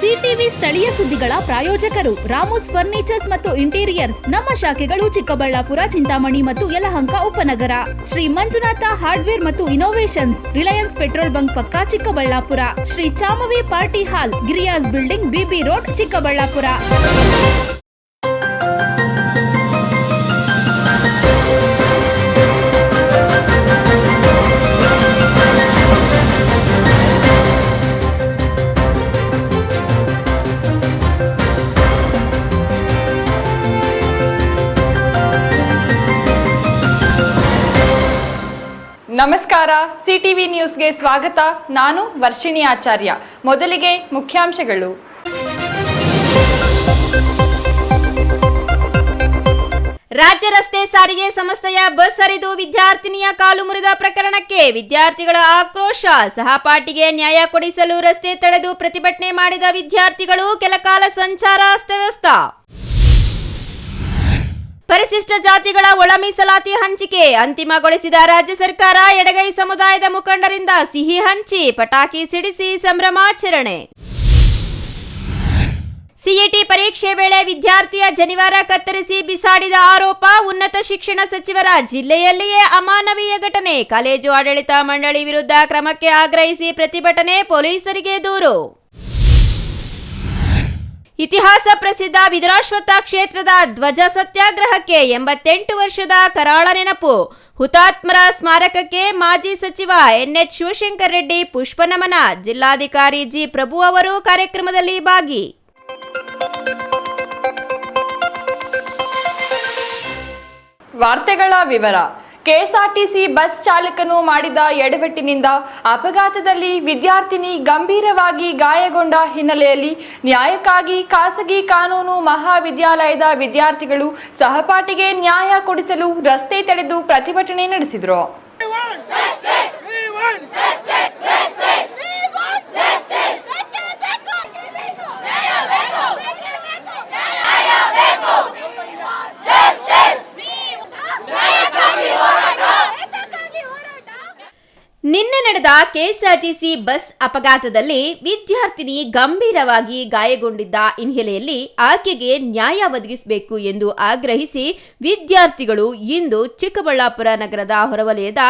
CTV ಸ್ಥಳೀಯ ಸುದ್ದಿಗಳ ಪ್ರಾಯೋಜಕರು ರಾಮೋಸ್ ಫರ್ನಿಚರ್ಸ್ ಮತ್ತು ಇಂಟೀರಿಯರ್ಸ್. ನಮ್ಮ ಶಾಖೆಗಳು ಚಿಕ್ಕಬಳ್ಳಾಪುರ, ಚಿಂತಾಮಣಿ ಮತ್ತು ಯಲಹಂಕ ಉಪನಗರ. ಶ್ರೀ ಮಂಜುನಾಥ ಹಾರ್ಡ್ವೇರ್ ಮತ್ತು ಇನೋವೇಷನ್ಸ್, ರಿಲಯನ್ಸ್ ಪೆಟ್ರೋಲ್ ಬಂಕ್ ಪಕ್ಕ Chikkaballapura. Shri Chamavi party hall, Giriyas building, BB road, Chikkaballapura. ನಮಸ್ಕಾರ, ಸಿಟಿವಿ ನ್ಯೂಸ್ಗೆ ಸ್ವಾಗತ. ನಾನು ವರ್ಷಿಣಿ ಆಚಾರ್ಯ. ಮೊದಲಿಗೆ ಮುಖ್ಯಾಂಶಗಳು. ರಾಜ್ಯ ರಸ್ತೆ ಸಾರಿಗೆ ಸಂಸ್ಥೆಯ ಬಸ್ ಹರಿದು ವಿದ್ಯಾರ್ಥಿನಿಯ ಕಾಲು ಮುರಿದ ಪ್ರಕರಣಕ್ಕೆ ವಿದ್ಯಾರ್ಥಿಗಳ ಆಕ್ರೋಶ. ಸಹಪಾಠಿಗೆ ನ್ಯಾಯ ಕೊಡಿಸಲು ರಸ್ತೆ ತಡೆದು ಪ್ರತಿಭಟನೆ ಮಾಡಿದ ವಿದ್ಯಾರ್ಥಿಗಳು ಕೆಲಕಾಲ ಸಂಚಾರ ಅಸ್ತವ್ಯಸ್ತ. ಪರಿಶಿಷ್ಟ ಜಾತಿಗಳ ಒಳ ಮೀಸಲಾತಿ ಹಂಚಿಕೆ ಅಂತಿಮಗೊಳಿಸಿದ ರಾಜ್ಯ ಸರ್ಕಾರ. ಎಡಗೈ ಸಮುದಾಯದ ಮುಖಂಡರಿಂದ ಸಿಹಿ ಹಂಚಿ ಪಟಾಕಿ ಸಿಡಿಸಿ ಸಂಭ್ರಮಾಚರಣೆ. ಸಿಇಟಿ ಪರೀಕ್ಷೆ ವೇಳೆ ವಿದ್ಯಾರ್ಥಿಯ ಜನಿವಾರ ಕತ್ತರಿಸಿ ಬಿಸಾಡಿದ ಆರೋಪ. ಉನ್ನತ ಶಿಕ್ಷಣ ಸಚಿವರ ಜಿಲ್ಲೆಯಲ್ಲಿಯೇ ಅಮಾನವೀಯ ಘಟನೆ. ಕಾಲೇಜು ಆಡಳಿತ ಮಂಡಳಿ ವಿರುದ್ಧ ಕ್ರಮಕ್ಕೆ ಆಗ್ರಹಿಸಿ ಪ್ರತಿಭಟನೆ, ಪೊಲೀಸರಿಗೆ ದೂರು. ಇತಿಹಾಸ ಪ್ರಸಿದ್ಧ ವಿದುರಾಶ್ವತ್ಥ ಕ್ಷೇತ್ರದ ಧ್ವಜ ಸತ್ಯಾಗ್ರಹಕ್ಕೆ 88 ವರ್ಷದ ಕರಾಳ ನೆನಪು. ಹುತಾತ್ಮರ ಸ್ಮಾರಕಕ್ಕೆ ಮಾಜಿ ಸಚಿವ ಎನ್ಎಚ್ ಶಿವಶಂಕರ್ ರೆಡ್ಡಿ ಪುಷ್ಪ ನಮನ. ಜಿಲ್ಲಾಧಿಕಾರಿ ಜಿ ಪ್ರಭು ಅವರು ಕಾರ್ಯಕ್ರಮದಲ್ಲಿ ಭಾಗಿ. ವಾರ್ತೆಗಳ ವಿವರ. ಕೆಎಸ್ಆರ್ಟಿಸಿ ಬಸ್ ಚಾಲಕನು ಮಾಡಿದ ಎಡವಟ್ಟಿನಿಂದ ಅಪಘಾತದಲ್ಲಿ ವಿದ್ಯಾರ್ಥಿನಿ ಗಂಭೀರವಾಗಿ ಗಾಯಗೊಂಡ ಹಿನ್ನೆಲೆಯಲ್ಲಿ ನ್ಯಾಯಕ್ಕಾಗಿ ಖಾಸಗಿ ಕಾನೂನು ಮಹಾವಿದ್ಯಾಲಯದ ವಿದ್ಯಾರ್ಥಿಗಳು ಸಹಪಾಠಿಗೆ ನ್ಯಾಯ ಕೊಡಿಸಲು ರಸ್ತೆ ತಡೆದು ಪ್ರತಿಭಟನೆ ನಡೆಸಿದರು. ನಿನ್ನೆ ನಡೆದ ಕೆಎಸ್ಆರ್ಟಿಸಿ ಬಸ್ ಅಪಘಾತದಲ್ಲಿ ವಿದ್ಯಾರ್ಥಿನಿ ಗಂಭೀರವಾಗಿ ಗಾಯಗೊಂಡಿದ್ದ ಹಿನ್ನೆಲೆಯಲ್ಲಿ ಆಕೆಗೆ ನ್ಯಾಯ ಒದಗಿಸಬೇಕು ಎಂದು ಆಗ್ರಹಿಸಿ ವಿದ್ಯಾರ್ಥಿಗಳು ಇಂದು ಚಿಕ್ಕಬಳ್ಳಾಪುರ ನಗರದ ಹೊರವಲಯದ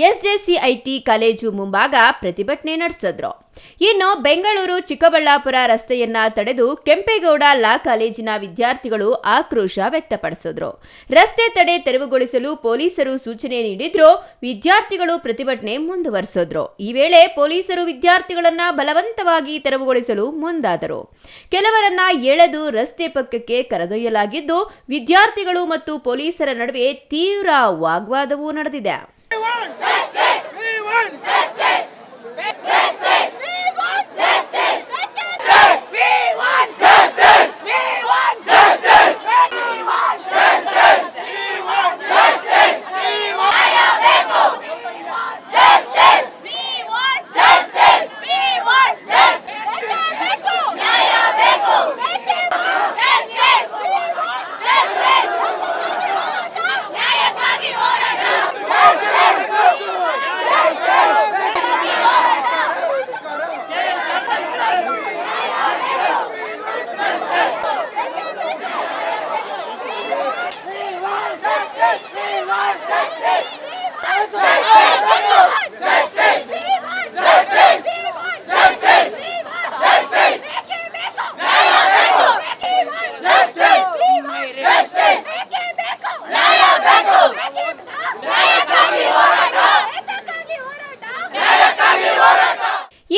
ಎಸ್ಜೆಸಿಐಟಿ ಕಾಲೇಜು ಮುಂಭಾಗ ಪ್ರತಿಭಟನೆ ನಡೆಸಿದ್ರು. ಇನ್ನು ಬೆಂಗಳೂರು ಚಿಕ್ಕಬಳ್ಳಾಪುರ ರಸ್ತೆಯನ್ನ ತಡೆದು ಕೆಂಪೇಗೌಡ ಲಾ ಕಾಲೇಜಿನ ವಿದ್ಯಾರ್ಥಿಗಳು ಆಕ್ರೋಶ ವ್ಯಕ್ತಪಡಿಸಿದ್ರು. ರಸ್ತೆ ತಡೆ ತೆರವುಗೊಳಿಸಲು ಪೊಲೀಸರು ಸೂಚನೆ ನೀಡಿದ್ರು. ವಿದ್ಯಾರ್ಥಿಗಳು ಪ್ರತಿಭಟನೆ ಮುಂದುವರೆಸಿದ್ರು. ಈ ವೇಳೆ ಪೊಲೀಸರು ವಿದ್ಯಾರ್ಥಿಗಳನ್ನ ಬಲವಂತವಾಗಿ ತೆರವುಗೊಳಿಸಲು ಮುಂದಾದರು. ಕೆಲವರನ್ನ ಎಳೆದು ರಸ್ತೆ ಪಕ್ಕಕ್ಕೆ ಕರೆದೊಯ್ಯಲಾಗಿದ್ದು, ವಿದ್ಯಾರ್ಥಿಗಳು ಮತ್ತು ಪೊಲೀಸರ ನಡುವೆ ತೀವ್ರ ವಾಗ್ವಾದವೂ ನಡೆದಿದೆ.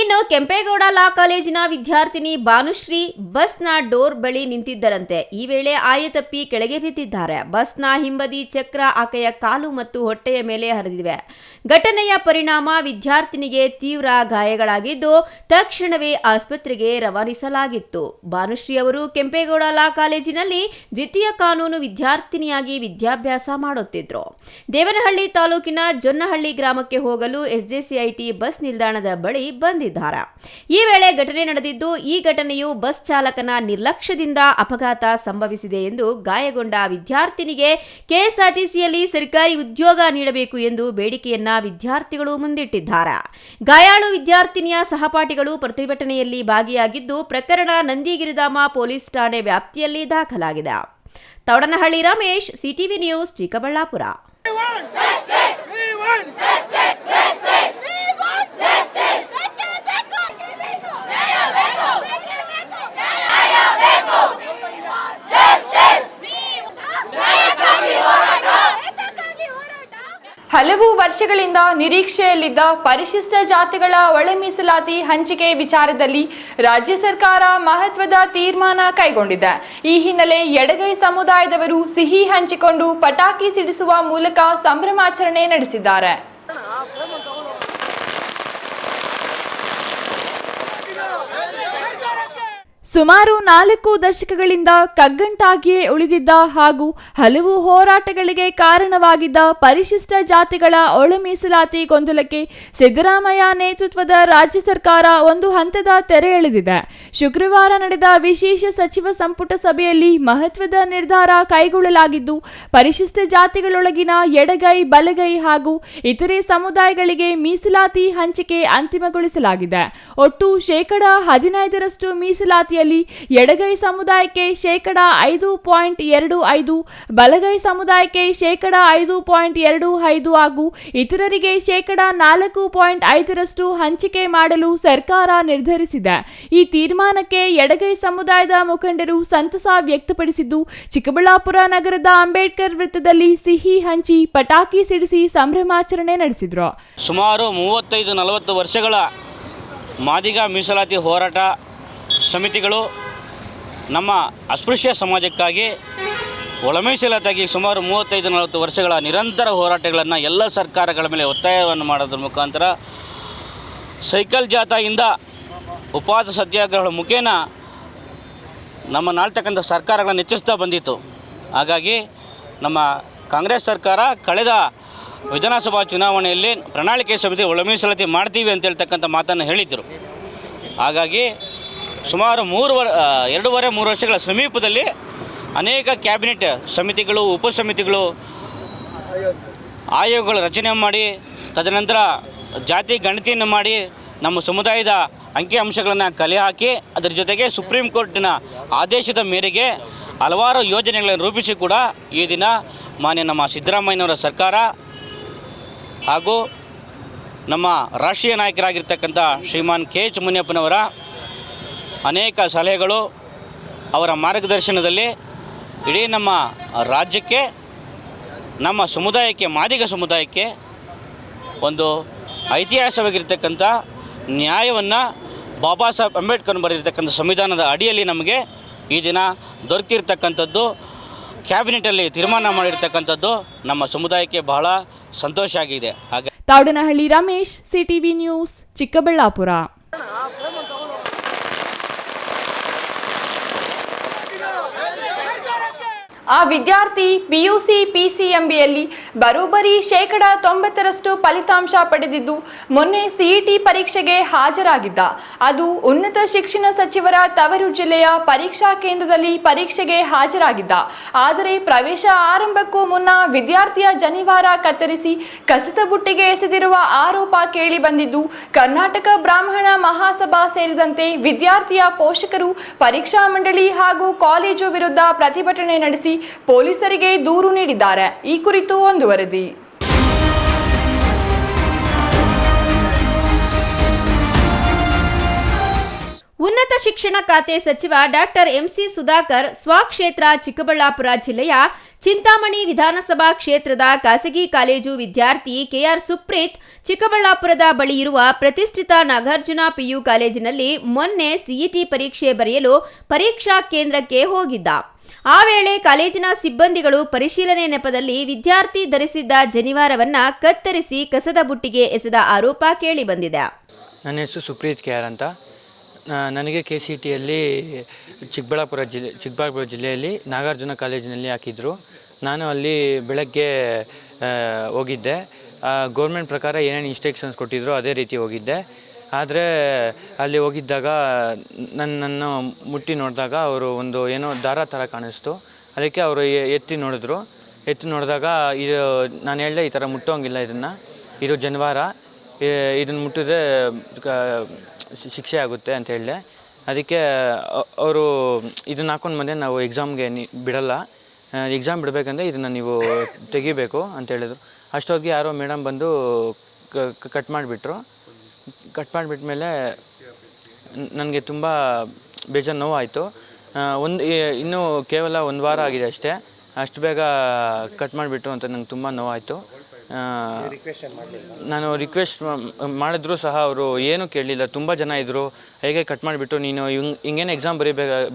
ಇನ್ನು ಕೆಂಪೇಗೌಡ ಲಾ ಕಾಲೇಜಿನ ವಿದ್ಯಾರ್ಥಿನಿ ಭಾನುಶ್ರೀ ಬಸ್ನ ಡೋರ್ ಬಳಿ ನಿಂತಿದ್ದರಂತೆ. ಈ ವೇಳೆ ಆಯತಪ್ಪಿ ಕೆಳಗೆ ಬಿದ್ದಿದ್ದಾರೆ. ಬಸ್ನ ಹಿಂಬದಿ ಚಕ್ರ ಆಕೆಯ ಕಾಲು ಮತ್ತು ಹೊಟ್ಟೆಯ ಮೇಲೆ ಹರಿದಿವೆ. ಘಟನೆಯ ಪರಿಣಾಮ ವಿದ್ಯಾರ್ಥಿನಿಗೆ ತೀವ್ರ ಗಾಯಗಳಾಗಿದ್ದು ತಕ್ಷಣವೇ ಆಸ್ಪತ್ರೆಗೆ ರವಾನಿಸಲಾಗಿತ್ತು. ಭಾನುಶ್ರೀ ಅವರು ಕೆಂಪೇಗೌಡ ಲಾ ಕಾಲೇಜಿನಲ್ಲಿ ದ್ವಿತೀಯ ಕಾನೂನು ವಿದ್ಯಾರ್ಥಿನಿಯಾಗಿ ವಿದ್ಯಾಭ್ಯಾಸ ಮಾಡುತ್ತಿದ್ರು. ದೇವನಹಳ್ಳಿ ತಾಲೂಕಿನ ಜೊನ್ನಹಳ್ಳಿ ಗ್ರಾಮಕ್ಕೆ ಹೋಗಲು ಎಸ್ಜೆಸಿಐಟಿ ಬಸ್ ನಿಲ್ದಾಣದ ಬಳಿ ಬಂದಿದ್ದಾರೆ. ಈ ವೇಳೆ ಘಟನೆ ನಡೆದಿದ್ದು, ಈ ಘಟನೆಯು ಬಸ್ ಚಾಲಕನ ನಿರ್ಲಕ್ಷ್ಯದಿಂದ ಅಪಘಾತ ಸಂಭವಿಸಿದೆ ಎಂದು ಗಾಯಗೊಂಡ ವಿದ್ಯಾರ್ಥಿನಿಗೆ ಕೆಎಸ್ಆರ್ಟಿಸಿಯಲ್ಲಿ ಸರ್ಕಾರಿ ಉದ್ಯೋಗ ನೀಡಬೇಕು ಎಂದು ಬೇಡಿಕೆಯನ್ನ ವಿದ್ಯಾರ್ಥಿಗಳು ಮುಂದಿಟ್ಟಿದ್ದಾರೆ. ಗಾಯಾಳು ವಿದ್ಯಾರ್ಥಿನಿಯ ಸಹಪಾಠಿಗಳು ಪ್ರತಿಭಟನೆಯಲ್ಲಿ ಭಾಗಿಯಾಗಿದ್ದು, ಪ್ರಕರಣ ನಂದಿಗಿರಿಧಾಮ ಪೊಲೀಸ್ ಠಾಣೆ ವ್ಯಾಪ್ತಿಯಲ್ಲಿ ದಾಖಲಾಗಿದೆ. Thoudanahalli Ramesh, CTV news, Chikkaballapur. ಹಲವು ವರ್ಷಗಳಿಂದ ನಿರೀಕ್ಷೆಯಲ್ಲಿದ್ದ ಪರಿಶಿಷ್ಟ ಜಾತಿಗಳ ಒಳ ಮೀಸಲಾತಿ ಹಂಚಿಕೆ ವಿಚಾರದಲ್ಲಿ ರಾಜ್ಯ ಸರ್ಕಾರ ಮಹತ್ವದ ತೀರ್ಮಾನ ಕೈಗೊಂಡಿದೆ. ಈ ಹಿನ್ನೆಲೆ ಎಡಗೈ ಸಮುದಾಯದವರು ಸಿಹಿ ಹಂಚಿಕೊಂಡು ಪಟಾಕಿ ಸಿಡಿಸುವ ಮೂಲಕ ಸಂಭ್ರಮಾಚರಣೆ ನಡೆಸಿದ್ದಾರೆ. ಸುಮಾರು 4 ದಶಕಗಳಿಂದ ಕಗ್ಗಂಟಾಗಿಯೇ ಉಳಿದಿದ್ದ ಹಾಗೂ ಹಲವು ಹೋರಾಟಗಳಿಗೆ ಕಾರಣವಾಗಿದ್ದ ಪರಿಶಿಷ್ಟ ಜಾತಿಗಳ ಒಳ ಮೀಸಲಾತಿ ಗೊಂದಲಕ್ಕೆ ಸಿದ್ದರಾಮಯ್ಯ ನೇತೃತ್ವದ ರಾಜ್ಯ ಸರ್ಕಾರ ಒಂದು ಹಂತದ ತೆರೆ ಎಳೆದಿದೆ. ಶುಕ್ರವಾರ ನಡೆದ ವಿಶೇಷ ಸಚಿವ ಸಂಪುಟ ಸಭೆಯಲ್ಲಿ ಮಹತ್ವದ ನಿರ್ಧಾರ ಕೈಗೊಳ್ಳಲಾಗಿದ್ದು, ಪರಿಶಿಷ್ಟ ಜಾತಿಗಳೊಳಗಿನ ಎಡಗೈ, ಬಲಗೈ ಹಾಗೂ ಇತರೆ ಸಮುದಾಯಗಳಿಗೆ ಮೀಸಲಾತಿ ಹಂಚಿಕೆ ಅಂತಿಮಗೊಳಿಸಲಾಗಿದೆ. ಒಟ್ಟು 15% ಮೀಸಲಾತಿ ಎಡಗೈ ಸಮುದಾಯಕ್ಕೆ 5.25%, ಬಲಗೈ ಸಮುದಾಯಕ್ಕೆ 5.25% ಹಾಗೂ ಇತರರಿಗೆ 4.5% ಹಂಚಿಕೆ ಮಾಡಲು ಸರ್ಕಾರ ನಿರ್ಧರಿಸಿದೆ. ಈ ತೀರ್ಮಾನಕ್ಕೆ ಎಡಗೈ ಸಮುದಾಯದ ಮುಖಂಡರು ಸಂತಸ ವ್ಯಕ್ತಪಡಿಸಿದ್ದು, ಚಿಕ್ಕಬಳ್ಳಾಪುರ ನಗರದ ಅಂಬೇಡ್ಕರ್ ವೃತ್ತದಲ್ಲಿ ಸಿಹಿ ಹಂಚಿ ಪಟಾಕಿ ಸಿಡಿಸಿ ಸಂಭ್ರಮಾಚರಣೆ ನಡೆಸಿದ್ರು. ಸುಮಾರು 35-40 ವರ್ಷಗಳ ಮಾದಿಗ ಮೀಸಲಾತಿ ಹೋರಾಟ ಸಮಿತಿಗಳು ನಮ್ಮ ಅಸ್ಪೃಶ್ಯ ಸಮಾಜಕ್ಕಾಗಿ ಒಳ ಮೀಸಲಾತಿಯಾಗಿ ಸುಮಾರು 35-40 ವರ್ಷಗಳ ನಿರಂತರ ಹೋರಾಟಗಳನ್ನು ಎಲ್ಲ ಸರ್ಕಾರಗಳ ಮೇಲೆ ಒತ್ತಾಯವನ್ನು ಮಾಡೋದ್ರ ಮುಖಾಂತರ ಸೈಕಲ್ ಜಾಥಾದಿಂದ ಉಪವಾಸ ಸತ್ಯಾಗ್ರಹಗಳ ಮುಖೇನ ನಮ್ಮ ನಾಳ್ತಕ್ಕಂಥ ಸರ್ಕಾರಗಳನ್ನು ಹೆಚ್ಚಿಸ್ತಾ ಬಂದಿತ್ತು. ಹಾಗಾಗಿ ನಮ್ಮ ಕಾಂಗ್ರೆಸ್ ಸರ್ಕಾರ ಕಳೆದ ವಿಧಾನಸಭಾ ಚುನಾವಣೆಯಲ್ಲಿ ಪ್ರಣಾಳಿಕೆ ಸಮಿತಿ ಒಳ ಮೀಸಲಾತಿ ಮಾಡ್ತೀವಿ ಅಂತ ಹೇಳ್ತಕ್ಕಂಥ ಮಾತನ್ನು ಹೇಳಿದ್ದರು. ಹಾಗಾಗಿ ಸುಮಾರು 2.5-3 ವರ್ಷಗಳ ಸಮೀಪದಲ್ಲಿ ಅನೇಕ ಕ್ಯಾಬಿನೆಟ್ ಸಮಿತಿಗಳು, ಉಪಸಮಿತಿಗಳು, ಆಯೋಗಗಳ ರಚನೆ ಮಾಡಿ ತದನಂತರ ಜಾತಿ ಗಣತಿಯನ್ನು ಮಾಡಿ ನಮ್ಮ ಸಮುದಾಯದ ಅಂಕಿಅಂಶಗಳನ್ನು ಕಲೆ ಹಾಕಿ ಅದರ ಜೊತೆಗೆ ಸುಪ್ರೀಂ ಕೋರ್ಟಿನ ಆದೇಶದ ಮೇರೆಗೆ ಹಲವಾರು ಯೋಜನೆಗಳನ್ನು ರೂಪಿಸಿ ಕೂಡ ಈ ದಿನ ಮಾನ್ಯ ನಮ್ಮ ಸಿದ್ದರಾಮಯ್ಯನವರ ಸರ್ಕಾರ ಹಾಗೂ ನಮ್ಮ ರಾಷ್ಟ್ರೀಯ ನಾಯಕರಾಗಿರ್ತಕ್ಕಂಥ ಶ್ರೀಮಾನ್ KH ಮುನಿಯಪ್ಪನವರ ಅನೇಕ ಸಲಹೆಗಳು, ಅವರ ಮಾರ್ಗದರ್ಶನದಲ್ಲಿ ಇಡೀ ನಮ್ಮ ರಾಜ್ಯಕ್ಕೆ, ನಮ್ಮ ಸಮುದಾಯಕ್ಕೆ, ಮಾದಿಗ ಸಮುದಾಯಕ್ಕೆ ಒಂದು ಐತಿಹಾಸಿಕವಾಗಿರ್ತಕ್ಕಂಥ ನ್ಯಾಯವನ್ನು ಬಾಬಾ ಸಾಹೇಬ್ ಅಂಬೇಡ್ಕರ್ ಬರೆದಿರ್ತಕ್ಕಂಥ ಸಂವಿಧಾನದ ಅಡಿಯಲ್ಲಿ ನಮಗೆ ಈ ದಿನ ದೊರಕಿರ್ತಕ್ಕಂಥದ್ದು, ಕ್ಯಾಬಿನೆಟಲ್ಲಿ ತೀರ್ಮಾನ ಮಾಡಿರ್ತಕ್ಕಂಥದ್ದು ನಮ್ಮ ಸಮುದಾಯಕ್ಕೆ ಬಹಳ ಸಂತೋಷ ಆಗಿದೆ. ಹಾಗೆ ತೌಡನಹಳ್ಳಿ ರಮೇಶ್, ಸಿಟಿವಿ ನ್ಯೂಸ್, ಚಿಕ್ಕಬಳ್ಳಾಪುರ. ಆ ವಿದ್ಯಾರ್ಥಿ PUC PCMBಯಲ್ಲಿ ಬರೋಬ್ಬರಿ 90% ಫಲಿತಾಂಶ ಪಡೆದಿದ್ದು ಮೊನ್ನೆ CET ಪರೀಕ್ಷೆಗೆ ಹಾಜರಾಗಿದ್ದ. ಅದು ಉನ್ನತ ಶಿಕ್ಷಣ ಸಚಿವರ ತವರು ಜಿಲ್ಲೆಯ ಪರೀಕ್ಷಾ ಕೇಂದ್ರದಲ್ಲಿ ಪರೀಕ್ಷೆಗೆ ಹಾಜರಾಗಿದ್ದ. ಆದರೆ ಪ್ರವೇಶ ಆರಂಭಕ್ಕೂ ಮುನ್ನ ವಿದ್ಯಾರ್ಥಿಯ ಜನಿವಾರ ಕತ್ತರಿಸಿ ಕಸದ ಬುಟ್ಟಿಗೆ ಎಸೆದಿರುವ ಆರೋಪ ಕೇಳಿ ಬಂದಿದ್ದು, ಕರ್ನಾಟಕ ಬ್ರಾಹ್ಮಣ ಮಹಾಸಭಾ ಸೇರಿದಂತೆ ವಿದ್ಯಾರ್ಥಿಯ ಪೋಷಕರು ಪರೀಕ್ಷಾ ಮಂಡಳಿ ಹಾಗೂ ಕಾಲೇಜು ವಿರುದ್ಧ ಪ್ರತಿಭಟನೆ ನಡೆಸಿ ಪೊಲೀಸರಿಗೆ ದೂರು ನೀಡಿದ್ದಾರೆ. ಈ ಕುರಿತು ಒಂದು ವರದಿ. ಉನ್ನತ ಶಿಕ್ಷಣ ಖಾತೆ ಸಚಿವ ಡಾಕ್ಟರ್ MC ಸುಧಾಕರ್ ಸ್ವಕ್ಷೇತ್ರ ಚಿಕ್ಕಬಳ್ಳಾಪುರ ಜಿಲ್ಲೆಯ ಚಿಂತಾಮಣಿ ವಿಧಾನಸಭಾ ಕ್ಷೇತ್ರದ ಖಾಸಗಿ ಕಾಲೇಜು ವಿದ್ಯಾರ್ಥಿ KR ಸುಪ್ರೀತ್ ಚಿಕ್ಕಬಳ್ಳಾಪುರದ ಬಳಿ ಇರುವ ಪ್ರತಿಷ್ಠಿತ ನಾಗಾರ್ಜುನ PU ಕಾಲೇಜಿನಲ್ಲಿ ಮೊನ್ನೆ CET ಪರೀಕ್ಷೆ ಬರೆಯಲು ಪರೀಕ್ಷಾ ಕೇಂದ್ರಕ್ಕೆ ಹೋಗಿದ್ದ. ಆ ವೇಳೆ ಕಾಲೇಜಿನ ಸಿಬ್ಬಂದಿಗಳು ಪರಿಶೀಲನೆ ನೆಪದಲ್ಲಿ ವಿದ್ಯಾರ್ಥಿ ಧರಿಸಿದ್ದ ಜನಿವಾರವನ್ನ ಕತ್ತರಿಸಿ ಕಸದ ಬುಟ್ಟಿಗೆ ಎಸೆದ ಆರೋಪ ಕೇಳಿ ಬಂದಿದೆ. ನನ್ನ ಹೆಸರು ಸುಪ್ರೀತ್ KR ಅಂತ. ನನಗೆ KCETಯಲ್ಲಿ ಚಿಕ್ಕಬಳ್ಳಾಪುರ ಜಿಲ್ಲೆಯಲ್ಲಿ ನಾಗಾರ್ಜುನ ಕಾಲೇಜಿನಲ್ಲಿ ಹಾಕಿದ್ರು. ನಾನು ಅಲ್ಲಿ ಬೆಳಗ್ಗೆ ಹೋಗಿದ್ದೆ. ಗೌರ್ಮೆಂಟ್ ಪ್ರಕಾರ ಏನೇನು ಇನ್ಸ್ಟ್ರಕ್ಷನ್ಸ್ ಕೊಟ್ಟಿದ್ರು ಅದೇ ರೀತಿ ಹೋಗಿದ್ದೆ. ಆದರೆ ಅಲ್ಲಿ ಹೋಗಿದ್ದಾಗ ನನ್ನನ್ನು ಮುಟ್ಟಿ ನೋಡಿದಾಗ ಅವರು ಒಂದು ಏನೋ ದಾರ ಥರ ಕಾಣಿಸ್ತು. ಅದಕ್ಕೆ ಅವರು ಎತ್ತಿ ನೋಡಿದಾಗ ಇದು ನಾನು ಹೇಳಿದೆ, ಈ ಥರ ಮುಟ್ಟೋಂಗಿಲ್ಲ, ಇದು ಜನವಾರ, ಇದನ್ನು ಮುಟ್ಟಿದ್ರೆ ಶಿಕ್ಷೆ ಆಗುತ್ತೆ ಅಂತ ಹೇಳಿದೆ. ಅದಕ್ಕೆ ಅವರು ಇದನ್ನು ಹಾಕೊಂಡು ಬಂದರೆ ನಾವು ಎಕ್ಸಾಮ್ಗೆ ಬಿಡಲ್ಲ, ಎಕ್ಸಾಮ್ ಬಿಡಬೇಕಂದ್ರೆ ಇದನ್ನು ನೀವು ತೆಗಿಬೇಕು ಅಂತ ಹೇಳಿದರು. ಅಷ್ಟೊತ್ತಿಗೆ ಯಾರೋ ಮೇಡಮ್ ಬಂದು ಕಟ್ ಮಾಡಿಬಿಟ್ರು. ಕಟ್ ಮಾಡಿಬಿಟ್ಮೇಲೆ ನನಗೆ ತುಂಬ ಬೇಜಾರು ನೋವಾಯಿತು. ಇನ್ನೂ ಕೇವಲ 1 ವಾರ ಆಗಿದೆ ಅಷ್ಟೇ, ಅಷ್ಟು ಬೇಗ ಕಟ್ ಮಾಡಿಬಿಟ್ರು ಅಂತ ನಂಗೆ ತುಂಬ ನೋವಾಯಿತು. ನಾನು ರಿಕ್ವೆಸ್ಟ್ ಮಾಡಿದ್ರು ಸಹ ಅವರು ಏನೂ ಕೇಳಲಿಲ್ಲ. ತುಂಬ ಜನ ಇದ್ದರು, ಹೇಗೆ ಕಟ್ ಮಾಡಿಬಿಟ್ಟು ನೀನು ಹಿಂಗೇನು ಎಕ್ಸಾಮ್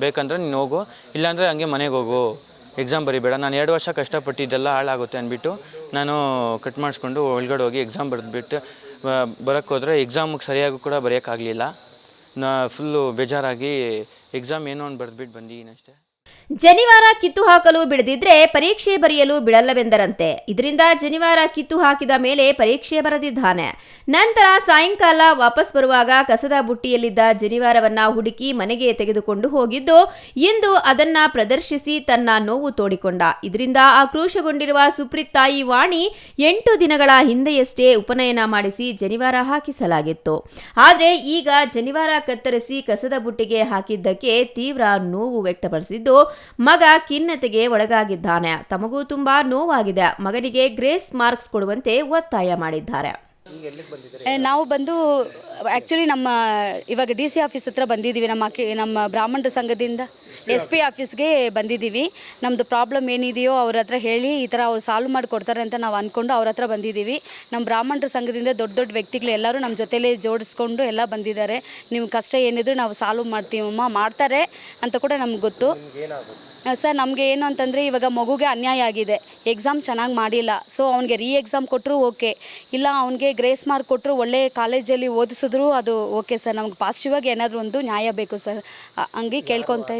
ಬೇಕಂದ್ರೆ ನೀನು ಹೋಗು, ಇಲ್ಲಾಂದರೆ ಹಂಗೆ ಮನೆಗೆ ಹೋಗು, ಎಕ್ಸಾಮ್ ಬರಿಬೇಡ, ನಾನು 2 ವರ್ಷ ಕಷ್ಟಪಟ್ಟಿದ್ದೆಲ್ಲ ಹಾಳಾಗುತ್ತೆ ಅಂದ್ಬಿಟ್ಟು ನಾನು ಕಟ್ ಮಾಡಿಸ್ಕೊಂಡು ಒಳಗಡೆ ಹೋಗಿ ಎಕ್ಸಾಮ್ ಬರೆದ್ಬಿಟ್ಟು ಬರೋಕ್ಕೆ ಹೋದರೆ ಎಕ್ಸಾಮಿಗೆ ಸರಿಯಾಗಿ ಕೂಡ ಬರೆಯೋಕ್ಕಾಗಲಿಲ್ಲ. ಫುಲ್ಲು ಬೇಜಾರಾಗಿ ಎಕ್ಸಾಮ್ ಏನೋ ಒಂದು ಬರೆದ್ಬಿಟ್ಟು ಬಂದಿದ್ದೀನಿ ಅಷ್ಟೇ. ಜನಿವಾರ ಕಿತ್ತು ಹಾಕಲು ಬಿಡದಿದ್ರೆ ಪರೀಕ್ಷೆ ಬರೆಯಲು ಬಿಡಲ್ಲವೆಂದರಂತೆ. ಇದರಿಂದ ಜನಿವಾರ ಕಿತ್ತು ಹಾಕಿದ ಮೇಲೆ ಪರೀಕ್ಷೆ ಬರೆದಿದ್ದಾನೆ. ನಂತರ ಸಾಯಂಕಾಲ ವಾಪಸ್ ಬರುವಾಗ ಕಸದ ಬುಟ್ಟಿಯಲ್ಲಿದ್ದ ಜನಿವಾರವನ್ನ ಹುಡುಕಿ ಮನೆಗೆ ತೆಗೆದುಕೊಂಡು ಹೋಗಿದ್ದು, ಇಂದು ಅದನ್ನ ಪ್ರದರ್ಶಿಸಿ ತನ್ನ ನೋವು ತೋಡಿಕೊಂಡ. ಇದರಿಂದ ಆಕ್ರೋಶಗೊಂಡಿರುವ ಸುಪ್ರೀತ್ ತಾಯಿ ವಾಣಿ 8 ದಿನಗಳ ಹಿಂದೆಯಷ್ಟೇ ಉಪನಯನ ಮಾಡಿಸಿ ಜನಿವಾರ ಹಾಕಿಸಲಾಗಿತ್ತು. ಆದರೆ ಈಗ ಜನಿವಾರ ಕತ್ತರಿಸಿ ಕಸದ ಬುಟ್ಟಿಗೆ ಹಾಕಿದ್ದಕ್ಕೆ ತೀವ್ರ ನೋವು ವ್ಯಕ್ತಪಡಿಸಿದ್ದು, ಮಗ ಖಿನ್ನತೆಗೆ ಒಳಗಾಗಿದ್ದಾನೆ. ತಮಗೂ ತುಂಬಾ ನೋವಾಗಿದೆ. ಮಗನಿಗೆ ಗ್ರೇಸ್ ಮಾರ್ಕ್ಸ್ ಕೊಡುವಂತೆ ಒತ್ತಾಯ ಮಾಡಿದ್ದಾರೆ. ನಾವು ಬಂದು ಆ್ಯಕ್ಚುಲಿ ಇವಾಗ DC ಆಫೀಸ್ ಹತ್ರ ಬಂದಿದ್ದೀವಿ. ನಮ್ಮ ಬ್ರಾಹ್ಮಣರ ಸಂಘದಿಂದ SP ಆಫೀಸ್ಗೆ ಬಂದಿದ್ದೀವಿ. ನಮ್ಮದು ಪ್ರಾಬ್ಲಮ್ ಏನಿದೆಯೋ ಅವ್ರ ಹತ್ರ ಹೇಳಿ ಈ ಥರ ಅವ್ರು ಸಾಲ್ವ್ ಮಾಡಿ ಕೊಡ್ತಾರೆ ಅಂತ ನಾವು ಅಂದ್ಕೊಂಡು ಅವ್ರ ಹತ್ರ ಬಂದಿದ್ದೀವಿ. ನಮ್ಮ ಬ್ರಾಹ್ಮಣರ ಸಂಘದಿಂದ ದೊಡ್ಡ ವ್ಯಕ್ತಿಗಳು ಎಲ್ಲರೂ ನಮ್ಮ ಜೊತೆಲೇ ಜೋಡಿಸ್ಕೊಂಡು ಎಲ್ಲ ಬಂದಿದ್ದಾರೆ. ನಿಮ್ಮ ಕಷ್ಟ ಏನಿದ್ರು ನಾವು ಸಾಲ್ವ್ ಮಾಡ್ತೀವಮ್ಮ, ಮಾಡ್ತಾರೆ ಅಂತ ಕೂಡ ನಮ್ಗೆ ಗೊತ್ತು ಸರ್. ನಮಗೆ ಏನು ಅಂತಂದರೆ ಇವಾಗ ಮಗುಗೆ ಅನ್ಯಾಯ ಆಗಿದೆ, ಎಕ್ಸಾಮ್ ಚೆನ್ನಾಗಿ ಮಾಡಿಲ್ಲ. ಸೊ ಅವ್ನಿಗೆ ಎಕ್ಸಾಮ್ ಕೊಟ್ಟರು ಓಕೆ, ಇಲ್ಲ ಅವ್ನಿಗೆ ಗ್ರೇಸ್ ಮಾರ್ಕ್ ಕೊಟ್ಟರು ಒಳ್ಳೆ ಕಾಲೇಜಲ್ಲಿ ಓದಿಸಿದ್ರು ಅದು ಓಕೆ ಸರ್. ನಮ್ಗೆ ಪಾಸಿಟಿವ್ ಆಗಿ ಏನಾದರೂ ಒಂದು ನ್ಯಾಯ ಬೇಕು ಸರ್. ಹಂಗೆ ಕೇಳ್ಕೊತಾ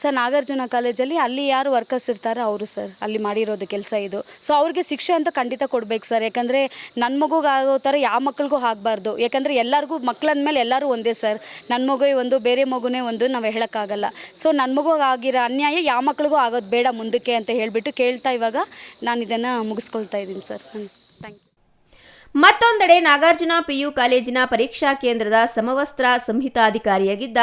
ಸರ್. ನಾಗಾರ್ಜುನ ಕಾಲೇಜಲ್ಲಿ ಅಲ್ಲಿ ಯಾರು ವರ್ಕರ್ಸ್ ಇರ್ತಾರೆ ಅವರು ಸರ್, ಅಲ್ಲಿ ಮಾಡಿರೋದು ಕೆಲಸ ಇದು. ಸೊ ಅವ್ರಿಗೆ ಶಿಕ್ಷೆ ಅಂತ ಖಂಡಿತ ಕೊಡಬೇಕು ಸರ್. ಯಾಕಂದರೆ ನನ್ನ ಮಗುಗೆ ಆಗೋ ಥರ ಯಾವ ಮಕ್ಕಳಿಗೂ ಆಗಬಾರ್ದು. ಯಾಕಂದರೆ ಎಲ್ಲರಿಗೂ ಮಕ್ಕಳಂದಮೇಲೆ ಎಲ್ಲರೂ ಒಂದೇ ಸರ್. ನನ್ನ ಮಗುವೇ ಒಂದು, ಬೇರೆ ಮಗುನೇ ಒಂದು, ನಾವು ಹೇಳೋಕ್ಕಾಗಲ್ಲ. ಸೊ ನನ್ನ ಮಗುಗೆ ಆಗಿರೋ ಅನ್ಯಾಯ ಯಾವ ಮಕ್ಕಳಿಗೂ ಆಗೋದು ಬೇಡ ಮುಂದಕ್ಕೆ ಅಂತ ಹೇಳಿಬಿಟ್ಟು ಕೇಳ್ತಾ ಇವಾಗ ನಾನು ಇದನ್ನು ಮುಗಿಸ್ಕೊಳ್ತಾ ಇದ್ದೀನಿ ಸರ್. Thank you. ಮತ್ತೊಂದೆಡೆ ನಾಗಾರ್ಜುನ PU ಕಾಲೇಜಿನ ಪರೀಕ್ಷಾ ಕೇಂದ್ರದ ಸಮವಸ್ತ್ರ ಸಂಹಿತಾಧಿಕಾರಿಯಾಗಿದ್ದ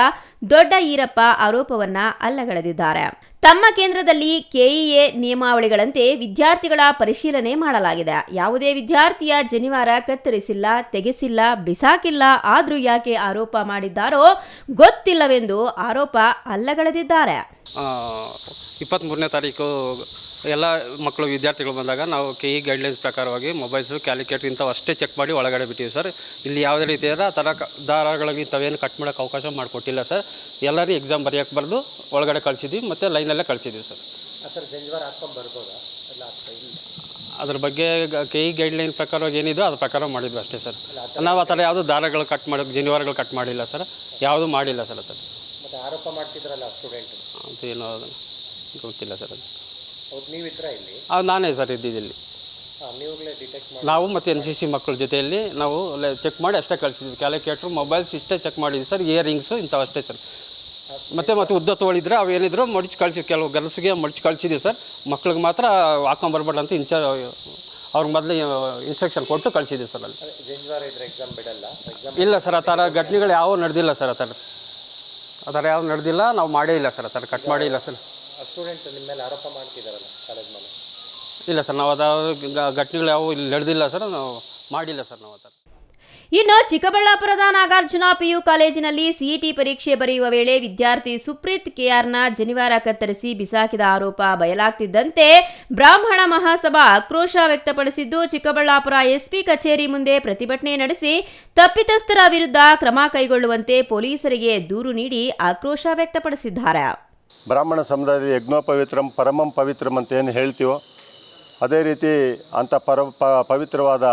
ದೊಡ್ಡ ಈರಪ್ಪ ಆರೋಪವನ್ನ ಅಲ್ಲಗಳೆದಿದ್ದಾರೆ. ತಮ್ಮ ಕೇಂದ್ರದಲ್ಲಿ KEA ನಿಯಮಾವಳಿಗಳಂತೆ ವಿದ್ಯಾರ್ಥಿಗಳ ಪರಿಶೀಲನೆ ಮಾಡಲಾಗಿದೆ. ಯಾವುದೇ ವಿದ್ಯಾರ್ಥಿಯ ಜನಿವಾರ ಕತ್ತರಿಸಿಲ್ಲ, ತೆಗೆಸಿಲ್ಲ, ಬಿಸಾಕಿಲ್ಲ. ಆದ್ರೂ ಯಾಕೆ ಆರೋಪ ಮಾಡಿದ್ದಾರೋ ಗೊತ್ತಿಲ್ಲವೆಂದು ಆರೋಪ ಅಲ್ಲಗಳೆದಿದ್ದಾರೆ. 23ನೇ ತಾರೀಕು ಎಲ್ಲ ಮಕ್ಕಳು ವಿದ್ಯಾರ್ಥಿಗಳು ಬಂದಾಗ ನಾವು KE ಗೈಡ್ಲೈನ್ಸ್ ಪ್ರಕಾರವಾಗಿ ಮೊಬೈಲ್ಸು, ಕ್ಯಾಲ್ಕುಲೇಟರ್ ಇಂಥವು ಅಷ್ಟೇ ಚೆಕ್ ಮಾಡಿ ಒಳಗಡೆ ಬಿಟ್ಟಿವಿ ಸರ್. ಇಲ್ಲಿ ಯಾವುದೇ ರೀತಿಯಾದ ದಾರಗಳಿಗೆ ಇಂಥವೇನು ಕಟ್ ಮಾಡೋಕ್ಕೆ ಅವಕಾಶ ಮಾಡಿಕೊಟ್ಟಿಲ್ಲ ಸರ್. ಎಲ್ಲರೂ ಎಕ್ಸಾಮ್ ಬರೆಯೋಕ್ಕೆ ಬರೆದು ಒಳಗಡೆ ಕಳಿಸಿದ್ವಿ ಮತ್ತು ಲೈನಲ್ಲೇ ಕಳಿಸಿದ್ವಿ ಸರ್. ಅದ್ರ ಬಗ್ಗೆ KE ಗೈಡ್ಲೈನ್ ಪ್ರಕಾರವಾಗಿ ಏನಿದೆ ಅದ್ರ ಪ್ರಕಾರ ಮಾಡಿದ್ವಿ ಅಷ್ಟೇ ಸರ್. ನಾವು ಆ ಥರ ಯಾವುದೂ ದಾರಗಳು ಕಟ್ ಮಾಡೋಕ್ಕೆ, ಜನಿವಾರಗಳು ಕಟ್ ಮಾಡಿಲ್ಲ ಸರ್, ಯಾವುದೂ ಮಾಡಿಲ್ಲ ಸರ್. ಅದು ಆರೋಪ ಮಾಡ್ತಿದ್ರಲ್ಲ ಸ್ಟೂಡೆಂಟ್, ಅದು ಏನೋ ಗೊತ್ತಿಲ್ಲ ಸರ್. ಅದು ನಾನೇ ಸರ್ ಇದ್ದಿದ್ದಿಲ್ಲಿ. ನಾವು ಮತ್ತು NCC ಮಕ್ಕಳ ಜೊತೆಯಲ್ಲಿ ನಾವು ಚೆಕ್ ಮಾಡಿ ಅಷ್ಟೇ ಕಳಿಸಿದ್ವಿ. ಕ್ಯಾಲ್ಕುಲೇಟ್ರು, ಮೊಬೈಲ್ಸ್ ಇಷ್ಟೇ ಚೆಕ್ ಮಾಡಿದ್ವಿ ಸರ್. ಇಯರಿಂಗ್ಸು ಇಂಥವು ಅಷ್ಟೇ ಸರ್. ಮತ್ತು ಉದ್ದ ತೊಳಿದ್ರೆ ಅವು ಏನಿದ್ರು ಮಡಿച്ച് ಕಳಿಸಿ, ಕೆಲವು ಗರ್ಲ್ಸ್ಗೆ ಮಡಿച്ച് ಕಳಿಸಿದ್ದೀವಿ ಸರ್. ಮಕ್ಳಿಗೆ ಮಾತ್ರ ಹಾಕೊಂಬರ್ಬೇಡ ಅಂತ ಅವ್ರಿಗೆ ಮೊದಲು ಇನ್ಸ್ಟ್ರಕ್ಷನ್ ಕೊಟ್ಟು ಕಳಿಸಿದ್ದೀವಿ ಸರ್. ಅಲ್ಲಿ ಇಲ್ಲ ಸರ್, ಆ ಥರ ಘಟನೆಗಳು ಯಾವ ನಡೆದಿಲ್ಲ ಸರ್. ಆ ಥರ ಯಾವ ನಡೆದಿಲ್ಲ, ನಾವು ಮಾಡೇ ಇಲ್ಲ ಸರ್. ಆ ಥರ ಕಟ್ ಮಾಡೇ ಇಲ್ಲ ಸರ್. ಸ್ಟೂಡೆಂಟ್ ನಿಮ್ಮ ಮೇಲೆ ಆರೋಪ ಮಾಡ್ತಿದ್ದಾರಲ್ಲ ಕಾಲೇಜ್ ಮೇಲೆ? ಇಲ್ಲ ಸರ್, ನಾವು ಘಟನೆಗಳು ಯಾವ ಇಲ್ಲಿ ನಡೆದಿಲ್ಲ ಸರ್, ನಾವು ಮಾಡಿಲ್ಲ ಸರ್ ನಾವು ಆ ಥರ. ಇನ್ನು ಚಿಕ್ಕಬಳ್ಳಾಪುರದ ನಾಗಾರ್ಜುನ PU ಕಾಲೇಜಿನಲ್ಲಿ CET ಪರೀಕ್ಷೆ ಬರೆಯುವ ವೇಳೆ ವಿದ್ಯಾರ್ಥಿ ಸುಪ್ರೀತ್ KRನ ಜನಿವಾರ ಕತ್ತರಿಸಿ ಬಿಸಾಕಿದ ಆರೋಪ ಬಯಲಾಗ್ತಿದ್ದಂತೆ ಬ್ರಾಹ್ಮಣ ಮಹಾಸಭಾ ಆಕ್ರೋಶ ವ್ಯಕ್ತಪಡಿಸಿದ್ದು, ಚಿಕ್ಕಬಳ್ಳಾಪುರ SP ಕಚೇರಿ ಮುಂದೆ ಪ್ರತಿಭಟನೆ ನಡೆಸಿ ತಪ್ಪಿತಸ್ಥರ ವಿರುದ್ಧ ಕ್ರಮ ಕೈಗೊಳ್ಳುವಂತೆ ಪೊಲೀಸರಿಗೆ ದೂರು ನೀಡಿ ಆಕ್ರೋಶ ವ್ಯಕ್ತಪಡಿಸಿದ್ದಾರೆ. ಬ್ರಾಹ್ಮಣ ಸಮುದಾಯದ ಯಜ್ಞೋಪವಿತ್ರಂ ಪರಮಂ ಪವಿತ್ರಂ ಅಂತ ಏನು ಹೇಳ್ತೀವೋ ಅದೇ ರೀತಿ ಅಂಥ ಪವಿತ್ರವಾದ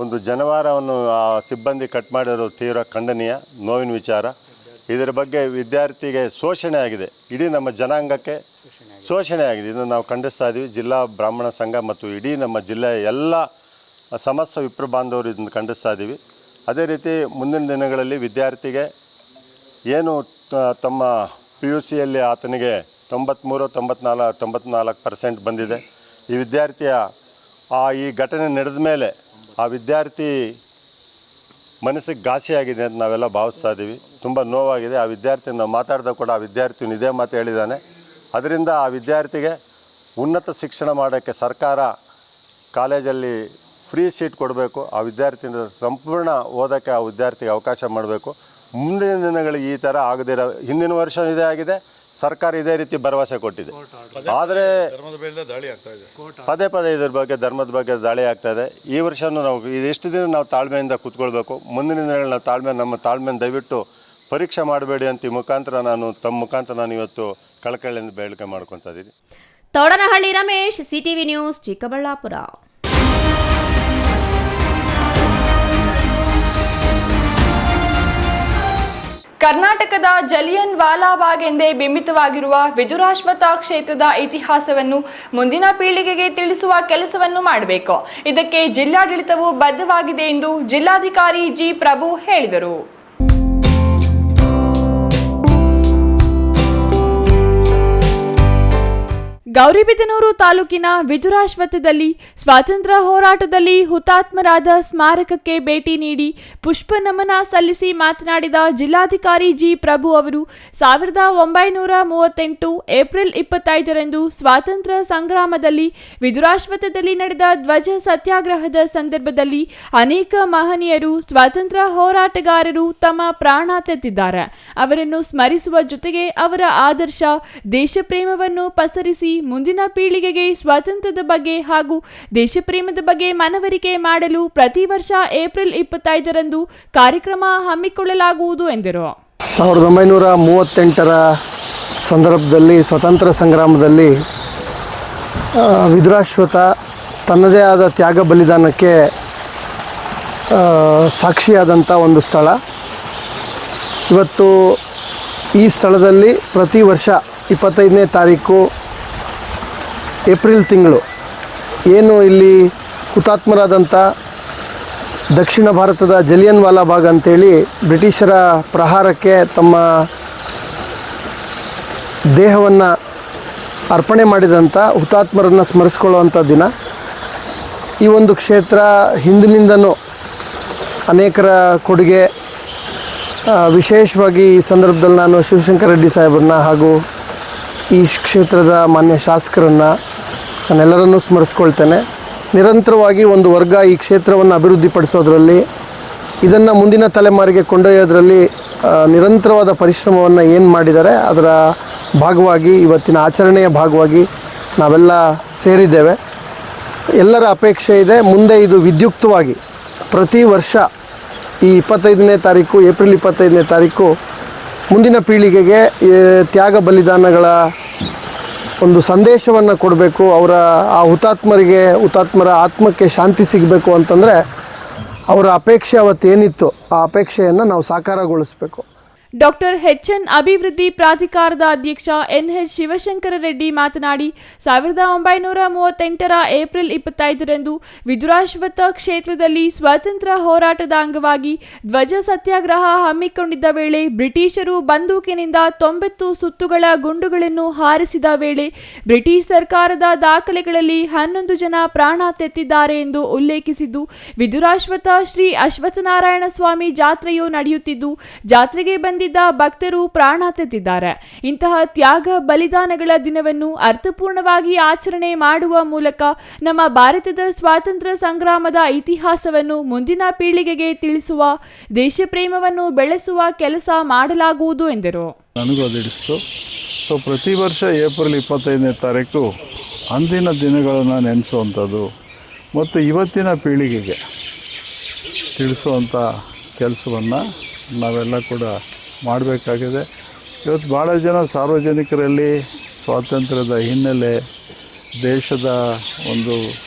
ಒಂದು ಜನಿವಾರವನ್ನು ಆ ಸಿಬ್ಬಂದಿ ಕಟ್ ಮಾಡಿರೋದು ತೀವ್ರ ಖಂಡನೀಯ, ನೋವಿನ ವಿಚಾರ. ಇದರ ಬಗ್ಗೆ ವಿದ್ಯಾರ್ಥಿಗೆ ಶೋಷಣೆ ಆಗಿದೆ, ಇಡೀ ನಮ್ಮ ಜನಾಂಗಕ್ಕೆ ಶೋಷಣೆ ಆಗಿದೆ. ಇದನ್ನು ನಾವು ಖಂಡಿಸ್ತಾ ಇದ್ದೀವಿ. ಜಿಲ್ಲಾ ಬ್ರಾಹ್ಮಣ ಸಂಘ ಮತ್ತು ಇಡೀ ನಮ್ಮ ಜಿಲ್ಲೆಯ ಎಲ್ಲ ಸಮಸ್ತ ವಿಪ್ರ ಬಾಂಧವರು ಇದನ್ನು ಖಂಡಿಸ್ತಾ ಇದ್ದೀವಿ. ಅದೇ ರೀತಿ ಮುಂದಿನ ದಿನಗಳಲ್ಲಿ ವಿದ್ಯಾರ್ಥಿಗೆ ಏನು ತಮ್ಮ PUCಯಲ್ಲಿ ಆತನಿಗೆ 94% ಬಂದಿದೆ. ಈ ವಿದ್ಯಾರ್ಥಿಯ ಈ ಘಟನೆ ನಡೆದ ಮೇಲೆ ಆ ವಿದ್ಯಾರ್ಥಿ ಮನಸ್ಸಿಗೆ ಘಾಸಿಯಾಗಿದೆ ಅಂತ ನಾವೆಲ್ಲ ಭಾವಿಸ್ತಾ ಇದ್ದೀವಿ. ತುಂಬ ನೋವಾಗಿದೆ. ಆ ವಿದ್ಯಾರ್ಥಿ ನಾವು ಮಾತಾಡಿದಾಗ ಕೂಡ ಆ ವಿದ್ಯಾರ್ಥಿ ಇದೇ ಮಾತು ಹೇಳಿದ್ದಾನೆ. ಅದರಿಂದ ಆ ವಿದ್ಯಾರ್ಥಿಗೆ ಉನ್ನತ ಶಿಕ್ಷಣ ಮಾಡೋಕ್ಕೆ ಸರ್ಕಾರ ಕಾಲೇಜಲ್ಲಿ ಫ್ರೀ ಸೀಟ್ ಕೊಡಬೇಕು. ಆ ವಿದ್ಯಾರ್ಥಿಯಿಂದ ಸಂಪೂರ್ಣ ಓದೋಕ್ಕೆ ಆ ವಿದ್ಯಾರ್ಥಿಗೆ ಅವಕಾಶ ಮಾಡಬೇಕು. ಮುಂದಿನ ದಿನಗಳಿಗೆ ಈ ಥರ ಆಗದಿರೋ, ಹಿಂದಿನ ವರ್ಷ ಇದೇ ಆಗಿದೆ, ಸರ್ಕಾರ ಇದೇ ರೀತಿ ಭರವಸೆ ಕೊಟ್ಟಿದೆ. ಆದರೆ ಪದೇ ಪದೇ ಇದ್ರ ಬಗ್ಗೆ ಧರ್ಮದ ಬಗ್ಗೆ ದಾಳಿ ಆಗ್ತಾಯಿದೆ. ಈ ವರ್ಷವೂ ನಾವು ಇದೆಷ್ಟು ದಿನ ನಾವು ತಾಳ್ಮೆಯಿಂದ ಕೂತ್ಕೊಳ್ಬೇಕು. ಮುಂದಿನ ದಿನಗಳು ನಾವು ನಮ್ಮ ತಾಳ್ಮೆಯನ್ನು ದಯವಿಟ್ಟು ಪರೀಕ್ಷೆ ಮಾಡಬೇಡಿ ಅಂತ ಈ ಮುಖಾಂತರ ತಮ್ಮ ಮುಖಾಂತರ ನಾನು ಇವತ್ತು ಕಳಕಳಿಯಿಂದ ಬೇಡಿಕೆ ಮಾಡ್ಕೊತಾ ಇದ್ದೀನಿ. ತೋಡನಹಳ್ಳಿ ರಮೇಶ್, CTV ನ್ಯೂಸ್, ಚಿಕ್ಕಬಳ್ಳಾಪುರ. ಕರ್ನಾಟಕದ ಜಲಿಯನ್ ವಾಲಾಬಾಗ್ ಎಂದೇ ಬಿಂಬಿತವಾಗಿರುವ ವಿದುರಾಶ್ವತ್ಥ ಕ್ಷೇತ್ರದ ಇತಿಹಾಸವನ್ನು ಮುಂದಿನ ಪೀಳಿಗೆಗೆ ತಿಳಿಸುವ ಕೆಲಸವನ್ನು ಮಾಡಬೇಕು. ಇದಕ್ಕೆ ಜಿಲ್ಲಾಡಳಿತವು ಬದ್ಧವಾಗಿದೆ ಎಂದು ಜಿಲ್ಲಾಧಿಕಾರಿ ಜಿ. ಪ್ರಭು ಹೇಳಿದರು. ಗೌರಿಬಿದನೂರು ತಾಲೂಕಿನ ವಿದುರಾಶ್ವತ್ಥದಲ್ಲಿ ಸ್ವಾತಂತ್ರ್ಯ ಹೋರಾಟದಲ್ಲಿ ಹುತಾತ್ಮರಾದ ಸ್ಮಾರಕಕ್ಕೆ ಭೇಟಿ ನೀಡಿ ಪುಷ್ಪ ನಮನ ಸಲ್ಲಿಸಿ ಮಾತನಾಡಿದ ಜಿಲ್ಲಾಧಿಕಾರಿ ಜಿ. ಪ್ರಭು ಅವರು 1938 ಏಪ್ರಿಲ್ 25ರಂದು ಸ್ವಾತಂತ್ರ್ಯ ಸಂಗ್ರಾಮದಲ್ಲಿ ವಿದುರಾಶ್ವತ್ಥದಲ್ಲಿ ನಡೆದ ಧ್ವಜ ಸತ್ಯಾಗ್ರಹದ ಸಂದರ್ಭದಲ್ಲಿ ಅನೇಕ ಮಹನೀಯರು ಸ್ವಾತಂತ್ರ್ಯ ಹೋರಾಟಗಾರರು ತಮ್ಮ ಪ್ರಾಣ ತೆತ್ತಿದ್ದಾರೆ. ಅವರನ್ನು ಸ್ಮರಿಸುವ ಜೊತೆಗೆ ಅವರ ಆದರ್ಶ ದೇಶಪ್ರೇಮವನ್ನು ಪಸರಿಸಿ ಮುಂದಿನ ಪೀಳಿಗೆಗೆ ಸ್ವಾತಂತ್ರ್ಯದ ಬಗ್ಗೆ ಹಾಗೂ ದೇಶಪ್ರೇಮದ ಬಗ್ಗೆ ಮನವರಿಕೆ ಮಾಡಲು ಪ್ರತಿ ವರ್ಷ ಏಪ್ರಿಲ್ 25ರಂದು ಕಾರ್ಯಕ್ರಮ ಹಮ್ಮಿಕೊಳ್ಳಲಾಗುವುದು ಎಂದರು. 1938ರ ಸಂದರ್ಭದಲ್ಲಿ ಸ್ವತಂತ್ರ ಸಂಗ್ರಾಮದಲ್ಲಿ ವಿದುರಾಶ್ವತ್ಥ ತನ್ನದೇ ಆದ ತ್ಯಾಗ ಬಲಿದಾನಕ್ಕೆ ಸಾಕ್ಷಿಯಾದಂಥ ಒಂದು ಸ್ಥಳ. ಇವತ್ತು ಈ ಸ್ಥಳದಲ್ಲಿ ಪ್ರತಿ ವರ್ಷ 25ನೇ ತಾರೀಕು ಏಪ್ರಿಲ್ ತಿಂಗಳು ಏನು ಇಲ್ಲಿ ಹುತಾತ್ಮರಾದಂಥ ದಕ್ಷಿಣ ಭಾರತದ ಜಲಿಯನ್ ವಾಲಾಬಾಗ್ ಅಂತೇಳಿ ಬ್ರಿಟಿಷರ ಪ್ರಹಾರಕ್ಕೆ ತಮ್ಮ ದೇಹವನ್ನು ಅರ್ಪಣೆ ಮಾಡಿದಂಥ ಹುತಾತ್ಮರನ್ನು ಸ್ಮರಿಸ್ಕೊಳ್ಳುವಂಥ ದಿನ. ಈ ಒಂದು ಕ್ಷೇತ್ರ ಹಿಂದಿನಿಂದನೂ ಅನೇಕರ ಕೊಡುಗೆ, ವಿಶೇಷವಾಗಿ ಈ ಸಂದರ್ಭದಲ್ಲಿ ನಾನು ಶಿವಶಂಕರ ರೆಡ್ಡಿ ಸಾಹೇಬ್ರನ್ನ ಹಾಗೂ ಈ ಕ್ಷೇತ್ರದ ಮಾನ್ಯ ಶಾಸಕರನ್ನು ನಾನೆಲ್ಲರನ್ನೂ ಸ್ಮರಿಸ್ಕೊಳ್ತೇನೆ. ನಿರಂತರವಾಗಿ ಒಂದು ವರ್ಗ ಈ ಕ್ಷೇತ್ರವನ್ನು ಅಭಿವೃದ್ಧಿಪಡಿಸೋದ್ರಲ್ಲಿ, ಇದನ್ನು ಮುಂದಿನ ತಲೆಮಾರಿಗೆ ಕೊಂಡೊಯ್ಯೋದ್ರಲ್ಲಿ ನಿರಂತರವಾದ ಪರಿಶ್ರಮವನ್ನು ಏನು ಮಾಡಿದ್ದಾರೆ ಅದರ ಭಾಗವಾಗಿ ಇವತ್ತಿನ ಆಚರಣೆಯ ಭಾಗವಾಗಿ ನಾವೆಲ್ಲ ಸೇರಿದ್ದೇವೆ. ಎಲ್ಲರ ಅಪೇಕ್ಷೆ ಇದೆ ಮುಂದೆ ಇದು ವಿದ್ಯುಕ್ತವಾಗಿ ಪ್ರತಿ ವರ್ಷ ಈ 25ನೇ ತಾರೀಕು ಏಪ್ರಿಲ್ 25ನೇ ತಾರೀಕು ಮುಂದಿನ ಪೀಳಿಗೆಗೆ ತ್ಯಾಗ ಬಲಿದಾನಗಳ ಒಂದು ಸಂದೇಶವನ್ನು ಕೊಡಬೇಕು. ಆ ಹುತಾತ್ಮರ ಆತ್ಮಕ್ಕೆ ಶಾಂತಿ ಸಿಗಬೇಕು ಅಂತಂದರೆ ಅವರ ಅಪೇಕ್ಷೆ ಅವತ್ತೇನಿತ್ತು ಆ ಅಪೇಕ್ಷೆಯನ್ನು ನಾವು ಸಾಕಾರಗೊಳಿಸಬೇಕು. ಡಾಕ್ಟರ್ HN ಅಭಿವೃದ್ಧಿ ಪ್ರಾಧಿಕಾರದ ಅಧ್ಯಕ್ಷ NH ಶಿವಶಂಕರ ರೆಡ್ಡಿ ಮಾತನಾಡಿ 1938ರ ಏಪ್ರಿಲ್ 25ರಂದು ವಿದುರಾಶ್ವತ್ಥ ಕ್ಷೇತ್ರದಲ್ಲಿ ಸ್ವಾತಂತ್ರ್ಯ ಹೋರಾಟದ ಅಂಗವಾಗಿ ಧ್ವಜ ಸತ್ಯಾಗ್ರಹ ಹಮ್ಮಿಕೊಂಡಿದ್ದ ವೇಳೆ ಬ್ರಿಟಿಷರು ಬಂದೂಕಿನಿಂದ 90 ಸುತ್ತುಗಳ ಗುಂಡುಗಳನ್ನು ಹಾರಿಸಿದ ವೇಳೆ ಬ್ರಿಟಿಷ್ ಸರ್ಕಾರದ ದಾಖಲೆಗಳಲ್ಲಿ 11 ಜನ ಪ್ರಾಣ ತೆತ್ತಿದ್ದಾರೆ ಎಂದು ಉಲ್ಲೇಖಿಸಿದ್ದು, ವಿದುರಾಶ್ವತ್ಥ ಶ್ರೀ ಅಶ್ವತ್ಥನಾರಾಯಣ ಸ್ವಾಮಿ ಜಾತ್ರೆಯು ನಡೆಯುತ್ತಿದ್ದು ಜಾತ್ರೆಗೆ ಬಂದಿದ್ದ ಭಕ್ತರು ಪ್ರಾಣ ತೆತ್ತಿದ್ದಾರೆ. ಇಂತಹ ತ್ಯಾಗ ಬಲಿದಾನಗಳ ದಿನವನ್ನು ಅರ್ಥಪೂರ್ಣವಾಗಿ ಆಚರಣೆ ಮಾಡುವ ಮೂಲಕ ನಮ್ಮ ಭಾರತದ ಸ್ವಾತಂತ್ರ್ಯ ಸಂಗ್ರಾಮದ ಇತಿಹಾಸವನ್ನು ಮುಂದಿನ ಪೀಳಿಗೆಗೆ ತಿಳಿಸುವ, ದೇಶಪ್ರೇಮವನ್ನು ಬೆಳೆಸುವ ಕೆಲಸ ಮಾಡಲಾಗುವುದು ಎಂದರು. ನನಗೂ ಅದಿಡಿಸ್ತು. ಪ್ರತಿ ವರ್ಷ ಏಪ್ರಿಲ್ 25ನೇ ತಾರೀಕು ಅಂದಿನ ದಿನಗಳನ್ನು ನೆನೆಸುವಂಥದ್ದು ಮತ್ತು ಇವತ್ತಿನ ಪೀಳಿಗೆಗೆ ತಿಳಿಸುವಂಥ ಕೆಲಸವನ್ನು ನಾವೆಲ್ಲ ಕೂಡ ಮಾಡಬೇಕಾಗಿದೆ. ಇವತ್ತು ಭಾಳ ಜನ ಸಾರ್ವಜನಿಕರಲ್ಲಿ ಸ್ವಾತಂತ್ರ್ಯದ ಹಿನ್ನೆಲೆ, ದೇಶದ ಒಂದು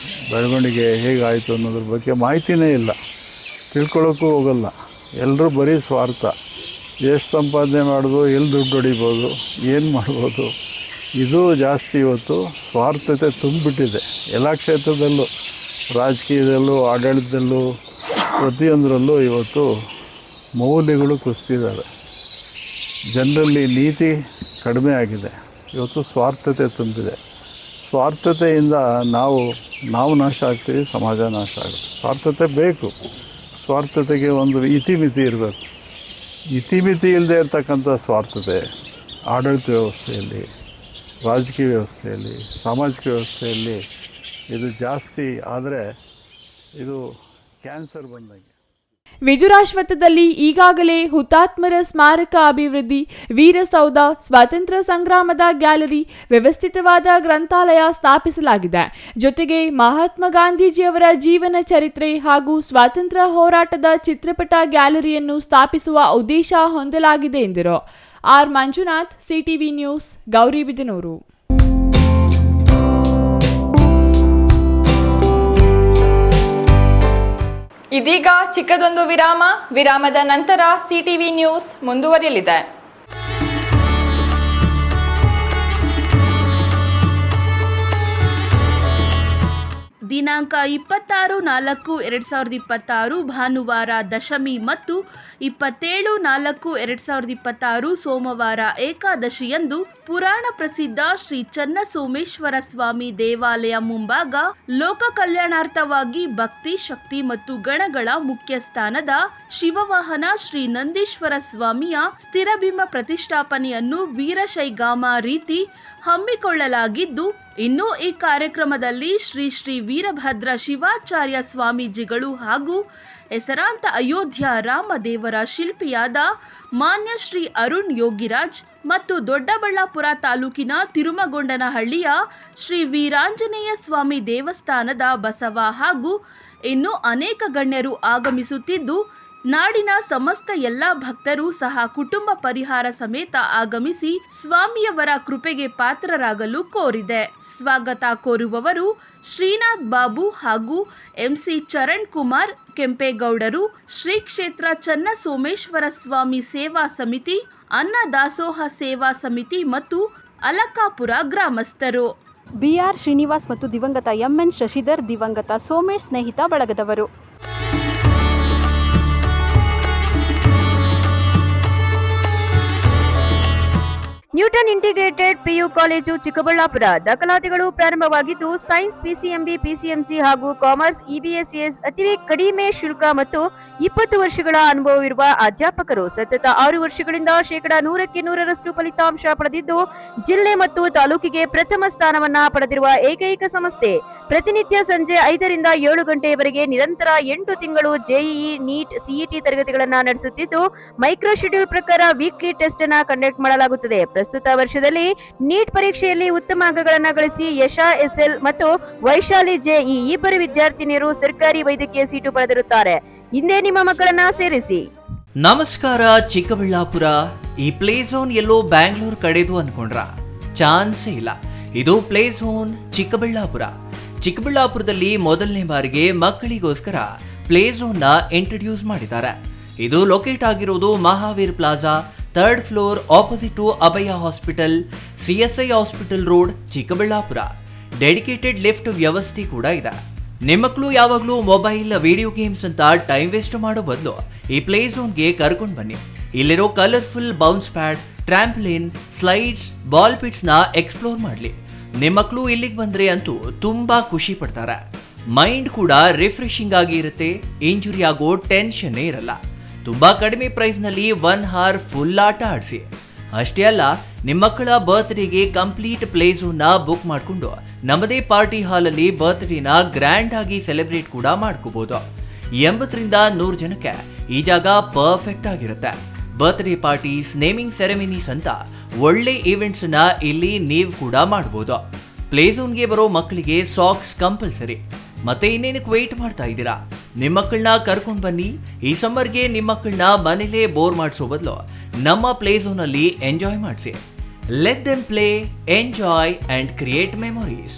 ಬೆಳವಣಿಗೆ ಹೇಗಾಯಿತು ಅನ್ನೋದ್ರ ಬಗ್ಗೆ ಮಾಹಿತಿನೇ ಇಲ್ಲ, ತಿಳ್ಕೊಳ್ಳೋಕ್ಕೂ ಹೋಗಲ್ಲ. ಎಲ್ಲರೂ ಬರೀ ಸ್ವಾರ್ಥ, ಎಷ್ಟು ಸಂಪಾದನೆ ಮಾಡೋದು, ಎಲ್ಲಿ ದುಡ್ಡು ಹೊಡಿಬೋದು, ಏನು ಮಾಡ್ಬೋದು, ಇದು ಜಾಸ್ತಿ ಇವತ್ತು ಸ್ವಾರ್ಥತೆ ತುಂಬಿಬಿಟ್ಟಿದೆ. ಎಲ್ಲ ಕ್ಷೇತ್ರದಲ್ಲೂ, ರಾಜಕೀಯದಲ್ಲೂ, ಆಡಳಿತದಲ್ಲೂ, ಪ್ರತಿಯೊಂದರಲ್ಲೂ ಇವತ್ತು ಮೌಲ್ಯಗಳು ಕುಸಿದಿದ್ದಾವೆ. ಜನರಲ್ಲಿ ನೀತಿ ಕಡಿಮೆ ಆಗಿದೆ. ಇವತ್ತು ಸ್ವಾರ್ಥತೆ ತುಂಬಿದೆ. ಸ್ವಾರ್ಥತೆಯಿಂದ ನಾವು ನಾಶ ಆಗ್ತೀವಿ, ಸಮಾಜ ನಾಶ ಆಗುತ್ತೆ. ಸ್ವಾರ್ಥತೆ ಬೇಕು. ಸ್ವಾರ್ಥತೆಗೆ ಒಂದು ಇತಿಮಿತಿ ಇರಬೇಕು. ಇತಿಮಿತಿ ಇಲ್ಲದೆ ಇರತಕ್ಕಂಥ ಸ್ವಾರ್ಥತೆ ಆಡಳಿತ ವ್ಯವಸ್ಥೆಯಲ್ಲಿ, ರಾಜಕೀಯ ವ್ಯವಸ್ಥೆಯಲ್ಲಿ, ಸಾಮಾಜಿಕ ವ್ಯವಸ್ಥೆಯಲ್ಲಿ ಇದು ಜಾಸ್ತಿ ಆದರೆ ಇದು ಕ್ಯಾನ್ಸರ್ ಬಂದಂಗೆ. ವಿದುರಾಶ್ವತ್ಥದಲ್ಲಿ ಈಗಾಗಲೇ ಹುತಾತ್ಮರ ಸ್ಮಾರಕ ಅಭಿವೃದ್ಧಿ, ವೀರಸೌಧ, ಸ್ವಾತಂತ್ರ್ಯ ಸಂಗ್ರಾಮದ ಗ್ಯಾಲರಿ, ವ್ಯವಸ್ಥಿತವಾದ ಗ್ರಂಥಾಲಯ ಸ್ಥಾಪಿಸಲಾಗಿದೆ. ಜೊತೆಗೆ ಮಹಾತ್ಮ ಗಾಂಧೀಜಿಯವರ ಜೀವನ ಚರಿತ್ರೆ ಹಾಗೂ ಸ್ವಾತಂತ್ರ್ಯ ಹೋರಾಟದ ಚಿತ್ರಪಟ ಗ್ಯಾಲರಿಯನ್ನು ಸ್ಥಾಪಿಸುವ ಉದ್ದೇಶ ಹೊಂದಲಾಗಿದೆ ಎಂದರು. R Manjunath, CTV news, Gauribidanur. ಇದೀಗ ಚಿಕ್ಕದೊಂದು ವಿರಾಮದ ನಂತರ ಸಿಟಿವಿ ನ್ಯೂಸ್ ಮುಂದುವರಿಯಲಿದೆ. ದಿನಾಂಕ 26/4/2026 ಭಾನುವಾರ ದಶಮಿ ಮತ್ತು 27/4/2026 ಸೋಮವಾರ ಏಕಾದಶಿಯಂದು ಪುರಾಣ ಪ್ರಸಿದ್ಧ ಶ್ರೀ ಚನ್ನಸೋಮೇಶ್ವರ ಸ್ವಾಮಿ ದೇವಾಲಯ ಮುಂಭಾಗ ಲೋಕ ಕಲ್ಯಾಣಾರ್ಥವಾಗಿ ಭಕ್ತಿ, ಶಕ್ತಿ ಮತ್ತು ಗಣಗಳ ಮುಖ್ಯಸ್ಥಾನದ ಶಿವವಾಹನ ಶ್ರೀ ನಂದೀಶ್ವರ ಸ್ವಾಮಿಯ ಸ್ಥಿರಬಿಂಬ ಪ್ರತಿಷ್ಠಾಪನೆಯನ್ನು ವೀರಶೈಗಾಮ ರೀತಿ ಹಮ್ಮಿಕೊಳ್ಳಲಾಗಿದ್ದು, ಇನ್ನು ಈ ಕಾರ್ಯಕ್ರಮದಲ್ಲಿ ಶ್ರೀ ವೀರಭದ್ರ ಶಿವಾಚಾರ್ಯ ಸ್ವಾಮೀಜಿಗಳು ಹಾಗೂ ಹೆಸರಾಂತ ಅಯೋಧ್ಯ ರಾಮದೇವರ ಶಿಲ್ಪಿಯಾದ ಮಾನ್ಯ ಶ್ರೀ ಅರುಣ್ ಯೋಗಿರಾಜ್ ಮತ್ತು ದೊಡ್ಡಬಳ್ಳಾಪುರ ತಾಲೂಕಿನ ತಿರುಮಗೊಂಡನಹಳ್ಳಿಯ ಶ್ರೀ ವೀರಾಂಜನೇಯ ಸ್ವಾಮಿ ದೇವಸ್ಥಾನದ ಬಸವ ಹಾಗೂ ಇನ್ನೂ ಅನೇಕ ಗಣ್ಯರು ಆಗಮಿಸುತ್ತಿದ್ದು, ನಾಡಿನ ಸಮಸ್ತ ಎಲ್ಲ ಭಕ್ತರು ಸಹ ಕುಟುಂಬ ಪರಿಹಾರ ಸಮೇತ ಆಗಮಿಸಿ ಸ್ವಾಮಿಯವರ ಕೃಪೆಗೆ ಪಾತ್ರರಾಗಲು ಕೋರಿದೆ. ಸ್ವಾಗತ ಕೋರುವವರು ಶ್ರೀನಾಥ್ ಬಾಬು ಹಾಗೂ ಎಂಸಿ ಚರಣ್ ಕುಮಾರ್ ಕೆಂಪೇಗೌಡರು, ಶ್ರೀ ಕ್ಷೇತ್ರ ಚನ್ನಸೋಮೇಶ್ವರ ಸ್ವಾಮಿ ಸೇವಾ ಸಮಿತಿ, ಅನ್ನದಾಸೋಹ ಸೇವಾ ಸಮಿತಿ ಮತ್ತು ಅಲಕಾಪುರ ಗ್ರಾಮಸ್ಥರು. ಬಿಆರ್ ಶ್ರೀನಿವಾಸ್ ಮತ್ತು ದಿವಂಗತ ಎಂಎನ್ ಶಶಿಧರ್, ದಿವಂಗತ ಸೋಮೇಶ್ ಸ್ನೇಹಿತ ಬಳಗದವರು. Newton integrated PU college Chikkaballapura. ದಾಖಲಾತಿಗಳು ಪ್ರಾರಂಭವಾಗಿದ್ದು, ಸೈನ್ಸ್, ಪಿಸಿಎಂಬಿ, ಪಿಸಿಎಂಸಿ ಹಾಗೂ ಕಾಮರ್ಸ್, ಇಬಿಎಸ್ಎಸ್ ಅತಿ ಕಡಿಮೆ ಶುಲ್ಕ ಮತ್ತು 20 ವರ್ಷಗಳ ಅನುಭವವಿರುವ ಅಧ್ಯಾಪಕರು. ಸತತ 6 ವರ್ಷಗಳಿಂದ 100% ಫಲಿತಾಂಶ ಪಡೆದಿದ್ದು, ಜಿಲ್ಲೆ ಮತ್ತು ತಾಲೂಕಿಗೆ ಪ್ರಥಮ ಸ್ಥಾನವನ್ನ ಪಡೆದಿರುವ ಏಕೈಕ ಸಂಸ್ಥೆ. ಪ್ರತಿನಿತ್ಯ ಸಂಜೆ 5 ರಿಂದ 7 ಗಂಟೆಯವರೆಗೆ ನಿರಂತರ 8 ತಿಂಗಳು ಜೆಇಇ, ನೀಟ್, ಸಿಇಟಿ ತರಗತಿಗಳನ್ನ ನಡೆಸುತ್ತಿದ್ದು, ಮೈಕ್ರೋ ಶೆಡ್ಯೂಲ್ ಪ್ರಕಾರ ವೀಕ್ಲಿ ಟೆಸ್ಟ್ ಅನ್ನ ಕಂಡಕ್ಟ್ ಮಾಡಲಾಗುತ್ತದೆ. ಪ್ರಸ್ತುತ ವರ್ಷದಲ್ಲಿ ನೀಟ್ ಪರೀಕ್ಷೆಯಲ್ಲಿ ಉತ್ತಮ ಅಂಕಗಳನ್ನು ಗಳಿಸಿ ಯಶಾ ಎಸ್ಎಲ್ ಮತ್ತು ವೈಶಾಲಿ ಜೆಇ ಇಬ್ಬರು ವಿದ್ಯಾರ್ಥಿನಿಯರು ಸರ್ಕಾರಿ ವೈದ್ಯಕೀಯ ಸೀಟು ಪಡೆದಿರುತ್ತಾರೆ. ಹಿಂದೆ ನಿಮ್ಮ ಮಕ್ಕಳನ್ನ ಸೇರಿಸಿ. ನಮಸ್ಕಾರ ಚಿಕ್ಕಬಳ್ಳಾಪುರ. ಈ ಪ್ಲೇ ಝೋನ್ ಎಲ್ಲೋ ಬ್ಯಾಂಗ್ಳೂರ್ ಕಡೆದು ಅನ್ಕೊಂಡ್ರ? ಚಾನ್ಸೇ ಇಲ್ಲ. ಇದು ಪ್ಲೇ ಝೋನ್ ಚಿಕ್ಕಬಳ್ಳಾಪುರ. ಚಿಕ್ಕಬಳ್ಳಾಪುರದಲ್ಲಿ ಮೊದಲನೇ ಬಾರಿಗೆ ಮಕ್ಕಳಿಗೋಸ್ಕರ ಪ್ಲೇ ಝೋನ್ ನ ಇಂಟ್ರೊಡ್ಯೂಸ್ ಮಾಡಿದ್ದಾರೆ. ಇದು ಲೊಕೇಟ್ ಆಗಿರೋದು Mahavir plaza, 3rd floor, opposite to Abhaya hospital, CSI hospital road, Chikkaballapura. Dedicated lift ವ್ಯವಸ್ಥೆ ಕೂಡ ಇದೆ. ನಿಮ್ಮ ಮಕ್ಕಳು ಯಾವಾಗಲೂ ಮೊಬೈಲ್, ವಿಡಿಯೋ ಗೇಮ್ಸ್ ಅಂತ ಟೈಮ್ ವೇಸ್ಟ್ ಮಾಡೋ ಬದಲು ಈ ಪ್ಲೇ ಝೋನ್ಗೆ ಕರ್ಕೊಂಡು ಬನ್ನಿ. ಇಲ್ಲಿರೋ colourful bounce pad, trampoline, slides, ball pits ನ ಎಕ್ಸ್ಪ್ಲೋರ್ ಮಾಡಲಿ. ನಿಮ್ಮ ಮಕ್ಕಳು ಇಲ್ಲಿಗೆ ಬಂದ್ರೆ ಅಂತೂ ತುಂಬಾ ಖುಷಿ ಪಡ್ತಾರೆ. ಮೈಂಡ್ ಕೂಡ ರಿಫ್ರೆಶಿಂಗ್ ಆಗಿ ಇರುತ್ತೆ. ಇಂಜುರಿ ಆಗೋ ಟೆನ್ಷನ್ನೇ ಇರಲ್ಲ. ತುಂಬಾ ಕಡಿಮೆ ಪ್ರೈಸ್ ನಲ್ಲಿ 1 hour ಫುಲ್ ಆಟ ಆಡಿಸಿ. ಅಷ್ಟೇ ಅಲ್ಲ, ನಿಮ್ಮ ಮಕ್ಕಳ ಬರ್ತ್ಡೇಗೆ ಕಂಪ್ಲೀಟ್ ಪ್ಲೇ ಝೋನ್ ನ ಬುಕ್ ಮಾಡಿಕೊಂಡು ನಮ್ಮದೇ ಪಾರ್ಟಿ ಹಾಲ್ ಅಲ್ಲಿ ಬರ್ತ್ಡೇನ ಗ್ರ್ಯಾಂಡ್ ಆಗಿ ಸೆಲೆಬ್ರೇಟ್ ಕೂಡ ಮಾಡ್ಕೋಬಹುದು. 80 ರಿಂದ 100 ಜನಕ್ಕೆ ಈ ಜಾಗ ಪರ್ಫೆಕ್ಟ್ ಆಗಿರುತ್ತೆ. ಬರ್ತ್ಡೇ ಪಾರ್ಟೀಸ್, ನೇಮಿಂಗ್ ಸೆರೆಮನೀಸ್ ಅಂತ ಒಳ್ಳೆ ಈವೆಂಟ್ಸ್ ನ ಇಲ್ಲಿ ನೀವು ಕೂಡ ಮಾಡಬಹುದು. ಪ್ಲೇ ಝೋನ್ಗೆ ಬರೋ ಮಕ್ಕಳಿಗೆ ಸಾಕ್ಸ್ ಕಂಪಲ್ಸರಿ. ಮತ್ತೆ ಇನ್ನೇನಕ್ಕೆ ವೇಟ್ ಮಾಡ್ತಾ ಇದ್ದೀರಾ? ನಿಮ್ಮ ಮಕ್ಕಳನ್ನ ಕರ್ಕೊಂಡು ಬನ್ನಿ. ಈ ಸಮ್ಮರ್ಗೆ ನಿಮ್ಮ ಮಕ್ಕಳನ್ನ ಮನೇಲೇ ಬೋರ್ ಮಾಡಿಸೋ ಬದಲು ನಮ್ಮ ಪ್ಲೇ ಝೋನ್ ಅಲ್ಲಿ ಎಂಜಾಯ್ ಮಾಡಿಸಿ. Let them play, enjoy and create memories.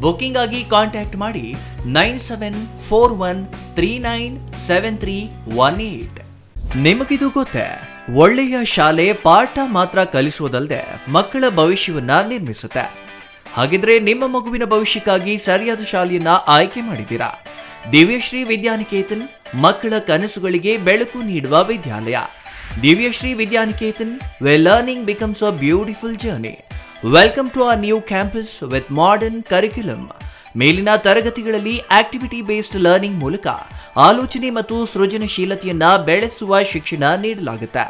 Booking ಆಗಿ ಕಾಂಟ್ಯಾಕ್ಟ್ ಮಾಡಿ 9741397318. ನಿಮಗಿದು ಗೊತ್ತೇ, ಒಳ್ಳೆಯ ಶಾಲೆ ಪಾಠ ಮಾತ್ರ ಕಲಿಸುವುದಲ್ಲದೆ ಮಕ್ಕಳ ಭವಿಷ್ಯವನ್ನ ನಿರ್ಮಿಸುತ್ತೆ. ಹಾಗಿದ್ರೆ ನಿಮ್ಮ ಮಗುವಿನ ಭವಿಷ್ಯಕ್ಕಾಗಿ ಸರಿಯಾದ ಶಾಲೆಯನ್ನ ಆಯ್ಕೆ ಮಾಡಿದ್ದೀರಾ? ದಿವ್ಯಶ್ರೀ ವಿದ್ಯಾನಿಕೇತನ್ ಮಕ್ಕಳ ಕನಸುಗಳಿಗೆ ಬೆಳಕು ನೀಡುವ ವಿದ್ಯಾಲಯ. Divyashree Vidyaniketan, where learning becomes a beautiful journey. Welcome to our new campus with modern curriculum. ಮೇಲಿನ ತರಗತಿಗಳಲ್ಲಿ ಆಕ್ಟಿವಿಟಿ ಬೇಸ್ಡ್ ಲರ್ನಿಂಗ್ ಮೂಲಕ ಆಲೋಚನೆ ಮತ್ತು ಸೃಜನಶೀಲತೆಯನ್ನ ಬೆಳೆಸುವ ಶಿಕ್ಷಣ ನೀಡಲಾಗುತ್ತೆ.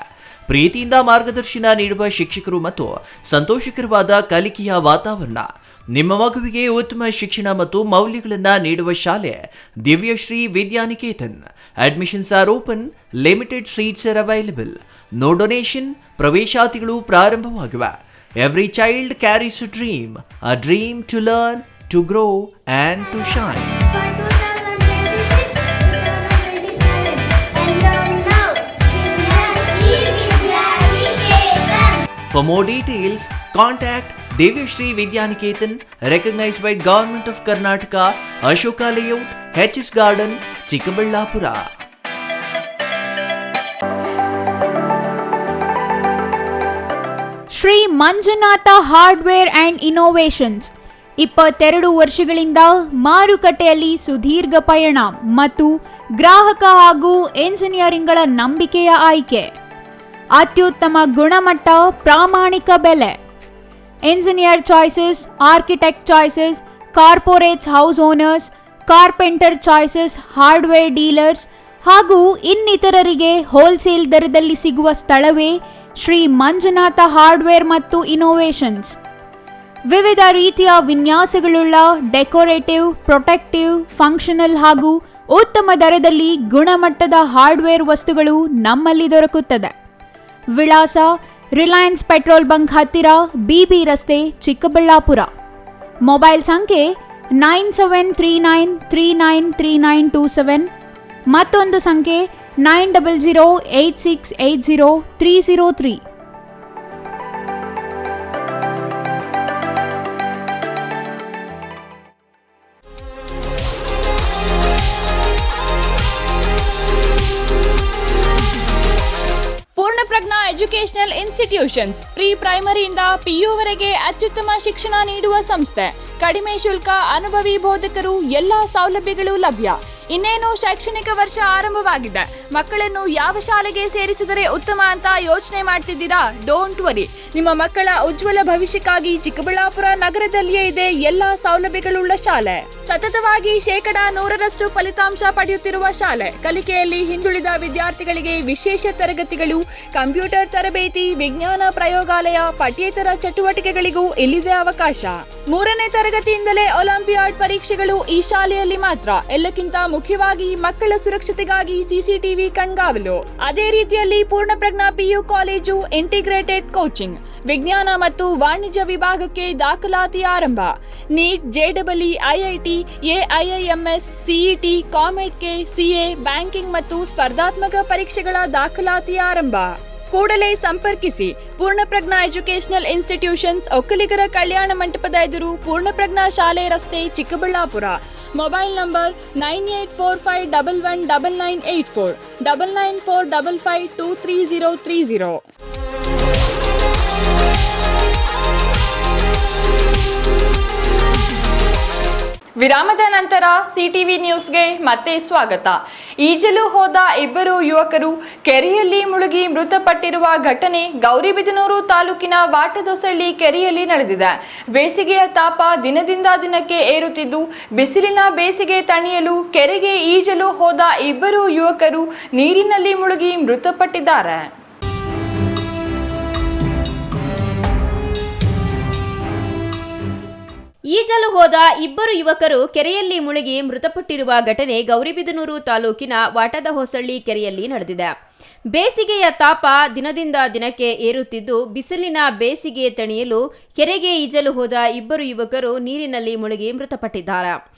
ಪ್ರೀತಿಯಿಂದ ಮಾರ್ಗದರ್ಶನ ನೀಡುವ ಶಿಕ್ಷಕರು ಮತ್ತು ಸಂತೋಷಕರವಾದ ಕಲಿಕೆಯ ವಾತಾವರಣ. ನಿಮ್ಮ ಮಗುವಿಗೆ ಉತ್ತಮ ಶಿಕ್ಷಣ ಮತ್ತು ಮೌಲ್ಯಗಳನ್ನು ನೀಡುವ ಶಾಲೆ Divyashree Vidyaniketan. Admissions are open, limited seats are available. No donation. ಪ್ರವೇಶಾತಿಗಳು ಪ್ರಾರಂಭವಾಗಿವೆ. Every child carries a dream to learn, to grow and to shine. For more details, contact Divyashri Vidyaniketan, recognized by Government of Karnataka, Ashoka Layout, HS Garden, Chikkaballapura. Shri Manjunatha hardware and innovations 22 ವರ್ಷಗಳಿಂದ ಮಾರುಕಟ್ಟೆಯಲ್ಲಿ ಸುದೀರ್ಘ ಪಯಣ ಮತ್ತು ಗ್ರಾಹಕ ಹಾಗೂ ಎಂಜಿನಿಯರಿಂಗ್ಗಳ ನಂಬಿಕೆಯ ಆಯ್ಕೆ. ಅತ್ಯುತ್ತಮ ಗುಣಮಟ್ಟ, ಪ್ರಾಮಾಣಿಕ ಬೆಲೆ. Engineer choices, architect choices, corporates house owners, carpenter choices, hardware dealers ಹಾಗೂ ಇನ್ನಿತರರಿಗೆ ಹೋಲ್ಸೇಲ್ ದರದಲ್ಲಿ ಸಿಗುವ ಸ್ಥಳವೇ ಶ್ರೀ ಮಂಜುನಾಥ ಹಾರ್ಡ್ವೇರ್ ಮತ್ತು ಇನೋವೇಷನ್ಸ್. ವಿವಿಧ ರೀತಿಯ ವಿನ್ಯಾಸಗಳುಳ್ಳ ಡೆಕೋರೇಟಿವ್, ಪ್ರೊಟೆಕ್ಟಿವ್, ಫಂಕ್ಷನಲ್ ಹಾಗೂ ಉತ್ತಮ ದರದಲ್ಲಿ ಗುಣಮಟ್ಟದ ಹಾರ್ಡ್ವೇರ್ ವಸ್ತುಗಳು ನಮ್ಮಲ್ಲಿ ದೊರಕುತ್ತದೆ. ವಿಳಾಸ: ರಿಲಯನ್ಸ್ ಪೆಟ್ರೋಲ್ ಬಂಕ್ ಹತ್ತಿರ, BB ರಸ್ತೆ, ಚಿಕ್ಕಬಳ್ಳಾಪುರ. ಮೊಬೈಲ್ ಸಂಖ್ಯೆ 9739393927. ಮತ್ತೊಂದು ಸಂಖ್ಯೆ 9008680303. ಪೂರ್ಣಪ್ರಜ್ಞಾ ಎಜುಕೇಶನಲ್ ಇನ್ಸ್ಟಿಟ್ಯೂಷನ್ಸ್ ಪ್ರೀ ಪ್ರೈಮರಿಯಿಂದ PU ವರೆಗೆ ಅತ್ಯುತ್ತಮ ಶಿಕ್ಷಣ ನೀಡುವ ಸಂಸ್ಥೆ. ಕಡಿಮೆ ಶುಲ್ಕ, ಅನುಭವಿ ಬೋಧಕರು, ಎಲ್ಲ ಸೌಲಭ್ಯಗಳು ಲಭ್ಯ. ಇನ್ನೇನು ಶೈಕ್ಷಣಿಕ ವರ್ಷ ಆರಂಭವಾಗಿದೆ. ಮಕ್ಕಳನ್ನು ಯಾವ ಶಾಲೆಗೆ ಸೇರಿಸಿದರೆ ಉತ್ತಮ ಅಂತ ಯೋಚನೆ ಮಾಡ್ತಿದ್ದೀರಾ? ಡೋಂಟ್ ವರಿ, ನಿಮ್ಮ ಮಕ್ಕಳ ಉಜ್ವಲ ಭವಿಷ್ಯಕ್ಕಾಗಿ ಚಿಕ್ಕಬಳ್ಳಾಪುರ ನಗರದಲ್ಲಿಯೇ ಇದೆ ಎಲ್ಲ ಸೌಲಭ್ಯಗಳುಳ್ಳ ಶಾಲೆ. ಸತತವಾಗಿ 100% ಫಲಿತಾಂಶ ಪಡೆಯುತ್ತಿರುವ ಶಾಲೆ. ಕಲಿಕೆಯಲ್ಲಿ ಹಿಂದುಳಿದ ವಿದ್ಯಾರ್ಥಿಗಳಿಗೆ ವಿಶೇಷ ತರಗತಿಗಳು, ಕಂಪ್ಯೂಟರ್ ತರಬೇತಿ, ವಿಜ್ಞಾನ ಪ್ರಯೋಗಾಲಯ, ಪಠ್ಯೇತರ ಚಟುವಟಿಕೆಗಳಿಗೂ ಇಲ್ಲಿದೆ ಅವಕಾಶ. 3ನೇ ತರಗತಿಯಿಂದಲೇ ಒಲಿಂಪಿಯಾಡ್ ಪರೀಕ್ಷೆಗಳು ಈ ಶಾಲೆಯಲ್ಲಿ ಮಾತ್ರ. ಎಲ್ಲಕ್ಕಿಂತ ಮುಖ್ಯವಾಗಿ ಮಕ್ಕಳ ಸುರಕ್ಷತೆಗಾಗಿ CCTV ಕಣ್ಗಾವಲು. ಅದೇ ರೀತಿಯಲ್ಲಿ Poornaprajna PU college integrated coaching. ವಿಜ್ಞಾನ ಮತ್ತು ವಾಣಿಜ್ಯ ವಿಭಾಗಕ್ಕೆ ದಾಖಲಾತಿ ಆರಂಭ. NEET, JEE, IIT, AIIMS, CET, COMEDK, CA, banking ಮತ್ತು ಸ್ಪರ್ಧಾತ್ಮಕ ಪರೀಕ್ಷೆಗಳ ದಾಖಲಾತಿ ಆರಂಭ. ಕೂಡಲೇ ಸಂಪರ್ಕಿಸಿ. ಪೂರ್ಣಪ್ರಜ್ಞಾ ಎಜುಕೇಶನಲ್ ಇನ್ಸ್ಟಿಟ್ಯೂಷನ್ಸ್, ಒಕ್ಕಲಿಗರ ಕಲ್ಯಾಣ ಮಂಟಪದ ಎದುರು, ಪೂರ್ಣಪ್ರಜ್ಞಾ ಶಾಲೆ ರಸ್ತೆ, ಚಿಕ್ಕಬಳ್ಳಾಪುರ. Mobile number 9845119984, 9945523030. ವಿರಾಮದ ನಂತರ CTV ನ್ಯೂಸ್ಗೆ ಮತ್ತೆ ಸ್ವಾಗತ. ಈಜಲು ಹೋದ 2 ಯುವಕರು ಕೆರೆಯಲ್ಲಿ ಮುಳುಗಿ ಮೃತಪಟ್ಟಿರುವ ಘಟನೆ ಗೌರಿಬಿದನೂರು ತಾಲೂಕಿನ ವಾಟದೊಸಳ್ಳಿ ಕೆರೆಯಲ್ಲಿ ನಡೆದಿದೆ. ಬೇಸಿಗೆಯ ತಾಪ ದಿನದಿಂದ ದಿನಕ್ಕೆ ಏರುತ್ತಿದ್ದು, ಬಿಸಿಲಿನ ಬೇಸಿಗೆ ತಣಿಯಲು ಕೆರೆಗೆ ಈಜಲು ಹೋದ 2 ಯುವಕರು ನೀರಿನಲ್ಲಿ ಮುಳುಗಿ ಮೃತಪಟ್ಟಿದ್ದಾರೆ. ಈಜಲು ಹೋದ 2 ಯುವಕರು ಕೆರೆಯಲ್ಲಿ ಮುಳುಗಿ ಮೃತಪಟ್ಟಿರುವ ಘಟನೆ ಗೌರಿಬಿದನೂರು ತಾಲೂಕಿನ ವಾಟದಹೊಸಳ್ಳಿ ಕೆರೆಯಲ್ಲಿ ನಡೆದಿದೆ. ಬೇಸಿಗೆಯ ತಾಪ ದಿನದಿಂದ ದಿನಕ್ಕೆ ಏರುತ್ತಿದ್ದು, ಬಿಸಿಲಿನ ಬೇಸಿಗೆ ತಣಿಯಲು ಕೆರೆಗೆ ಈಜಲು ಹೋದ 2 ಯುವಕರು ನೀರಿನಲ್ಲಿ ಮುಳುಗಿ ಮೃತಪಟ್ಟಿದ್ದಾರೆ.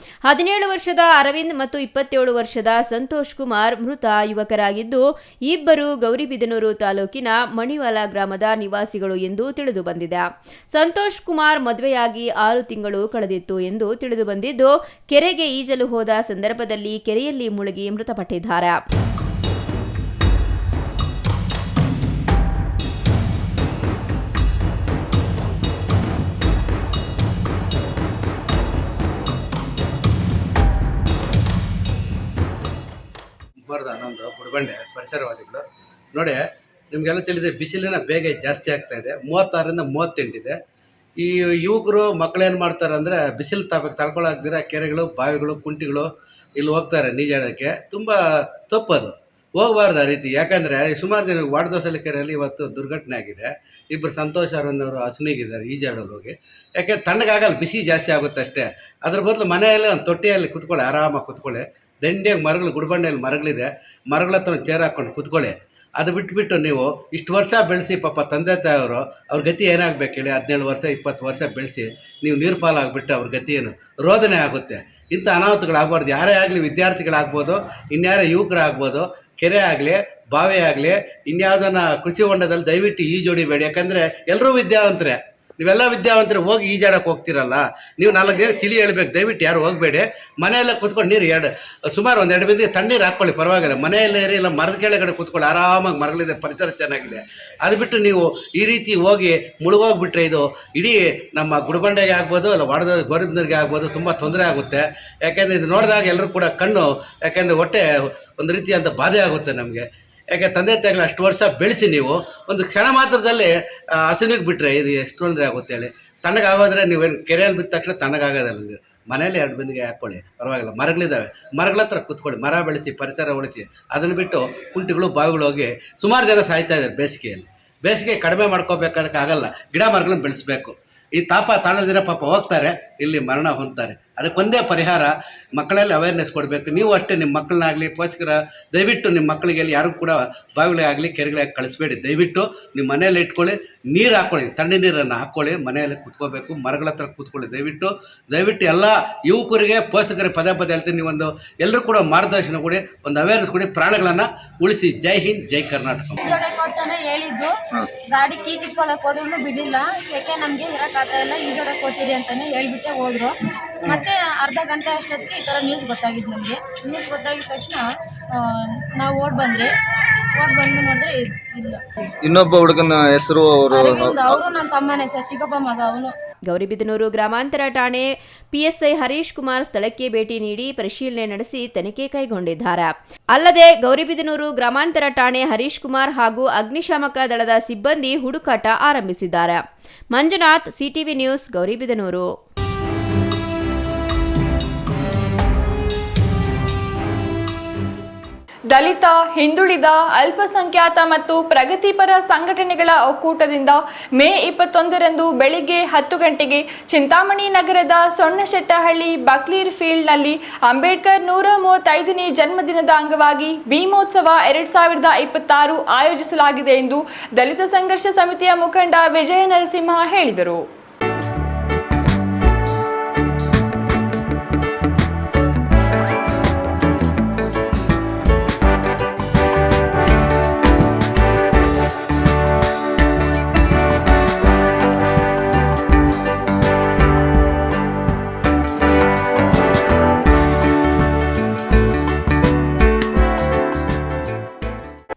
17 ವರ್ಷದ ಅರವಿಂದ್ ಮತ್ತು 27 ವರ್ಷದ ಸಂತೋಷ್ ಕುಮಾರ್ ಮೃತ ಯುವಕರಾಗಿದ್ದು, ಇಬ್ಬರು ಗೌರಿಬಿದನೂರು ತಾಲೂಕಿನ ಮಣಿವಾಲ ಗ್ರಾಮದ ನಿವಾಸಿಗಳು ಎಂದು ತಿಳಿದು ಬಂದಿದೆ. ಸಂತೋಷ್ ಕುಮಾರ್ ಮದುವೆಯಾಗಿ 6 ತಿಂಗಳು ಕಳೆದಿತ್ತು ಎಂದು ತಿಳಿದು ಬಂದಿದ್ದು, ಕೆರೆಗೆ ಈಜಲು ಹೋದ ಸಂದರ್ಭದಲ್ಲಿ ಕೆರೆಯಲ್ಲಿ ಮುಳುಗಿ ಮೃತಪಟ್ಟಿದ್ದಾರೆ. ಗುಡ್ಬಂಡೆ ಪರಿಸರವಾದಿಗಳು. ನೋಡಿ, ನಿಮಗೆಲ್ಲ ತಿಳಿದೆ ಬಿಸಿಲಿನ ಬೇಗ ಜಾಸ್ತಿ ಆಗ್ತಾ ಇದೆ. 36ರಿಂದ 38 ಇದೆ. ಈ ಯುವಕರು ಮಕ್ಕಳೇನು ಮಾಡ್ತಾರೆ ಅಂದರೆ ಬಿಸಿಲು ತಡ್ಕೊಳಾಗ್ದಿರ ಕೆರೆಗಳು, ಬಾವಿಗಳು, ಕುಂಟಿಗಳು ಇಲ್ಲಿ ಹೋಗ್ತಾರೆ ನೀಜಾಡೋಕ್ಕೆ. ತುಂಬ ತಪ್ಪದು, ಹೋಗಬಾರ್ದು ಆ ರೀತಿ. ಯಾಕಂದರೆ ಸುಮಾರು ದಿನ ವಾಡದೋಸಲಿ ಕೆರೆಯಲ್ಲಿ ಇವತ್ತು ದುರ್ಘಟನೆ ಆಗಿದೆ. ಇಬ್ಬರು ಸಂತೋಷ್ ಅರಣ್ಣವರು ಹಸುನಿಗಿದ್ದಾರೆ ಈಜಾಡೋರು ಹೋಗಿ. ಯಾಕೆ ತಣ್ಣಗಾಗಲ್ಲ, ಬಿಸಿ ಜಾಸ್ತಿ ಆಗುತ್ತೆ ಅಷ್ಟೇ. ಅದ್ರ ಬದಲು ಮನೆಯಲ್ಲಿ ಒಂದು ತೊಟ್ಟಿಯಲ್ಲಿ ಕುತ್ಕೊಳ್ಳಿ, ಆರಾಮಾಗಿ ಕುತ್ಕೊಳ್ಳಿ. ದಂಡೆಗೆ ಮರಗಳು, ಗುಡ್ಬಂಡೆಯಲ್ಲಿ ಮರಗಳಿದೆ, ಮರಗಳ ಹತ್ರ ಒಂದು ಚೇರ್ ಹಾಕ್ಕೊಂಡು ಕುತ್ಕೊಳ್ಳಿ. ಅದು ಬಿಟ್ಬಿಟ್ಟು ನೀವು ಇಷ್ಟು ವರ್ಷ ಬೆಳೆಸಿ ಪಾಪ ತಂದೆ ತಾಯಿಯವರು ಅವ್ರ ಗತಿ ಏನಾಗಬೇಕು ಹೇಳಿ? 17 ವರ್ಷ 20 ವರ್ಷ ಬೆಳೆಸಿ ನೀವು ನೀರು ಪಾಲಾಗ್ಬಿಟ್ಟು ಅವ್ರ ಗತಿ ಏನು? ರೋದನೆ ಆಗುತ್ತೆ. ಇಂಥ ಅನಾಹುತಗಳಾಗಬಾರ್ದು. ಯಾರೇ ಆಗಲಿ, ವಿದ್ಯಾರ್ಥಿಗಳಾಗ್ಬೋದು, ಇನ್ಯಾರೇ ಯುವಕರಾಗ್ಬೋದು, ಕೆರೆ ಆಗಲಿ, ಬಾವಿ ಆಗಲಿ, ಇನ್ಯಾವುದನ್ನ ಕೃಷಿ ಹೊಂಡದಲ್ಲಿ ದಯವಿಟ್ಟು ಈಜೊಡಿಬೇಡಿ. ಯಾಕಂದರೆ ಎಲ್ಲರೂ ವಿದ್ಯಾವಂತರೇ, ನೀವೆಲ್ಲ ವಿದ್ಯಾವಂತರು ಹೋಗಿ ಈಜಾಡಕ್ಕೆ ಹೋಗ್ತಿರಲ್ಲ. ನೀವು 4 ದಿನ ತಿಳಿ ಹೇಳ್ಬೇಕು. ದಯವಿಟ್ಟು ಯಾರು ಹೋಗಬೇಡಿ. ಮನೆಯಲ್ಲೇ ಕೂತ್ಕೊಂಡು ನೀರು ಸುಮಾರು 1-2 ಬಿಂದಿಗೆ ತಣ್ಣೀರು ಹಾಕ್ಕೊಳ್ಳಿ, ಪರವಾಗಿಲ್ಲ. ಮನೆಯಲ್ಲೇ ಇರಿ, ಇಲ್ಲ ಮರದ ಕೆಳಗಡೆ ಕೂತ್ಕೊಳ್ಳಿ, ಆರಾಮಾಗಿ ಮರಗಳಿದೆ, ಪರಿಸರ ಚೆನ್ನಾಗಿದೆ. ಅದು ಬಿಟ್ಟು ನೀವು ಈ ರೀತಿ ಹೋಗಿ ಮುಳುಗೋಗ್ಬಿಟ್ರೆ ಇದು ಇಡೀ ನಮ್ಮ ಗುಡ್ಬಂಡೆಗೆ ಆಗ್ಬೋದು, ಇಲ್ಲ ವಾಡದ ಗೋರಿಬಂದರಿಗೆ ಆಗ್ಬೋದು, ತುಂಬ ತೊಂದರೆ ಆಗುತ್ತೆ. ಯಾಕೆಂದರೆ ಇದು ನೋಡಿದಾಗ ಎಲ್ಲರೂ ಕೂಡ ಕಣ್ಣು, ಯಾಕೆಂದರೆ ಹೊಟ್ಟೆ ಒಂದು ರೀತಿಯಾದ ಬಾಧೆ ಆಗುತ್ತೆ ನಮಗೆ. ಯಾಕೆ ತಂದೆ ತಾಯಿಗಳು ಅಷ್ಟು ವರ್ಷ ಬೆಳೆಸಿ ನೀವು ಒಂದು ಕ್ಷಣ ಮಾತ್ರದಲ್ಲಿ ಹಸುನಿಗೆ ಬಿಟ್ಟರೆ ಇದು ಎಷ್ಟು ತೊಂದರೆ ಆಗುತ್ತೆ ಹೇಳಿ? ತಣ್ಣಗಾಗೋದ್ರೆ ನೀವೇನು ಕೆರೆಯಲ್ಲಿ ಬಿದ್ದ ತಕ್ಷಣ ತಣ್ಣಗಾಗೋದಲ್ಲ. ನೀವು ಮನೇಲಿ 2 ಬಿಂದಿಗೆ ಹಾಕ್ಕೊಳ್ಳಿ, ಪರವಾಗಿಲ್ಲ. ಮರಗಳಿದ್ದಾವೆ, ಮರಗಳ ಹತ್ರ ಕೂತ್ಕೊಳ್ಳಿ, ಮರ ಬೆಳೆಸಿ, ಪರಿಸರ ಉಳಿಸಿ. ಅದನ್ನು ಬಿಟ್ಟು ಕುಂಟಿಗಳು, ಬಾವಿಗಳು ಹೋಗಿ ಸುಮಾರು ಜನ ಸಾಯ್ತಾ ಇದ್ದಾರೆ ಬೇಸಿಗೆಯಲ್ಲಿ. ಬೇಸಿಗೆ ಕಡಿಮೆ ಮಾಡ್ಕೋಬೇಕಾದಕ್ಕೆ ಆಗಲ್ಲ, ಗಿಡ ಮರಗಳನ್ನು ಬೆಳೆಸಬೇಕು. ಈ ತಾಣದಿನ ಪಾಪ ಹೋಗ್ತಾರೆ, ಇಲ್ಲಿ ಮರಣ ಹೊಂದ್ತಾರೆ. ಅದಕ್ಕೊಂದೇ ಪರಿಹಾರ, ಮಕ್ಕಳಲ್ಲಿ ಅವೇರ್ನೆಸ್ ಕೊಡಬೇಕು. ನೀವು ಅಷ್ಟೇ ನಿಮ್ಮ ಮಕ್ಕಳನ್ನಾಗಲಿ, ಪೋಷಕರ ದಯವಿಟ್ಟು ನಿಮ್ಮ ಮಕ್ಕಳಿಗೆ ಯಾರು ಕೂಡ ಬಾವಿಗಳೇ ಆಗಲಿ, ಕೆರೆಗಳೇ ಕಳಿಸ್ಬೇಡಿ. ದಯವಿಟ್ಟು ನಿಮ್ಮ ಮನೆಯಲ್ಲಿ ಇಟ್ಕೊಳ್ಳಿ, ನೀರು ಹಾಕ್ಕೊಳ್ಳಿ, ತಣ್ಣೆ ನೀರನ್ನು ಹಾಕ್ಕೊಳ್ಳಿ, ಮನೆಯಲ್ಲಿ ಕೂತ್ಕೋಬೇಕು, ಮರಗಳ ಹತ್ರ ಕೂತ್ಕೊಳ್ಳಿ. ದಯವಿಟ್ಟು ಎಲ್ಲ ಯುವಕರಿಗೆ, ಪೋಷಕರಿಗೆ ಪದೇ ಹೇಳ್ತೀನಿ, ನೀವೊಂದು ಎಲ್ಲರೂ ಕೂಡ ಮಾರ್ಗದರ್ಶನ ಕೊಡಿ, ಒಂದು ಅವೇರ್ನೆಸ್ ಕೊಡಿ, ಪ್ರಾಣಗಳನ್ನು ಉಳಿಸಿ. ಜೈ ಹಿಂದ್, ಜೈ ಕರ್ನಾಟಕ. ಹೇಳಿದ್ದು ಗಾಡಿ ಕೀ ಕಿತ್ಕೊಳಕ್ ಹೋದ್ರು ಬಿಡಿಲ್ಲ. ಸೆಕೆ ನಮ್ಗೆ ಇರಕ್ಕಾಗ್ತಾ ಇಲ್ಲ, ಈಜೋಡಕ್ ಹೋಗ್ತೀರಿ ಅಂತಾನೆ ಹೇಳ್ಬಿಟ್ಟೆ ಹೋದ್ರು. ಮತ್ತೆ ಅರ್ಧ ಗಂಟೆ ಅಷ್ಟೊತ್ತಿಗೆ ಈ ಥರ ನ್ಯೂಸ್ ಗೊತ್ತಾಗಿದ್ದು ನಮಗೆ. ನ್ಯೂಸ್ ಗೊತ್ತಾಗಿದ ತಕ್ಷಣ ನಾವು ಓಡ್ ಬಂದು ನೋಡಿದ್ರೆ ಇಲ್ಲ. ಇನ್ನೊಬ್ಬ ಹುಡುಗನ ಹೆಸರು ಅವರು ನನ್ನ ತಮ್ಮನೇ ಸರ್, ಚಿಕ್ಕಪ್ಪ ಮಗ ಅವನು. ಗೌರಿಬಿದನೂರು ಗ್ರಾಮಾಂತರ ಠಾಣೆ ಪಿಎಸ್ಐ ಹರೀಶ್ ಕುಮಾರ್ ಸ್ಥಳಕ್ಕೆ ಭೇಟಿ ನೀಡಿ ಪರಿಶೀಲನೆ ನಡೆಸಿ ತನಿಖೆ ಕೈಗೊಂಡಿದ್ದಾರೆ. ಅಲ್ಲದೆ ಗೌರಿಬಿದನೂರು ಗ್ರಾಮಾಂತರ ಠಾಣೆ ಹರೀಶ್ ಕುಮಾರ್ ಹಾಗೂ ಅಗ್ನಿಶಾಮಕ ದಳದ ಸಿಬ್ಬಂದಿ ಹುಡುಕಾಟ ಆರಂಭಿಸಿದ್ದಾರೆ. Manjunath, CTV news, Gauribidanur. ದಲಿತ, ಹಿಂದುಳಿದ, ಅಲ್ಪಸಂಖ್ಯಾತ ಮತ್ತು ಪ್ರಗತಿಪರ ಸಂಘಟನೆಗಳ ಒಕ್ಕೂಟದಿಂದ ಮೇ 21ರಂದು ಬೆಳಿಗ್ಗೆ 10 ಗಂಟೆಗೆ ಚಿಂತಾಮಣಿ ನಗರದ ಸೊಣ್ಣಶೆಟ್ಟಹಳ್ಳಿ ಬಕ್ಲೀರ್ ಫೀಲ್ಡ್ನಲ್ಲಿ ಅಂಬೇಡ್ಕರ್ 135ನೇ ಜನ್ಮದಿನದ ಅಂಗವಾಗಿ ಭೀಮೋತ್ಸವ 2026 ಆಯೋಜಿಸಲಾಗಿದೆ ಎಂದು ದಲಿತ ಸಂಘರ್ಷ ಸಮಿತಿಯ ಮುಖಂಡ ವಿಜಯ ನರಸಿಂಹ ಹೇಳಿದರು.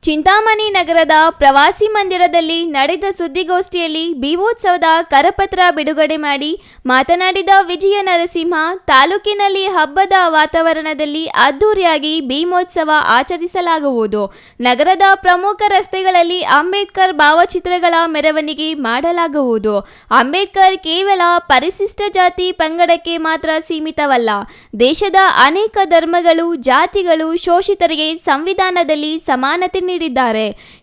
ಚಿಂತಾಮಣಿ ನಗರದ ಪ್ರವಾಸಿ ಮಂದಿರದಲ್ಲಿ ನಡೆದ ಸುದ್ದಿಗೋಷ್ಠಿಯಲ್ಲಿ ಭೀಮೋತ್ಸವದ ಕರಪತ್ರ ಬಿಡುಗಡೆ ಮಾಡಿ ಮಾತನಾಡಿದ ವಿಜಯ ನರಸಿಂಹ, ತಾಲೂಕಿನಲ್ಲಿ ಹಬ್ಬದ ವಾತಾವರಣದಲ್ಲಿ ಅದ್ದೂರಿಯಾಗಿ ಭೀಮೋತ್ಸವ ಆಚರಿಸಲಾಗುವುದು. ನಗರದ ಪ್ರಮುಖ ರಸ್ತೆಗಳಲ್ಲಿ ಅಂಬೇಡ್ಕರ್ ಭಾವಚಿತ್ರಗಳ ಮೆರವಣಿಗೆ ಮಾಡಲಾಗುವುದು. ಅಂಬೇಡ್ಕರ್ ಕೇವಲ ಪರಿಶಿಷ್ಟ ಜಾತಿ ಪಂಗಡಕ್ಕೆ ಮಾತ್ರ ಸೀಮಿತವಲ್ಲ, ದೇಶದ ಅನೇಕ ಧರ್ಮಗಳು, ಜಾತಿಗಳು, ಶೋಷಿತರಿಗೆ ಸಂವಿಧಾನದಲ್ಲಿ ಸಮಾನತೆ ನೀಡಿದ್ದಾರೆ.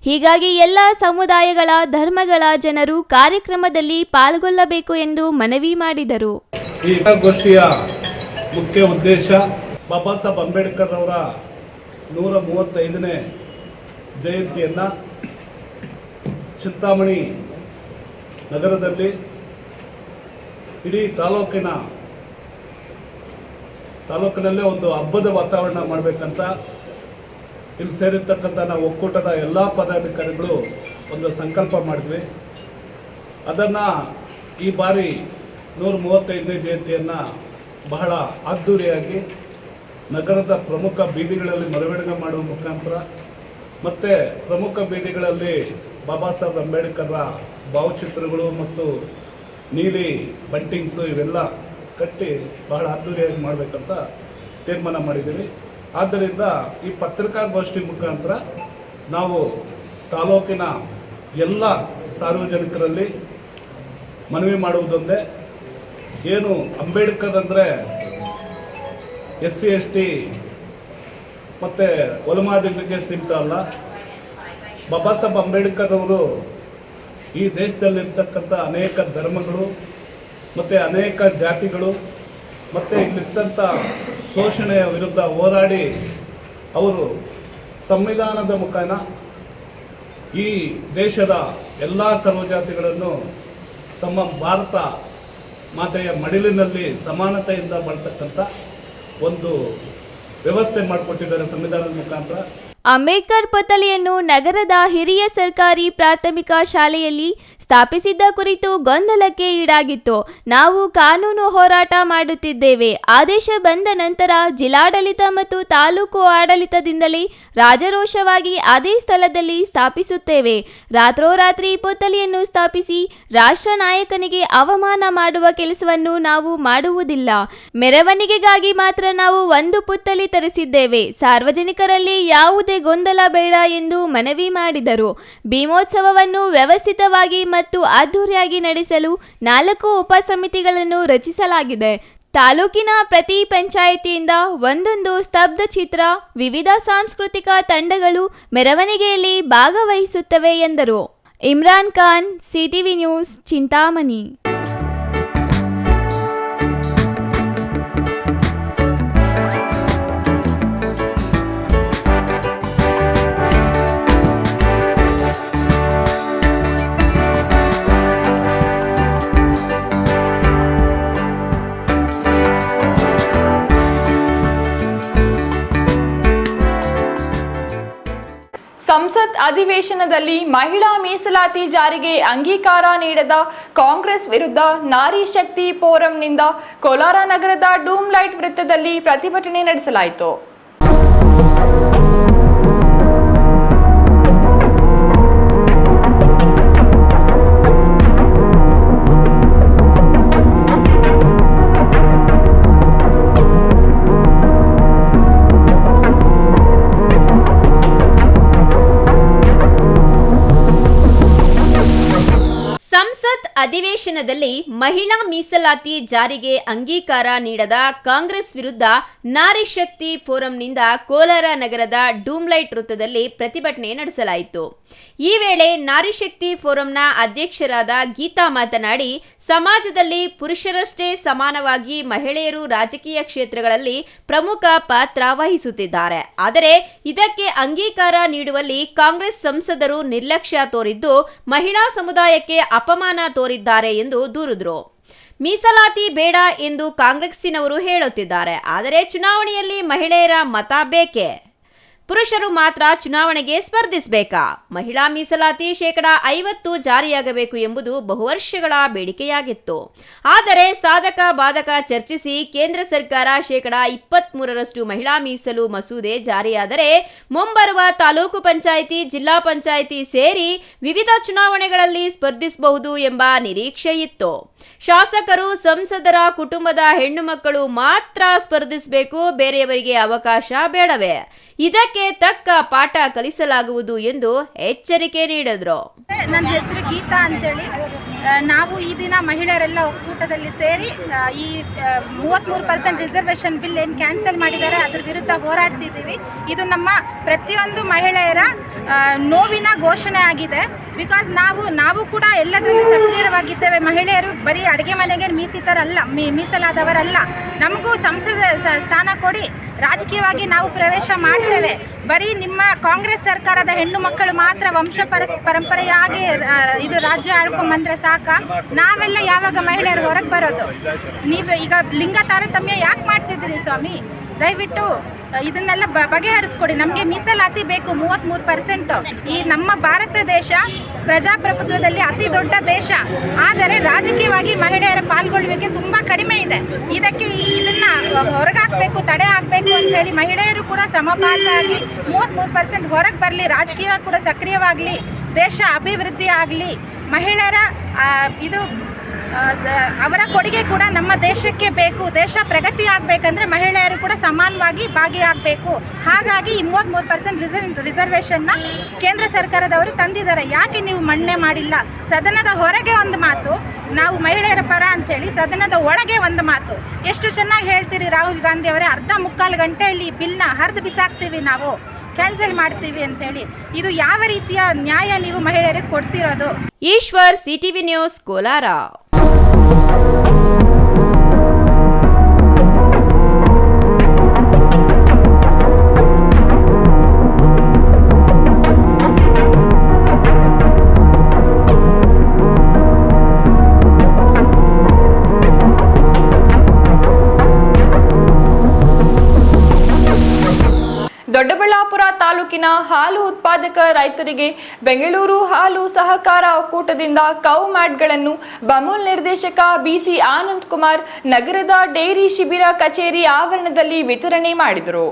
ಹೀಗಾಗಿ ಎಲ್ಲ ಸಮುದಾಯಗಳ, ಧರ್ಮಗಳ ಜನರು ಕಾರ್ಯಕ್ರಮದಲ್ಲಿ ಪಾಲ್ಗೊಳ್ಳಬೇಕು ಎಂದು ಮನವಿ ಮಾಡಿದರು. ಈ ಗೋಷ್ಠಿಯ ಮುಖ್ಯ ಉದ್ದೇಶ ಬಾಬಾ ಸಾಹೇಬ್ ಅಂಬೇಡ್ಕರ್ ಅವರ 135ನೇ ಜಯಂತಿಯನ್ನು ಚಿಂತಾಮಣಿ ನಗರದಲ್ಲಿ ಇಡೀ ತಾಲೂಕಿನಲ್ಲೇ ಒಂದು ಹಬ್ಬದ ವಾತಾವರಣ ಮಾಡಬೇಕಂತ ಇಲ್ಲಿ ಸೇರಿರ್ತಕ್ಕಂಥ ನಾವು ಒಕ್ಕೂಟದ ಎಲ್ಲ ಪದಾಧಿಕಾರಿಗಳು ಒಂದು ಸಂಕಲ್ಪ ಮಾಡಿದ್ವಿ. ಅದನ್ನು ಈ ಬಾರಿ 135ನೇ ಜಯಂತಿಯನ್ನು ಬಹಳ ಅದ್ದೂರಿಯಾಗಿ ನಗರದ ಪ್ರಮುಖ ಬೀದಿಗಳಲ್ಲಿ ಮೆರವಣಿಗೆ ಮಾಡುವ ಮುಖಾಂತರ ಮತ್ತು ಪ್ರಮುಖ ಬೀದಿಗಳಲ್ಲಿ ಬಾಬಾ ಸಾಹೇಬ್ ಅಂಬೇಡ್ಕರ್ರ ಭಾವಚಿತ್ರಗಳು ಮತ್ತು ನೀಲಿ ಬಂಟಿಂಗ್ಸು ಇವೆಲ್ಲ ಕಟ್ಟಿ ಬಹಳ ಅದ್ದೂರಿಯಾಗಿ ಮಾಡಬೇಕಂತ ತೀರ್ಮಾನ ಮಾಡಿದ್ದೀವಿ. ಆದ್ದರಿಂದ ಈ ಪತ್ರಿಕಾಗೋಷ್ಠಿ ಮುಖಾಂತರ ನಾವು ತಾಲೂಕಿನ ಎಲ್ಲ ಸಾರ್ವಜನಿಕರಲ್ಲಿ ಮನವಿ ಮಾಡುವುದೊಂದೇ, ಏನು ಅಂಬೇಡ್ಕರ್ ಅಂದರೆ SC ST ಮತ್ತು ಒಲಮಾದಿಗಳಿಗೆ ಸೀಮಿತ ಅಲ್ಲ. ಬಾಬಾ ಸಾಹೇಬ್ ಅಂಬೇಡ್ಕರ್ ಅವರು ಈ ದೇಶದಲ್ಲಿರ್ತಕ್ಕಂಥ ಅನೇಕ ಧರ್ಮಗಳು ಮತ್ತು ಅನೇಕ ಜಾತಿಗಳು ಮತ್ತು ಇಲ್ಲಿರ್ತಂಥ ಶೋಷಣೆಯ ವಿರುದ್ಧ ಹೋರಾಡಿ ಅವರು ಸಂವಿಧಾನದ ಮುಖಾಂತರ ಈ ದೇಶದ ಎಲ್ಲ ಸರ್ವಜಾತಿಗಳನ್ನು ತಮ್ಮ ಭಾರತ ಮಾತೆಯ ಮಡಿಲಿನಲ್ಲಿ ಸಮಾನತೆಯಿಂದ ಬಾಳ್ತಕ್ಕಂಥ ಒಂದು ವ್ಯವಸ್ಥೆ ಮಾಡಿಕೊಟ್ಟಿದ್ದಾರೆ ಸಂವಿಧಾನದ ಮುಖಾಂತರ. ಅಂಬೇಡ್ಕರ್ ಪುತ್ಥಳಿಯನ್ನು ನಗರದ ಹಿರಿಯ ಸರ್ಕಾರಿ ಪ್ರಾಥಮಿಕ ಶಾಲೆಯಲ್ಲಿ ಸ್ಥಾಪಿಸಿದ್ದ ಕುರಿತು ಗೊಂದಲಕ್ಕೆ ಈಡಾಗಿತ್ತು. ನಾವು ಕಾನೂನು ಹೋರಾಟ ಮಾಡುತ್ತಿದ್ದೇವೆ. ಆದೇಶ ಬಂದ ನಂತರ ಜಿಲ್ಲಾಡಳಿತ ಮತ್ತು ತಾಲೂಕು ಆಡಳಿತದಿಂದಲೇ ರಾಜರೋಷವಾಗಿ ಅದೇ ಸ್ಥಳದಲ್ಲಿ ಸ್ಥಾಪಿಸುತ್ತೇವೆ. ರಾತ್ರೋರಾತ್ರಿ ಪುತ್ಥಳಿಯನ್ನು ಸ್ಥಾಪಿಸಿ ರಾಷ್ಟ್ರ ನಾಯಕನಿಗೆ ಅವಮಾನ ಮಾಡುವ ಕೆಲಸವನ್ನು ನಾವು ಮಾಡುವುದಿಲ್ಲ. ಮೆರವಣಿಗೆಗಾಗಿ ಮಾತ್ರ ನಾವು ಒಂದು ಪುತ್ಥಳಿ ತರಿಸಿದ್ದೇವೆ. ಸಾರ್ವಜನಿಕರಲ್ಲಿ ಯಾವುದೇ ಗೊಂದಲ ಬೇಡ ಎಂದು ಮನವಿ ಮಾಡಿದರು. ಭೀಮೋತ್ಸವವನ್ನು ವ್ಯವಸ್ಥಿತವಾಗಿ ಮತ್ತು ಅದ್ದೂರಿಯಾಗಿ ನಡೆಸಲು 4 ಉಪ ಸಮಿತಿಗಳನ್ನು ರಚಿಸಲಾಗಿದೆ. ತಾಲೂಕಿನ ಪ್ರತಿ ಪಂಚಾಯಿತಿಯಿಂದ ಒಂದೊಂದು ಸ್ತಬ್ಧ ಚಿತ್ರ, ವಿವಿಧ ಸಾಂಸ್ಕೃತಿಕ ತಂಡಗಳು ಮೆರವಣಿಗೆಯಲ್ಲಿ ಭಾಗವಹಿಸುತ್ತವೆ ಎಂದರು. Imran Khan, CTV news, Chintamani. ಸಂಸತ್ ಅಧಿವೇಶನದಲ್ಲಿ ಮಹಿಳಾ ಮೀಸಲಾತಿ ಜಾರಿಗೆ ಅಂಗೀಕಾರ ನೀಡದ ಕಾಂಗ್ರೆಸ್ ವಿರುದ್ಧ ನಾರಿ ಶಕ್ತಿ ಫೋರಂನಿಂದ ಕೋಲಾರ ನಗರದ ಡೂಮ್ ಲೈಟ್ ವೃತ್ತದಲ್ಲಿ ಪ್ರತಿಭಟನೆ ನಡೆಸಲಾಯಿತು. ಅಧಿವೇಶನದಲ್ಲಿ ಮಹಿಳಾ ಮೀಸಲಾತಿ ಜಾರಿಗೆ ಅಂಗೀಕಾರ ನೀಡದ ಕಾಂಗ್ರೆಸ್ ವಿರುದ್ಧ ನಾರಿ ಶಕ್ತಿ ಫೋರಂನಿಂದ ಕೋಲಾರ ನಗರದ ಡೂಮ್ಲೈಟ್ ವೃತ್ತದಲ್ಲಿ ಪ್ರತಿಭಟನೆ ನಡೆಸಲಾಯಿತು. ಈ ವೇಳೆ ನಾರಿ ಶಕ್ತಿ ಫೋರಂನ ಅಧ್ಯಕ್ಷರಾದ ಗೀತಾ ಮಾತನಾಡಿ, ಸಮಾಜದಲ್ಲಿ ಪುರುಷರಷ್ಟೇ ಸಮಾನವಾಗಿ ಮಹಿಳೆಯರು ರಾಜಕೀಯ ಕ್ಷೇತ್ರಗಳಲ್ಲಿ ಪ್ರಮುಖ ಪಾತ್ರ ವಹಿಸುತ್ತಿದ್ದಾರೆ. ಆದರೆ ಇದಕ್ಕೆ ಅಂಗೀಕಾರ ನೀಡುವಲ್ಲಿ ಕಾಂಗ್ರೆಸ್ ಸಂಸದರು ನಿರ್ಲಕ್ಷ್ಯ ತೋರಿದ್ದು ಮಹಿಳಾ ಸಮುದಾಯಕ್ಕೆ ಅಪಮಾನ ತೋರಿದ್ದಾರೆ ಎಂದು ದೂರಿದರು. ಮೀಸಲಾತಿ ಬೇಡ ಎಂದು ಕಾಂಗ್ರೆಸ್ಸಿನವರು ಹೇಳುತ್ತಿದ್ದಾರೆ. ಆದರೆ ಚುನಾವಣೆಯಲ್ಲಿ ಮಹಿಳೆಯರ ಮತ ಬೇಕೇ? ಪುರುಷರು ಮಾತ್ರ ಚುನಾವಣೆಗೆ ಸ್ಪರ್ಧಿಸಬೇಕಾ? ಮಹಿಳಾ ಮೀಸಲಾತಿ 50% ಜಾರಿಯಾಗಬೇಕು ಎಂಬುದು ಬಹುವರ್ಷಗಳ ಬೇಡಿಕೆಯಾಗಿತ್ತು. ಆದರೆ ಸಾಧಕ ಬಾಧಕ ಚರ್ಚಿಸಿ ಕೇಂದ್ರ ಸರ್ಕಾರ 23% ಮಹಿಳಾ ಮೀಸಲು ಮಸೂದೆ ಜಾರಿಯಾದರೆ ಮುಂಬರುವ ತಾಲೂಕು ಪಂಚಾಯಿತಿ, ಜಿಲ್ಲಾ ಪಂಚಾಯಿತಿ ಸೇರಿ ವಿವಿಧ ಚುನಾವಣೆಗಳಲ್ಲಿ ಸ್ಪರ್ಧಿಸಬಹುದು ಎಂಬ ನಿರೀಕ್ಷೆ ಇತ್ತು. ಶಾಸಕರು, ಸಂಸದರ ಕುಟುಂಬದ ಹೆಣ್ಣು ಮಕ್ಕಳು ಮಾತ್ರ ಸ್ಪರ್ಧಿಸಬೇಕು, ಬೇರೆಯವರಿಗೆ ಅವಕಾಶ ಬೇಡವೇ? ಇದಕ್ಕೆ ತಕ್ಕ ಪಾಠ ಕಲಿಸಲಾಗುವುದು ಎಂದು ಎಚ್ಚರಿಕೆ ನೀಡಿದ್ರು. ನನ್ನ ಹೆಸರು ಗೀತಾ ಅಂತೇಳಿ. ನಾವು ಈ ದಿನ ಮಹಿಳೆಯರೆಲ್ಲ ಒಕ್ಕೂಟದಲ್ಲಿ ಸೇರಿ ಈ 33% ರಿಸರ್ವೇಷನ್ ಬಿಲ್ ಏನು ಕ್ಯಾನ್ಸಲ್ ಮಾಡಿದ್ದಾರೆ ಅದ್ರ ವಿರುದ್ಧ ಹೋರಾಡ್ತಿದ್ದೀವಿ. ಇದು ನಮ್ಮ ಪ್ರತಿಯೊಂದು ಮಹಿಳೆಯರ ನೋವಿನ ಘೋಷಣೆ ಆಗಿದೆ. ಬಿಕಾಸ್ ನಾವು ಕೂಡ ಎಲ್ಲದರಲ್ಲೂ ಸಕ್ರಿಯವಾಗಿದ್ದೇವೆ. ಮಹಿಳೆಯರು ಬರೀ ಅಡುಗೆ ಮನೆಗೆ ಮೀಸಲಾದವರಲ್ಲ. ನಮಗೂ ಸಂಸದ ಸ್ಥಾನ ಕೊಡಿ, ರಾಜಕೀಯವಾಗಿ ನಾವು ಪ್ರವೇಶ ಮಾಡ್ತೇವೆ. ಬರೀ ನಿಮ್ಮ ಕಾಂಗ್ರೆಸ್ ಸರ್ಕಾರದ ಹೆಣ್ಣು ಮಕ್ಕಳು ಮಾತ್ರ ವಂಶ ಪರಂಪರೆಯಾಗಿ ಇದು ರಾಜ್ಯ ಆಳ್ಕೊಂಬಂದ್ರೆ ಸಾಕ? ನಾವೆಲ್ಲ ಯಾವಾಗ ಮಹಿಳೆಯರು ಹೊರಗೆ ಬರೋದು? ನೀವು ಈಗ ಲಿಂಗ ತಾರತಮ್ಯ ಯಾಕೆ ಮಾಡ್ತಿದ್ದೀರಿ ಸ್ವಾಮಿ? ದಯವಿಟ್ಟು ಇದನ್ನೆಲ್ಲ ಬಗೆಹರಿಸ್ಕೊಡಿ. ನಮಗೆ ಮೀಸಲಾತಿ ಬೇಕು 33%. ಈ ನಮ್ಮ ಭಾರತ ದೇಶ ಪ್ರಜಾಪ್ರಭುತ್ವದಲ್ಲಿ ಅತಿ ದೊಡ್ಡ ದೇಶ. ಆದರೆ ರಾಜಕೀಯವಾಗಿ ಮಹಿಳೆಯರ ಪಾಲ್ಗೊಳ್ಳುವಿಕೆ ತುಂಬ ಕಡಿಮೆ ಇದೆ. ಇದನ್ನು ಹೊರಗಾಕಬೇಕು, ತಡೆ ಹಾಕಬೇಕು ಅಂತ ಹೇಳಿ ಮಹಿಳೆಯರು ಕೂಡ ಸಮಪಾಲಾಗಿ 33% ಹೊರಗೆ ಬರಲಿ, ರಾಜಕೀಯವಾಗಿ ಕೂಡ ಸಕ್ರಿಯವಾಗಲಿ, ದೇಶ ಅಭಿವೃದ್ಧಿ ಆಗಲಿ, ಮಹಿಳೆಯರ ಇದು ಅವರ ಕೊಡುಗೆ ಕೂಡ ನಮ್ಮ ದೇಶಕ್ಕೆ ಬೇಕು. ದೇಶ ಪ್ರಗತಿ ಆಗಬೇಕಂದ್ರೆ ಮಹಿಳೆಯರು ಕೂಡ ಸಮಾನವಾಗಿ ಭಾಗಿಯಾಗಬೇಕು. ಹಾಗಾಗಿ 33% ರಿಸರ್ವೇಷನ್ನ ಕೇಂದ್ರ ಸರ್ಕಾರದವರು ತಂದಿದ್ದಾರೆ. ಯಾಕೆ ನೀವು ಮನ್ನಣೆ ಮಾಡಿಲ್ಲ? ಸದನದ ಹೊರಗೆ ಒಂದು ಮಾತು, ನಾವು ಮಹಿಳೆಯರ ಪರ ಅಂಥೇಳಿ, ಸದನದ ಒಳಗೆ ಒಂದು ಮಾತು. ಎಷ್ಟು ಚೆನ್ನಾಗಿ ಹೇಳ್ತೀರಿ ರಾಹುಲ್ ಗಾಂಧಿ ಅವರೇ, ಅರ್ಧ ಮುಕ್ಕಾಲು ಗಂಟೆಯಲ್ಲಿ ಬಿಲ್ನ ಹರಿದು ಬಿಸಾಕ್ತೀವಿ, ನಾವು ಕ್ಯಾನ್ಸಲ್ ಮಾಡ್ತೀವಿ ಅಂತೇಳಿ. ಇದು ಯಾವ ರೀತಿಯ ನ್ಯಾಯ ನೀವು ಮಹಿಳೆಯರಿಗೆ ಕೊಡ್ತಿರೋದು? Eshwar, CTV news, Kolar. ದೊಡ್ಡಬಳ್ಳಾಪುರ ತಾಲೂಕಿನ ಹಾಲು ಉತ್ಪಾದಕ ರೈತರಿಗೆ ಬೆಂಗಳೂರು ಹಾಲು ಸಹಕಾರ ಒಕ್ಕೂಟದಿಂದ ಕೌ ಮ್ಯಾಟ್ಗಳನ್ನು ಬಮೂಲ್ ನಿರ್ದೇಶಕ ಬಿಸಿ ಆನಂದ್ ಕುಮಾರ್ ನಗರದ ಡೈರಿ ಶಿಬಿರ ಕಚೇರಿ ಆವರಣದಲ್ಲಿ ವಿತರಣೆ ಮಾಡಿದರು.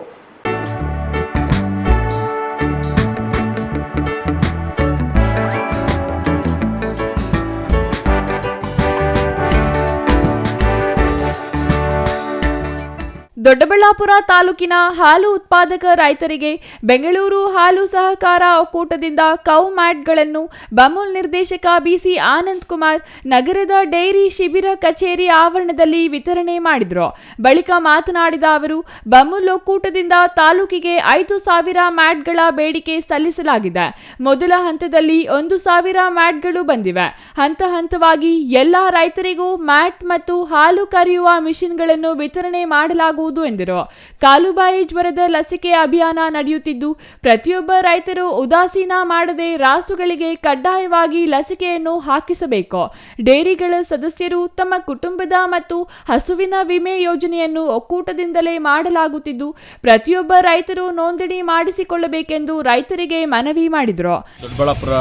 ದೊಡ್ಡಬಳ್ಳಾಪುರ ತಾಲೂಕಿನ ಹಾಲು ಉತ್ಪಾದಕ ರೈತರಿಗೆ ಬೆಂಗಳೂರು ಹಾಲು ಸಹಕಾರ ಒಕ್ಕೂಟದಿಂದ ಕೌ ಮ್ಯಾಟ್ಗಳನ್ನು ಬಮೂಲ್ ನಿರ್ದೇಶಕ ಬಿಸಿ ಆನಂದ್ ಕುಮಾರ್ ನಗರದ ಡೈರಿ ಶಿಬಿರ ಕಚೇರಿ ಆವರಣದಲ್ಲಿ ವಿತರಣೆ ಮಾಡಿದರು. ಬಳಿಕ ಮಾತನಾಡಿದ ಅವರು, ಬಮೂಲ್ ಒಕ್ಕೂಟದಿಂದ ತಾಲೂಕಿಗೆ 5,000 ಮ್ಯಾಟ್ಗಳ ಬೇಡಿಕೆ ಸಲ್ಲಿಸಲಾಗಿದೆ. ಮೊದಲ ಹಂತದಲ್ಲಿ 1,000 ಮ್ಯಾಟ್ಗಳು ಬಂದಿವೆ. ಹಂತ ಹಂತವಾಗಿ ಎಲ್ಲಾ ರೈತರಿಗೂ ಮ್ಯಾಟ್ ಮತ್ತು ಹಾಲು ಕರೆಯುವ ಮಿಷನ್ಗಳನ್ನು ವಿತರಣೆ ಮಾಡಲಾಗುವುದು ಎಂದರು. ಕಾಲುಬಾಯಿ ಜ್ವರದ ಲಸಿಕೆ ಅಭಿಯಾನ ನಡೆಯುತ್ತಿದ್ದು, ಪ್ರತಿಯೊಬ್ಬ ರೈತರು ಉದಾಸೀನ ಮಾಡದೆ ರಾಸುಗಳಿಗೆ ಕಡ್ಡಾಯವಾಗಿ ಲಸಿಕೆಯನ್ನು ಹಾಕಿಸಬೇಕು. ಡೇರಿಗಳ ಸದಸ್ಯರು ತಮ್ಮ ಕುಟುಂಬದ ಮತ್ತು ಹಸುವಿನ ವಿಮೆ ಯೋಜನೆಯನ್ನು ಒಕ್ಕೂಟದಿಂದಲೇ ಮಾಡಲಾಗುತ್ತಿದ್ದು, ಪ್ರತಿಯೊಬ್ಬ ರೈತರು ನೋಂದಣಿ ಮಾಡಿಸಿಕೊಳ್ಳಬೇಕೆಂದು ರೈತರಿಗೆ ಮನವಿ ಮಾಡಿದರು. ದೊಡ್ಡಬಳ್ಳಾಪುರ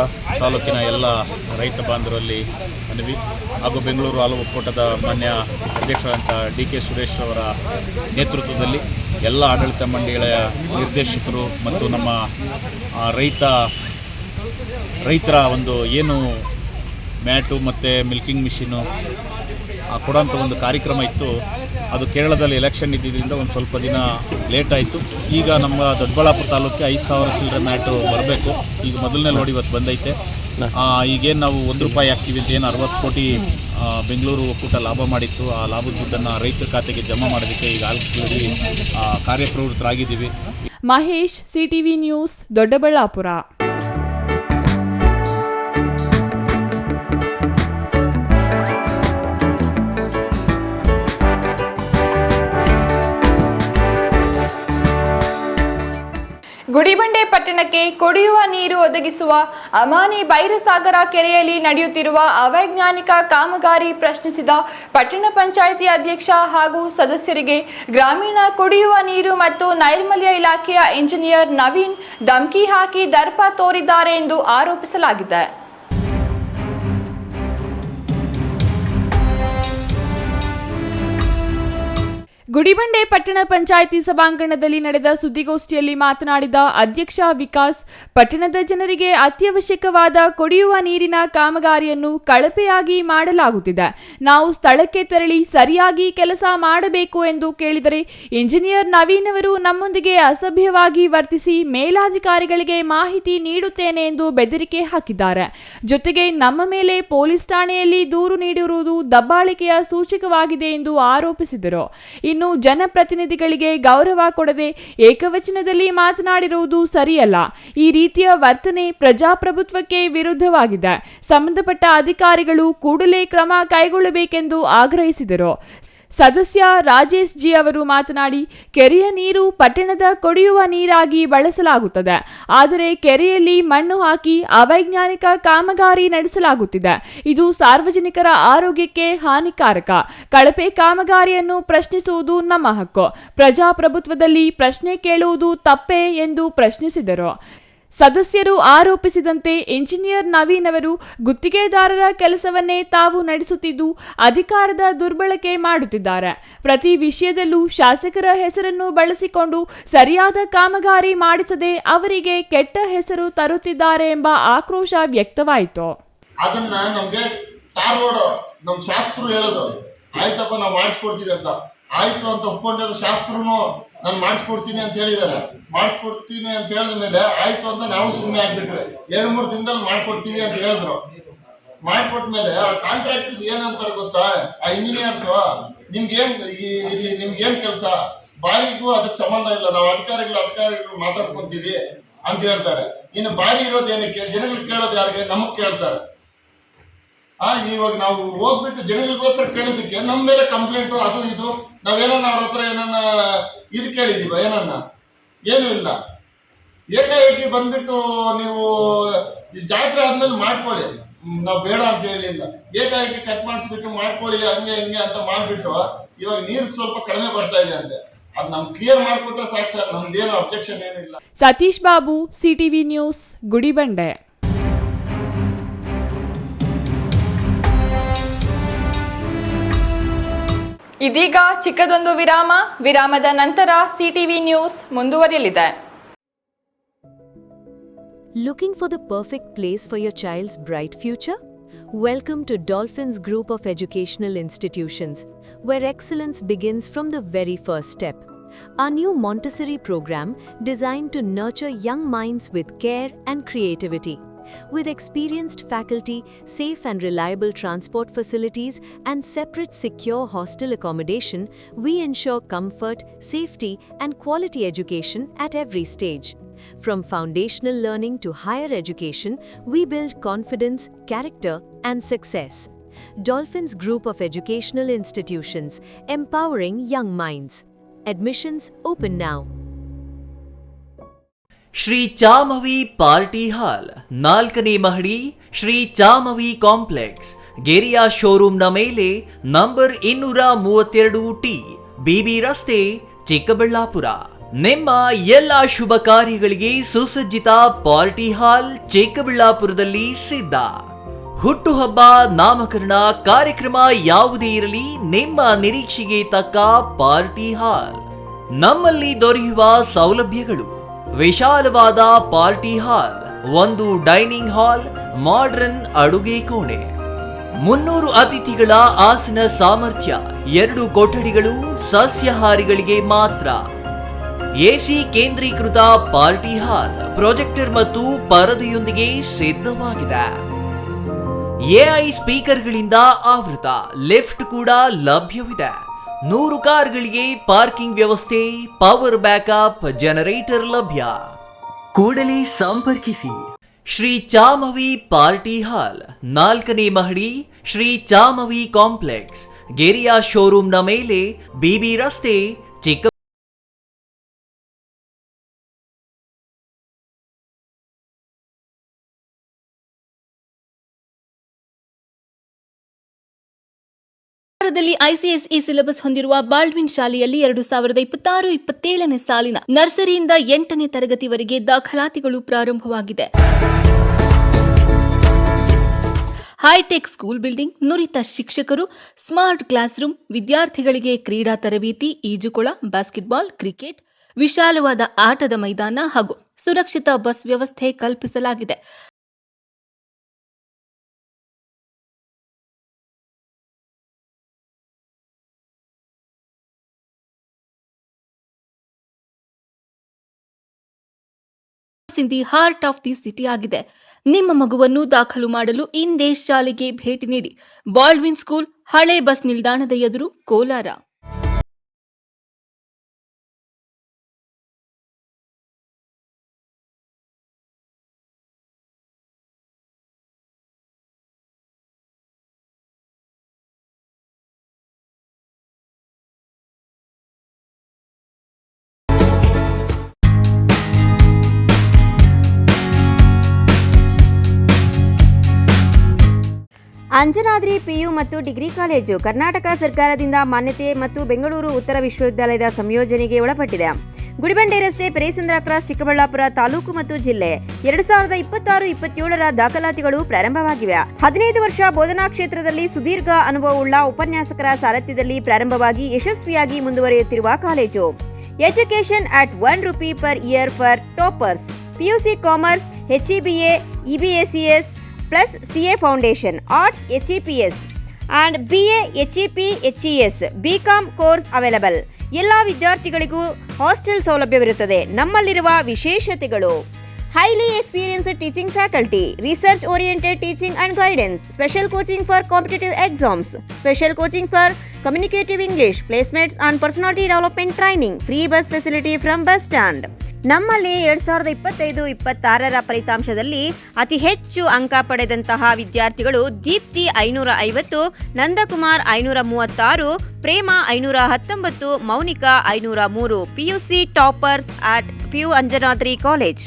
ತಾಲೂಕಿನ ಎಲ್ಲ ರೈತ ಬಾಂಧವರಲ್ಲಿ ಮನವಿ ಹಾಗೂ ಬೆಂಗಳೂರು ಹಾಲು ಒಕ್ಕೂಟದ ಮಾನ್ಯ ಅಧ್ಯಕ್ಷರಾದಂಥ ಡಿ.ಕೆ. ಸುರೇಶ್ ಅವರ ನೇತೃತ್ವದಲ್ಲಿ ಎಲ್ಲ ಆಡಳಿತ ಮಂಡಳಿಯ ನಿರ್ದೇಶಕರು ಮತ್ತು ನಮ್ಮ ರೈತರ ಒಂದು ಏನು ಮ್ಯಾಟು ಮತ್ತು ಮಿಲ್ಕಿಂಗ್ ಮಿಷಿನು ಕೊಡೋಂಥ ಒಂದು ಕಾರ್ಯಕ್ರಮ ಇತ್ತು. ಅದು ಕೇರಳದಲ್ಲಿ ಎಲೆಕ್ಷನ್ ಇದ್ದಿದ್ದರಿಂದ ಒಂದು ಸ್ವಲ್ಪ ದಿನ ಲೇಟ್ ಆಯಿತು. ಈಗ ನಮ್ಮ ದೊಡ್ಡಬಳ್ಳಾಪುರ ತಾಲೂಕಿಗೆ 5,000 ಚಿಲ್ಲರೆ ಮ್ಯಾಟು ಬರಬೇಕು. ಈಗ ಮೊದಲನೇ ಲೋಡ್ ಇವತ್ತು ಬಂದೈತೆ. ಈಗೇನು ನಾವು ₹1 ಹಾಕ್ತೀವಿ ಅಂತ ಏನು 60 ಕೋಟಿ ಬೆಂಗಳೂರು ಒಕ್ಕೂಟ ಲಾಭ ಮಾಡಿತ್ತು, ಆ ಲಾಭದ ದುಡ್ಡನ್ನು ರೈತರ ಖಾತೆಗೆ ಜಮಾ ಮಾಡೋದಕ್ಕೆ ಈಗ ಆಲ್ರೆಡಿ ಕಾರ್ಯಪ್ರವೃತ್ತರಾಗಿದ್ದೀವಿ. Mahesh, CTV news, Doddaballapura. ಗುಡಿಬಂಡೆ ಪಟ್ಟಣಕ್ಕೆ ಕುಡಿಯುವ ನೀರು ಒದಗಿಸುವ ಅಮಾನಿ ಬೈರಸಾಗರ ಕೆರೆಯಲ್ಲಿ ನಡೆಯುತ್ತಿರುವ ಅವೈಜ್ಞಾನಿಕ ಕಾಮಗಾರಿ ಪ್ರಶ್ನಿಸಿದ ಪಟ್ಟಣ ಪಂಚಾಯಿತಿ ಅಧ್ಯಕ್ಷ ಹಾಗೂ ಸದಸ್ಯರಿಗೆ ಗ್ರಾಮೀಣ ಕುಡಿಯುವ ನೀರು ಮತ್ತು ನೈರ್ಮಲ್ಯ ಇಲಾಖೆಯ ಇಂಜಿನಿಯರ್ ನವೀನ್ ಧಮಕಿ ಹಾಕಿ ದರ್ಪ ತೋರಿದ್ದಾರೆ ಎಂದು ಆರೋಪಿಸಲಾಗಿದೆ. ಗುಡಿಬಂಡೆ ಪಟ್ಟಣ ಪಂಚಾಯಿತಿ ಸಭಾಂಗಣದಲ್ಲಿ ನಡೆದ ಸುದ್ದಿಗೋಷ್ಠಿಯಲ್ಲಿ ಮಾತನಾಡಿದ ಅಧ್ಯಕ್ಷ ವಿಕಾಸ್, ಪಟ್ಟಣದ ಜನರಿಗೆ ಅತ್ಯವಶ್ಯಕವಾದ ಕುಡಿಯುವ ನೀರಿನ ಕಾಮಗಾರಿಯನ್ನು ಕಳಪೆಯಾಗಿ ಮಾಡಲಾಗುತ್ತಿದೆ. ನಾವು ಸ್ಥಳಕ್ಕೆ ತೆರಳಿ ಸರಿಯಾಗಿ ಕೆಲಸ ಮಾಡಬೇಕು ಎಂದು ಕೇಳಿದರೆ ಇಂಜಿನಿಯರ್ ನವೀನ್ ಅವರು ನಮ್ಮೊಂದಿಗೆ ಅಸಭ್ಯವಾಗಿ ವರ್ತಿಸಿ ಮೇಲಾಧಿಕಾರಿಗಳಿಗೆ ಮಾಹಿತಿ ನೀಡುತ್ತೇನೆ ಎಂದು ಬೆದರಿಕೆ ಹಾಕಿದ್ದಾರೆ. ಜೊತೆಗೆ ನಮ್ಮ ಮೇಲೆ ಪೊಲೀಸ್ ಠಾಣೆಯಲ್ಲಿ ದೂರು ನೀಡಿರುವುದು ದಬ್ಬಾಳಿಕೆಯ ಸೂಚಕವಾಗಿದೆ ಎಂದು ಆರೋಪಿಸಿದರು. ಇನ್ನು ಜನಪ್ರತಿನಿಧಿಗಳಿಗೆ ಗೌರವ ಕೊಡದೆ ಏಕವಚನದಲ್ಲಿ ಮಾತನಾಡಿರುವುದು ಸರಿಯಲ್ಲ. ಈ ರೀತಿಯ ವರ್ತನೆ ಪ್ರಜಾಪ್ರಭುತ್ವಕ್ಕೆ ವಿರುದ್ಧವಾಗಿದೆ. ಸಂಬಂಧಪಟ್ಟ ಅಧಿಕಾರಿಗಳು ಕೂಡಲೇ ಕ್ರಮ ಕೈಗೊಳ್ಳಬೇಕೆಂದು ಆಗ್ರಹಿಸಿದರು. ಸದಸ್ಯ ರಾಜೇಶ್ ಜಿ ಅವರು ಮಾತನಾಡಿ, ಕೆರೆಯ ನೀರು ಪಟ್ಟಣದ ಕುಡಿಯುವ ನೀರಾಗಿ ಬಳಸಲಾಗುತ್ತದೆ. ಆದರೆ ಕೆರೆಯಲ್ಲಿ ಮಣ್ಣು ಹಾಕಿ ಅವೈಜ್ಞಾನಿಕ ಕಾಮಗಾರಿ ನಡೆಸಲಾಗುತ್ತಿದೆ. ಇದು ಸಾರ್ವಜನಿಕರ ಆರೋಗ್ಯಕ್ಕೆ ಹಾನಿಕಾರಕ. ಕಳಪೆ ಕಾಮಗಾರಿಯನ್ನು ಪ್ರಶ್ನಿಸುವುದು ನಮ್ಮ ಹಕ್ಕು. ಪ್ರಜಾಪ್ರಭುತ್ವದಲ್ಲಿ ಪ್ರಶ್ನೆ ಕೇಳುವುದು ತಪ್ಪೇ ಎಂದು ಪ್ರಶ್ನಿಸಿದರು. ಸದಸ್ಯರು ಆರೋಪಿಸಿದಂತೆ ಇಂಜಿನಿಯರ್ ನವೀನ್ ಅವರು ಗುತ್ತಿಗೆದಾರರ ಕೆಲಸವನ್ನೇ ತಾವು ನಡೆಸುತ್ತಿದ್ದು ಅಧಿಕಾರದ ದುರ್ಬಳಕೆ ಮಾಡುತ್ತಿದ್ದಾರೆ. ಪ್ರತಿ ವಿಷಯದಲ್ಲೂ ಶಾಸಕರ ಹೆಸರನ್ನು ಬಳಸಿಕೊಂಡು ಸರಿಯಾದ ಕಾಮಗಾರಿ ಮಾಡಿಸದೆ ಅವರಿಗೆ ಕೆಟ್ಟ ಹೆಸರು ತರುತ್ತಿದ್ದಾರೆ ಎಂಬ ಆಕ್ರೋಶ ವ್ಯಕ್ತವಾಯಿತು. ಅದನ್ನ ನಮಗೆ ಟಾರ್ ರೋಡ್ ನಮ್ಮ ಶಾಸಕರು ಹೇಳಿದ್ರು, ಆಯ್ತಪ್ಪ ನಾವು ಮಾಡಿಸ್ಕೊಡ್ತೀವಿ ಅಂತ. ಆಯ್ತು ಅಂತ ಒಪ್ಕೊಂಡಿರೋ ಶಾಸಕರು ನಾನು ಮಾಡಿಸ್ಕೊಡ್ತೀನಿ ಅಂತ ಹೇಳಿದ್ದಾರೆ. ಮಾಡಿಸ್ಕೊಡ್ತೀನಿ ಅಂತ ಹೇಳಿದ ಮೇಲೆ ಆಯ್ತು ಅಂತ ನಾವು ಸುಮ್ಮನೆ ಆಗ್ಬಿಟ್ವಿ. 2-3 ದಿನದಲ್ಲಿ ಮಾಡ್ಕೊಡ್ತೀವಿ ಅಂತ ಹೇಳಿದ್ರು. ಮಾಡ್ಕೊಟ್ಮೇಲೆ ಆ ಕಾಂಟ್ರಾಕ್ಟರ್ಸ್ ಏನಂತಾರೆ ಗೊತ್ತಾ, ಆ ಇಂಜಿನಿಯರ್ಸ್ ನಿಮ್ಗೇನ್ ಇಲ್ಲಿ ನಿಮ್ಗೇನ್ ಕೆಲಸ, ಬಾಡಿಗೂ ಅದಕ್ಕೆ ಸಂಬಂಧ ಇಲ್ಲ, ನಾವು ಅಧಿಕಾರಿಗಳು ಮಾತಾಡ್ಕೊಂತೀವಿ ಅಂತ ಹೇಳ್ತಾರೆ. ಇನ್ನು ಬಾಡಿ ಇರೋದೇನಕ್ಕೆ, ಜನಗಳು ಕೇಳೋದು ಯಾರಿಗೆ, ನಮಗ್ ಕೇಳ್ತಾರೆ. ಇವಾಗ ನಾವು ಹೋಗ್ಬಿಟ್ಟು ಜನಗಳಿಗೋಸ್ಕರ ಕೇಳಿದ್ದಕ್ಕೆ ನಮ್ಮ ಮೇಲೆ ಕಂಪ್ಲೇಂಟು ಅದು ಇದು, ನಾವೇನನ್ನ ಅವ್ರ ಹತ್ರ ಏನನ್ನ ಇದು ಕೇಳಿದೀವ, ಏನೂ ಇಲ್ಲ. ಏಕಾಏಕಿ ಬಂದ್ಬಿಟ್ಟು ನೀವು ಜಾತ್ರೆ ಆದ್ಮೇಲೆ ಮಾಡ್ಕೊಳ್ಳಿ, ನಾವು ಬೇಡ ಅಂತ ಹೇಳಿಲ್ಲ. ಏಕಾಏಕಿ ಕಟ್ ಮಾಡಿಸ್ಬಿಟ್ಟು ಮಾಡ್ಕೊಳ್ಳಿ ಹಂಗೆ ಹಿಂಗೆ ಅಂತ ಮಾಡ್ಬಿಟ್ಟು ಇವಾಗ ನೀರು ಸ್ವಲ್ಪ ಕಡಿಮೆ ಬರ್ತಾ ಇದೆ ಅಂತೆ. ಅದು ನಮ್ಗೆ ಕ್ಲಿಯರ್ ಮಾಡಿಕೊಟ್ರೆ ಸಾಕು ಸರ್, ನಮ್ದೇನು ಅಬ್ಜೆಕ್ಷನ್ ಏನಿಲ್ಲ. Satish Babu, CTV news, Gudibande. ಇದೀಗ ಚಿಕ್ಕದೊಂದು ವಿರಾಮದ ನಂತರ ಸಿಟಿವಿ ನ್ಯೂಸ್ ಮುಂದುವರಿಯಲಿದೆ. Looking for the perfect place for your child's bright future? Welcome to Dolphins Group of Educational Institutions, where excellence begins from the very first step. Our new Montessori program designed to nurture young minds with care and creativity. With experienced faculty, safe and reliable transport facilities, and separate secure hostel accommodation, we ensure comfort, safety, and quality education at every stage. From foundational learning to higher education, we build confidence, character, and success. Dolphins Group of Educational Institutions, empowering young minds. Admissions open now. Shri Chamavi party hall 4ನೇ ಮಹಡಿ, Shri ಚಾಮವಿ complex, ಗೆರಿಯಾ ಶೋರೂಮ್ನ ಮೇಲೆ, number 232T, Bibi ರಸ್ತೆ, ಚಿಕ್ಕಬಳ್ಳಾಪುರ. ನಿಮ್ಮ ಎಲ್ಲ ಶುಭ ಕಾರ್ಯಗಳಿಗೆ ಸುಸಜ್ಜಿತ party hall ಚಿಕ್ಕಬಳ್ಳಾಪುರದಲ್ಲಿ ಸಿದ್ಧ. ಹುಟ್ಟುಹಬ್ಬ, ನಾಮಕರಣ, ಕಾರ್ಯಕ್ರಮ ಯಾವುದೇ ಇರಲಿ, ನಿಮ್ಮ ನಿರೀಕ್ಷೆಗೆ ತಕ್ಕ ಪಾರ್ಟಿ ಹಾಲ್. ನಮ್ಮಲ್ಲಿ ದೊರೆಯುವ ಸೌಲಭ್ಯಗಳು: ವಿಶಾಲವಾದ party hall, 1 dining hall, modern ಅಡುಗೆ ಕೋಣೆ, 300 ಅತಿಥಿಗಳ ಆಸನ ಸಾಮರ್ಥ್ಯ, 2 ಕೊಠಡಿಗಳು ಸಸ್ಯಾಹಾರಿಗಳಿಗೆ ಮಾತ್ರ, ಎಸಿ ಕೇಂದ್ರೀಕೃತ ಪಾರ್ಟಿ ಹಾಲ್, ಪ್ರೊಜೆಕ್ಟರ್ ಮತ್ತು ಪರದೆಯೊಂದಿಗೆ ಸಿದ್ಧವಾಗಿದೆ. ಎಐ ಸ್ಪೀಕರ್ಗಳಿಂದ ಆವೃತ ಲಿಫ್ಟ್ ಕೂಡ ಲಭ್ಯವಿದೆ. 100 ಕಾರ್ಗಳಿಗೆ ಪಾರ್ಕಿಂಗ್ ವ್ಯವಸ್ಥೆ, ಪವರ್ ಬ್ಯಾಕಪ್ ಜನರೇಟರ್ ಲಭ್ಯ. ಕೂಡಲೇ ಸಂಪರ್ಕಿಸಿ. ಶ್ರೀ ಚಾಮವಿ ಪಾರ್ಟಿ ಹಾಲ್, 4ನೇ ಮಹಡಿ, ಶ್ರೀ ಚಾಮವಿ ಕಾಂಪ್ಲೆಕ್ಸ್, ಗೆರಿಯಾ ಶೋರೂಮ್ನ ಮೇಲೆ, ಬಿಬಿ ರಸ್ತೆ, ಚಿಕ್ಕ. ಐಸಿಎಸ್ಇ ಸಿಲೆಬಸ್ ಹೊಂದಿರುವ ಬಾಲ್ಡ್ವಿನ್ ಶಾಲೆಯಲ್ಲಿ 2026-27ನೇ ಸಾಲಿನ ನರ್ಸರಿಯಿಂದ 8ನೇ ತರಗತಿವರೆಗೆ ದಾಖಲಾತಿಗಳು ಪ್ರಾರಂಭವಾಗಿದೆ. ಹೈಟೆಕ್ ಸ್ಕೂಲ್ ಬಿಲ್ಡಿಂಗ್, ನುರಿತ ಶಿಕ್ಷಕರು, ಸ್ಮಾರ್ಟ್ ಕ್ಲಾಸ್ ರೂಮ್, ವಿದ್ಯಾರ್ಥಿಗಳಿಗೆ ಕ್ರೀಡಾ ತರಬೇತಿ, ಈಜುಕೊಳ, ಬಾಸ್ಕೆಟ್ಬಾಲ್, ಕ್ರಿಕೆಟ್, ವಿಶಾಲವಾದ ಆಟದ ಮೈದಾನ ಹಾಗೂ ಸುರಕ್ಷಿತ ಬಸ್ ವ್ಯವಸ್ಥೆ ಕಲ್ಪಿಸಲಾಗಿದೆ. The heart of the city ಆಗಿದೆ. ನಿಮ್ಮ ಮಗುವನ್ನು ದಾಖಲು ಮಾಡಲು ಇಂದೇ ಶಾಲೆಗೆ ಭೇಟಿ ನೀಡಿ. ಬಾಲ್ಡ್ವಿನ್ ಸ್ಕೂಲ್, ಹಳೆ ಬಸ್ ನಿಲ್ದಾಣದ ಎದುರು, ಕೋಲಾರ. ಅಂಜನಾದ್ರಿ ಪಿಯು ಮತ್ತು ಡಿಗ್ರಿ ಕಾಲೇಜು ಕರ್ನಾಟಕ ಸರ್ಕಾರದಿಂದ ಮಾನ್ಯತೆ ಮತ್ತು ಬೆಂಗಳೂರು ಉತ್ತರ ವಿಶ್ವವಿದ್ಯಾಲಯದ ಸಂಯೋಜನೆಗೆ ಒಳಪಟ್ಟಿದೆ. ಗುಡಿಬಂಡೆ ರಸ್ತೆ, ಪೆರೇಸಂದ್ರ ಕ್ರಾಸ್, ಚಿಕ್ಕಬಳ್ಳಾಪುರ ತಾಲೂಕು ಮತ್ತು ಜಿಲ್ಲೆ. 2026-27ರ ದಾಖಲಾತಿಗಳು ಪ್ರಾರಂಭವಾಗಿವೆ. 15 ವರ್ಷ ಬೋಧನಾ ಕ್ಷೇತ್ರದಲ್ಲಿ ಸುದೀರ್ಘ ಅನುಭವವುಳ್ಳ ಉಪನ್ಯಾಸಕರ ಸಾರಥ್ಯದಲ್ಲಿ ಪ್ರಾರಂಭವಾಗಿ ಯಶಸ್ವಿಯಾಗಿ ಮುಂದುವರಿಯುತ್ತಿರುವ college. Education at ₹1 per year for toppers. PUC commerce, HEBA, EBACS, plus CA Foundation, Arts HEPS and BA HEP HES, BCom course available. ಎಲ್ಲ ವಿದ್ಯಾರ್ಥಿಗಳಿಗೂ ಹಾಸ್ಟೆಲ್ ಸೌಲಭ್ಯವಿರುತ್ತದೆ. ನಮ್ಮಲ್ಲಿರುವ ವಿಶೇಷತೆಗಳು: highly experienced teaching faculty, research oriented teaching and guidance, special coaching for competitive exams, special coaching for communicative English, placements and personality development training, free bus facility from bus stand. ನಮ್ಮಲ್ಲಿ 2025-26ರ ಫಲಿತಾಂಶದಲ್ಲಿ ಅತಿ ಹೆಚ್ಚು ಅಂಕ ಪಡೆದಂತಹ ವಿದ್ಯಾರ್ಥಿಗಳು Deepti 550, Nandakumar 536, Prema 519, Mounika 503, PUC toppers at PU Anjanadri college.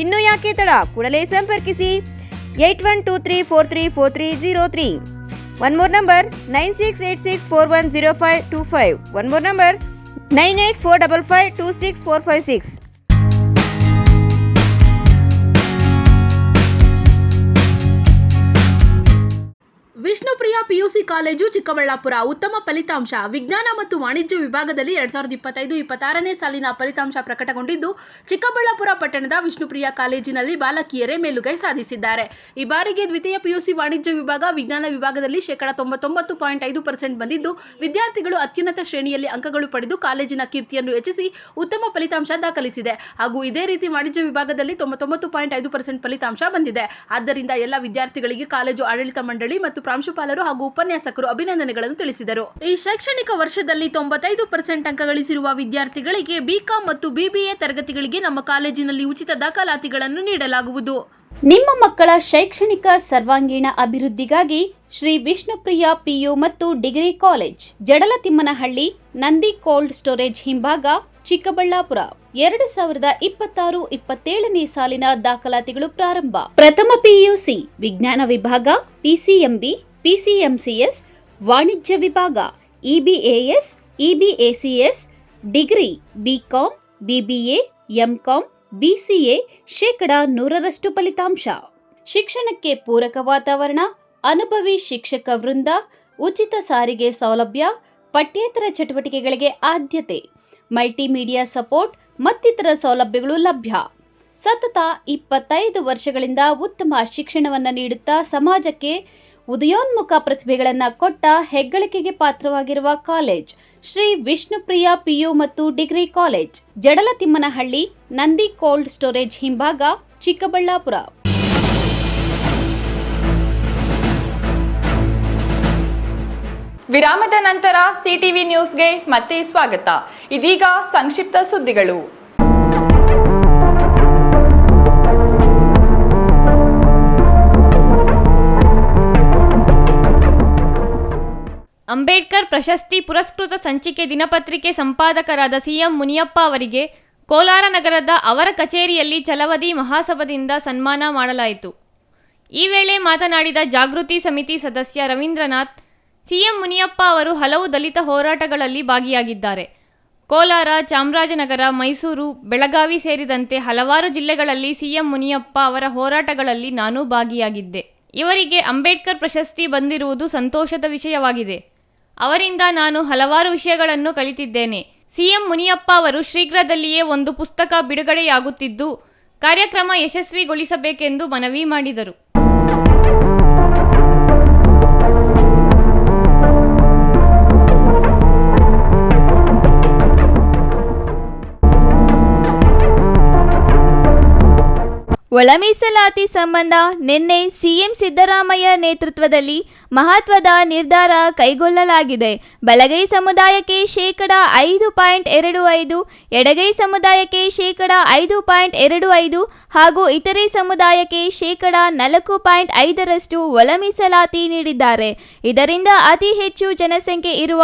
ಇನ್ನು ಯಾಕೆ ತಡ, ಕೂಡಲೇ ಸಂಪರ್ಕಿಸಿ 8123434303. One more number 9686410525. One more number 9845526456. Vishnupriya PUC college Chikkaballapura ಉತ್ತಮ ಫಲಿತಾಂಶ. ವಿಜ್ಞಾನ ಮತ್ತು ವಾಣಿಜ್ಯ ವಿಭಾಗದಲ್ಲಿ 2025-26ನೇ ಸಾಲಿನ ಫಲಿತಾಂಶ ಪ್ರಕಟಗೊಂಡಿದ್ದು, ಚಿಕ್ಕಬಳ್ಳಾಪುರ ಪಟ್ಟಣದ ವಿಷ್ಣುಪ್ರಿಯ ಕಾಲೇಜಿನಲ್ಲಿ ಬಾಲಕಿಯರೇ ಮೇಲುಗೈ ಸಾಧಿಸಿದ್ದಾರೆ. ಈ ಬಾರಿಗೆ ದ್ವಿತೀಯ ಪಿಯುಸಿ ವಾಣಿಜ್ಯ ವಿಭಾಗ ವಿಜ್ಞಾನ ವಿಭಾಗದಲ್ಲಿ 99.5% ಬಂದಿದ್ದು, ವಿದ್ಯಾರ್ಥಿಗಳು ಅತ್ಯುನ್ನತ ಶ್ರೇಣಿಯಲ್ಲಿ ಅಂಕಗಳು ಪಡೆದು ಕಾಲೇಜಿನ ಕೀರ್ತಿಯನ್ನು ಹೆಚ್ಚಿಸಿ ಉತ್ತಮ ಫಲಿತಾಂಶ ದಾಖಲಿಸಿದೆ. ಹಾಗೂ ಇದೇ ರೀತಿ ವಾಣಿಜ್ಯ ವಿಭಾಗದಲ್ಲಿ 99.5% ಫಲಿತಾಂಶ ಬಂದಿದೆ. ಆದ್ದರಿಂದ ಎಲ್ಲ ವಿದ್ಯಾರ್ಥಿಗಳಿಗೆ ಕಾಲೇಜು ಆಡಳಿತ ಮಂಡಳಿ ಮತ್ತು ಪ್ರಾಂಶುಪಾಲರು ಹಾಗೂ ಉಪನ್ಯಾಸಕರು ಅಭಿನಂದನೆಗಳನ್ನು ತಿಳಿಸಿದರು. ಈ ಶೈಕ್ಷಣಿಕ ವರ್ಷದಲ್ಲಿ 95% ಅಂಕ ಗಳಿಸಿರುವ ವಿದ್ಯಾರ್ಥಿಗಳಿಗೆ ಬಿಕಾಂ ಮತ್ತು BBA ತರಗತಿಗಳಿಗೆ ನಮ್ಮ ಕಾಲೇಜಿನಲ್ಲಿ ಉಚಿತ ದಾಖಲಾತಿಗಳನ್ನು ನೀಡಲಾಗುವುದು. ನಿಮ್ಮ ಮಕ್ಕಳ ಶೈಕ್ಷಣಿಕ ಸರ್ವಾಂಗೀಣ ಅಭಿವೃದ್ಧಿಗಾಗಿ ಶ್ರೀ ವಿಷ್ಣುಪ್ರಿಯ PU ಮತ್ತು degree college, Jadalathimmanahalli, Nandi cold storage ಹಿಂಭಾಗ, ಚಿಕ್ಕಬಳ್ಳಾಪುರ. 2026-27ನೇ ಸಾಲಿನ ದಾಖಲಾತಿಗಳು ಪ್ರಾರಂಭ. ಪ್ರಥಮ PUC ವಿಜ್ಞಾನ ವಿಭಾಗ, PCMB, PCMCS, ವಾಣಿಜ್ಯ ವಿಭಾಗ, EBAS, EBACS, degree BCom, BBA, MCom, BCA 100% ಫಲಿತಾಂಶ. ಶಿಕ್ಷಣಕ್ಕೆ ಪೂರಕ ವಾತಾವರಣ, ಅನುಭವಿ ಶಿಕ್ಷಕ ವೃಂದ, ಉಚಿತ ಸಾರಿಗೆ ಸೌಲಭ್ಯ, ಪಠ್ಯೇತರ ಚಟುವಟಿಕೆಗಳಿಗೆ ಆದ್ಯತೆ, ಮಲ್ಟಿಮೀಡಿಯಾ ಸಪೋರ್ಟ್ ಮತ್ತಿತರ ಸೌಲಭ್ಯಗಳು ಲಭ್ಯ. ಸತತ 25 ವರ್ಷಗಳಿಂದ ಉತ್ತಮ ಶಿಕ್ಷಣವನ್ನು ನೀಡುತ್ತಾ ಸಮಾಜಕ್ಕೆ ಉದಯೋನ್ಮುಖ ಪ್ರತಿಭೆಗಳನ್ನು ಕೊಟ್ಟ ಹೆಗ್ಗಳಿಕೆಗೆ ಪಾತ್ರವಾಗಿರುವ ಕಾಲೇಜ್ ಶ್ರೀ ವಿಷ್ಣುಪ್ರಿಯ PU ಮತ್ತು degree college, Jadalathimmanahalli, Nandi cold storage ಹಿಂಭಾಗ, ಚಿಕ್ಕಬಳ್ಳಾಪುರ. ವಿರಾಮದ ನಂತರ CTV ನ್ಯೂಸ್ಗೆ ಮತ್ತೆ ಸ್ವಾಗತ. ಇದೀಗ ಸಂಕ್ಷಿಪ್ತ ಸುದ್ದಿಗಳು. ಅಂಬೇಡ್ಕರ್ ಪ್ರಶಸ್ತಿ ಪುರಸ್ಕೃತ ಸಂಚಿಕೆ ದಿನಪತ್ರಿಕೆ ಸಂಪಾದಕರಾದ CM ಮುನಿಯಪ್ಪ ಅವರಿಗೆ ಕೋಲಾರ ನಗರದ ಅವರ ಕಚೇರಿಯಲ್ಲಿ ಛಲವಾದಿ ಮಹಾಸಭಾದಿಂದ ಸನ್ಮಾನ ಮಾಡಲಾಯಿತು. ಈ ವೇಳೆ ಮಾತನಾಡಿದ ಜಾಗೃತಿ ಸಮಿತಿ ಸದಸ್ಯ ರವೀಂದ್ರನಾಥ್, CM ಮುನಿಯಪ್ಪ ಅವರು ಹಲವು ದಲಿತ ಹೋರಾಟಗಳಲ್ಲಿ ಭಾಗಿಯಾಗಿದ್ದಾರೆ. ಕೋಲಾರ, ಚಾಮರಾಜನಗರ, ಮೈಸೂರು, ಬೆಳಗಾವಿ ಸೇರಿದಂತೆ ಹಲವಾರು ಜಿಲ್ಲೆಗಳಲ್ಲಿ CM ಮುನಿಯಪ್ಪ ಅವರ ಹೋರಾಟಗಳಲ್ಲಿ ನಾನು ಭಾಗಿಯಾಗಿದ್ದೆ. ಇವರಿಗೆ ಅಂಬೇಡ್ಕರ್ ಪ್ರಶಸ್ತಿ ಬಂದಿರುವುದು ಸಂತೋಷದ ವಿಷಯವಾಗಿದೆ. ಅವರಿಂದ ನಾನು ಹಲವಾರು ವಿಷಯಗಳನ್ನು ಕಲಿತಿದ್ದೇನೆ. CM ಮುನಿಯಪ್ಪ ಅವರು ಶೀಘ್ರದಲ್ಲಿಯೇ ಒಂದು ಪುಸ್ತಕ ಬಿಡುಗಡೆಯಾಗುತ್ತಿದ್ದು, ಕಾರ್ಯಕ್ರಮ ಯಶಸ್ವಿಗೊಳಿಸಬೇಕೆಂದು ಮನವಿ ಮಾಡಿದರು. ಒಳ ಮೀಸಲಾತಿ ಸಂಬಂಧ ನಿನ್ನೆ ಸಿಎಂ ಸಿದ್ದರಾಮಯ್ಯ ನೇತೃತ್ವದಲ್ಲಿ ಮಹತ್ವದ ನಿರ್ಧಾರ ಕೈಗೊಳ್ಳಲಾಗಿದೆ. ಬಲಗೈ ಸಮುದಾಯಕ್ಕೆ 5.25%, ಎಡಗೈ ಸಮುದಾಯಕ್ಕೆ 5.25% ಹಾಗೂ ಇತರೆ ಸಮುದಾಯಕ್ಕೆ 4.5% ಒಳ ಮೀಸಲಾತಿ ನೀಡಿದ್ದಾರೆ. ಇದರಿಂದ ಅತಿ ಹೆಚ್ಚು ಜನಸಂಖ್ಯೆ ಇರುವ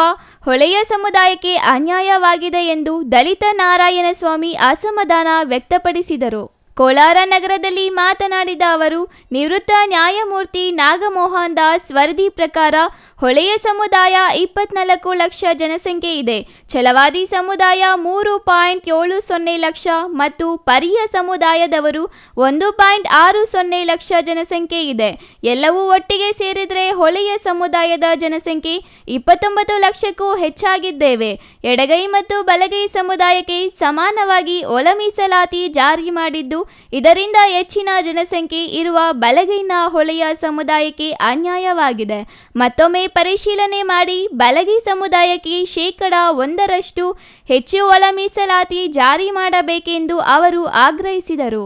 ಹೊಳೆಯ ಸಮುದಾಯಕ್ಕೆ ಅನ್ಯಾಯವಾಗಿದೆ ಎಂದು ದಲಿತ ನಾರಾಯಣಸ್ವಾಮಿ ಅಸಮಾಧಾನ ವ್ಯಕ್ತಪಡಿಸಿದರು. ಕೋಲಾರ ನಗರದಲ್ಲಿ ಮಾತನಾಡಿದ ಅವರು, ನಿವೃತ್ತ ನ್ಯಾಯಮೂರ್ತಿ ನಾಗಮೋಹನ್ ದಾಸ್ ವರದಿ ಪ್ರಕಾರ ಹೊಳೆಯ ಸಮುದಾಯ 24 ಲಕ್ಷ ಜನಸಂಖ್ಯೆ ಇದೆ. ಛಲವಾದಿ ಸಮುದಾಯ 3.70 ಲಕ್ಷ ಮತ್ತು ಪರಿಯ ಸಮುದಾಯದವರು 1.60 ಲಕ್ಷ ಜನಸಂಖ್ಯೆ ಇದೆ. ಎಲ್ಲವೂ ಒಟ್ಟಿಗೆ ಸೇರಿದರೆ ಹೊಳೆಯ ಸಮುದಾಯದ ಜನಸಂಖ್ಯೆ 29 ಲಕ್ಷಕ್ಕೂ ಹೆಚ್ಚಾಗಿದ್ದೇವೆ. ಎಡಗೈ ಮತ್ತು ಬಲಗೈ ಸಮುದಾಯಕ್ಕೆ ಸಮಾನವಾಗಿ ಒಳ ಮೀಸಲಾತಿ ಜಾರಿ ಮಾಡಿದ್ದು ಇದರಿಂದ ಹೆಚ್ಚಿನ ಜನಸಂಖ್ಯೆ ಇರುವ ಬಲಗೈನ ಹೊಳೆಯ ಸಮುದಾಯಕ್ಕೆ ಅನ್ಯಾಯವಾಗಿದೆ. ಮತ್ತೊಮ್ಮೆ ಪರಿಶೀಲನೆ ಮಾಡಿ ಬಲಗೈ ಸಮುದಾಯಕ್ಕೆ 1% ಹೆಚ್ಚು ಒಳ ಮೀಸಲಾತಿ ಜಾರಿ ಮಾಡಬೇಕೆಂದು ಅವರು ಆಗ್ರಹಿಸಿದರು.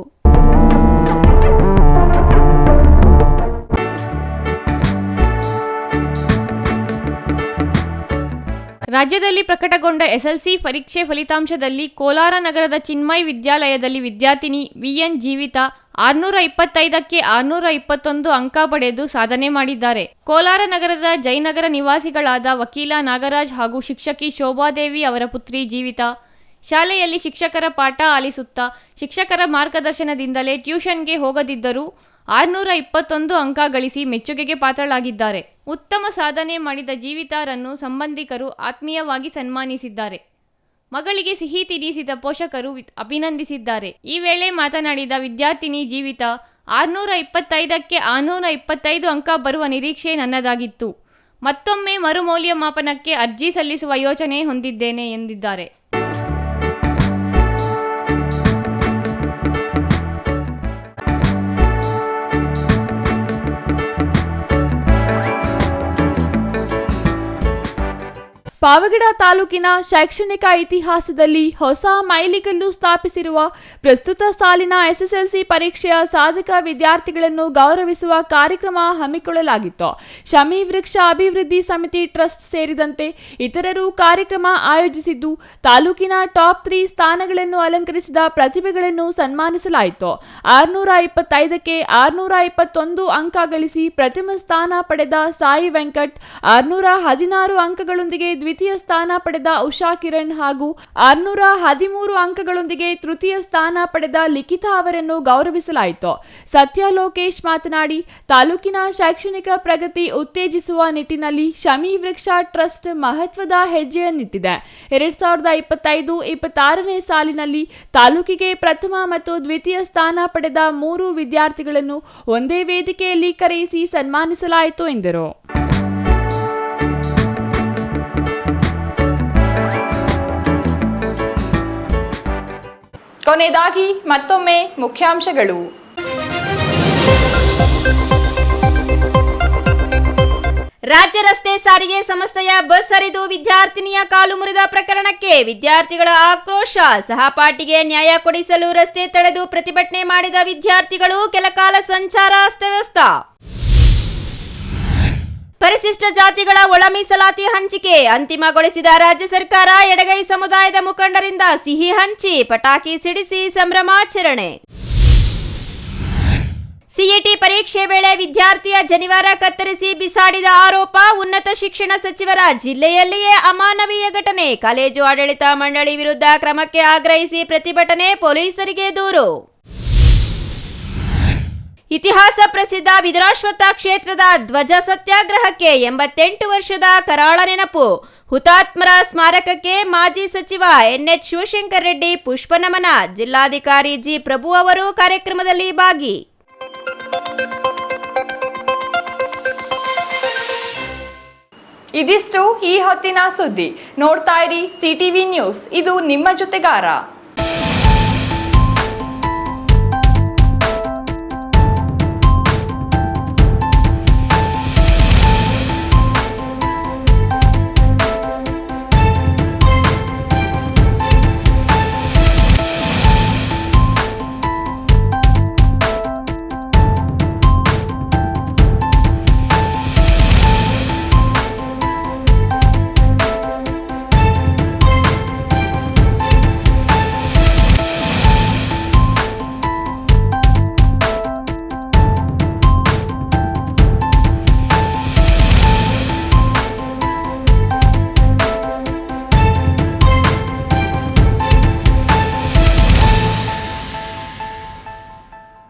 ರಾಜ್ಯದಲ್ಲಿ ಪ್ರಕಟಗೊಂಡ ಎಸ್ಎಲ್ಸಿ ಪರೀಕ್ಷೆ ಫಲಿತಾಂಶದಲ್ಲಿ ಕೋಲಾರ ನಗರದ ಚಿನ್ಮಯ್ ವಿದ್ಯಾಲಯದಲ್ಲಿ ವಿದ್ಯಾರ್ಥಿನಿ ವಿಎನ್ ಜೀವಿತಾ 625ಕ್ಕೆ 621 ಅಂಕ ಪಡೆದು ಸಾಧನೆ ಮಾಡಿದ್ದಾರೆ. ಕೋಲಾರ ನಗರದ ಜಯನಗರ ನಿವಾಸಿಗಳಾದ ವಕೀಲ ನಾಗರಾಜ್ ಹಾಗೂ ಶಿಕ್ಷಕಿ ಶೋಭಾದೇವಿ ಅವರ ಪುತ್ರಿ ಜೀವಿತಾ ಶಾಲೆಯಲ್ಲಿ ಶಿಕ್ಷಕರ ಪಾಠ ಆಲಿಸುತ್ತಾ ಶಿಕ್ಷಕರ ಮಾರ್ಗದರ್ಶನದಿಂದಲೇ ಟ್ಯೂಷನ್ಗೆ ಹೋಗದಿದ್ದರೂ 621 ಅಂಕ ಗಳಿಸಿ ಮೆಚ್ಚುಗೆಗೆ ಪಾತ್ರರಾಗಿದ್ದಾರೆ. ಉತ್ತಮ ಸಾಧನೆ ಮಾಡಿದ ಜೀವಿತಾರನ್ನು ಸಂಬಂಧಿಕರು ಆತ್ಮೀಯವಾಗಿ ಸನ್ಮಾನಿಸಿದ್ದಾರೆ. ಮಗಳಿಗೆ ಸಿಹಿ ತಿನ್ನಿಸಿದ ಪೋಷಕರು ಅಭಿನಂದಿಸಿದ್ದಾರೆ. ಈ ವೇಳೆ ಮಾತನಾಡಿದ ವಿದ್ಯಾರ್ಥಿನಿ ಜೀವಿತಾ 625ಕ್ಕೆ 625 ಅಂಕ ಬರುವ ನಿರೀಕ್ಷೆ ನನ್ನದಾಗಿತ್ತು. ಮತ್ತೊಮ್ಮೆ ಮರುಮೌಲ್ಯಮಾಪನಕ್ಕೆ ಅರ್ಜಿ ಸಲ್ಲಿಸುವ ಯೋಚನೆ ಹೊಂದಿದ್ದೇನೆ ಎಂದಿದ್ದಾರೆ. ಪಾವಗಡ ತಾಲೂಕಿನ ಶೈಕ್ಷಣಿಕ ಇತಿಹಾಸದಲ್ಲಿ ಹೊಸ ಮೈಲಿಗಲ್ಲು ಸ್ಥಾಪಿಸಿರುವ ಪ್ರಸ್ತುತ ಸಾಲಿನ ಎಸ್ಎಸ್ಎಲ್ಸಿ ಪರೀಕ್ಷೆಯ ಸಾಧಕ ವಿದ್ಯಾರ್ಥಿಗಳನ್ನು ಗೌರವಿಸುವ ಕಾರ್ಯಕ್ರಮ ಹಮ್ಮಿಕೊಳ್ಳಲಾಗಿತ್ತು. ಶಮಿ ವೃಕ್ಷ ಅಭಿವೃದ್ಧಿ ಸಮಿತಿ ಟ್ರಸ್ಟ್ ಸೇರಿದಂತೆ ಇತರರು ಕಾರ್ಯಕ್ರಮ ಆಯೋಜಿಸಿದ್ದು, ತಾಲೂಕಿನ ಟಾಪ್ 3 ಸ್ಥಾನಗಳನ್ನು ಅಲಂಕರಿಸಿದ ಪ್ರತಿಭೆಗಳನ್ನು ಸನ್ಮಾನಿಸಲಾಯಿತು. 625ಕ್ಕೆ 621 ಅಂಕ ಗಳಿಸಿ ಪ್ರಥಮ ಸ್ಥಾನ ಪಡೆದ ಸಾಯಿ ವೆಂಕಟ್, 616 ಅಂಕಗಳೊಂದಿಗೆ ದ್ವಿತೀಯ ಸ್ಥಾನ ಪಡೆದ ಉಷಾ ಕಿರಣ್ ಹಾಗೂ 613 ಅಂಕಗಳೊಂದಿಗೆ ತೃತೀಯ ಸ್ಥಾನ ಪಡೆದ ಲಿಖಿತಾ ಅವರನ್ನು ಗೌರವಿಸಲಾಯಿತು. ಸತ್ಯ ಲೋಕೇಶ್ ಮಾತನಾಡಿ, ತಾಲೂಕಿನ ಶೈಕ್ಷಣಿಕ ಪ್ರಗತಿ ಉತ್ತೇಜಿಸುವ ನಿಟ್ಟಿನಲ್ಲಿ ಶಮಿ ವೃಕ್ಷ ಟ್ರಸ್ಟ್ ಮಹತ್ವದ ಹೆಜ್ಜೆಯನ್ನಿಟ್ಟಿದೆ. 2025-26ನೇ ಸಾಲಿನಲ್ಲಿ ತಾಲೂಕಿಗೆ ಪ್ರಥಮ ಮತ್ತು ದ್ವಿತೀಯ ಸ್ಥಾನ ಪಡೆದ 3 ವಿದ್ಯಾರ್ಥಿಗಳನ್ನು ಒಂದೇ ವೇದಿಕೆಯಲ್ಲಿ ಕರೆಯಿಸಿ ಸನ್ಮಾನಿಸಲಾಯಿತು ಎಂದರು. ಕೊನೆಯದಾಗಿ ಮತ್ತೊಮ್ಮೆ ಮುಖ್ಯಾಂಶಗಳು. ರಾಜ್ಯ ರಸ್ತೆ ಸಾರಿಗೆ ಸಂಸ್ಥೆಯ ಬಸ್ ಹರಿದು ವಿದ್ಯಾರ್ಥಿನಿಯ ಕಾಲು ಮುರಿದ ಪ್ರಕರಣಕ್ಕೆ ವಿದ್ಯಾರ್ಥಿಗಳ ಆಕ್ರೋಶ. ಸಹಪಾಠಿಗೆ ನ್ಯಾಯ ಕೊಡಿಸಲು ರಸ್ತೆ ತಡೆದು ಪ್ರತಿಭಟನೆ ಮಾಡಿದ ವಿದ್ಯಾರ್ಥಿಗಳು ಕೆಲಕಾಲ ಸಂಚಾರ ಅಸ್ತವ್ಯಸ್ತ. ಪರಿಶಿಷ್ಟ ಜಾತಿಗಳ ಒಳ ಮೀಸಲಾತಿ ಹಂಚಿಕೆ ಅಂತಿಮಗೊಳಿಸಿದ ರಾಜ್ಯ ಸರ್ಕಾರ. ಎಡಗೈ ಸಮುದಾಯದ ಮುಖಂಡರಿಂದ ಸಿಹಿ ಹಂಚಿ ಪಟಾಕಿ ಸಿಡಿಸಿ ಸಂಭ್ರಮಾಚರಣೆ. ಸಿಇಟಿ ಪರೀಕ್ಷೆ ವೇಳೆ ವಿದ್ಯಾರ್ಥಿಯ ಜನಿವಾರ ಕತ್ತರಿಸಿ ಬಿಸಾಡಿದ ಆರೋಪ. ಉನ್ನತ ಶಿಕ್ಷಣ ಸಚಿವರ ಜಿಲ್ಲೆಯಲ್ಲಿಯೇ ಅಮಾನವೀಯ ಘಟನೆ. ಕಾಲೇಜು ಆಡಳಿತ ಮಂಡಳಿ ವಿರುದ್ಧ ಕ್ರಮಕ್ಕೆ ಆಗ್ರಹಿಸಿ ಪ್ರತಿಭಟನೆ, ಪೊಲೀಸರಿಗೆ ದೂರು. ಇತಿಹಾಸ ಪ್ರಸಿದ್ಧ ವಿದುರಾಶ್ವತ್ಥ ಕ್ಷೇತ್ರದ ಧ್ವಜ ಸತ್ಯಾಗ್ರಹಕ್ಕೆ 88 ವರ್ಷದ ಕರಾಳ ನೆನಪು. ಹುತಾತ್ಮರ ಸ್ಮಾರಕಕ್ಕೆ ಮಾಜಿ ಸಚಿವ ಎನ್ಎಚ್ ಶಿವಶಂಕರ್ ರೆಡ್ಡಿ ಪುಷ್ಪ ನಮನ. ಜಿಲ್ಲಾಧಿಕಾರಿ ಜಿ ಪ್ರಭು ಅವರು ಕಾರ್ಯಕ್ರಮದಲ್ಲಿ ಭಾಗಿ. ಇದಿಷ್ಟು ಈ ಹೊತ್ತಿನ ಸುದ್ದಿ. ನೋಡ್ತಾ ಇರಿ ಸಿಟಿವಿ ನ್ಯೂಸ್, ಇದು ನಿಮ್ಮ ಜೊತೆಗಾರ.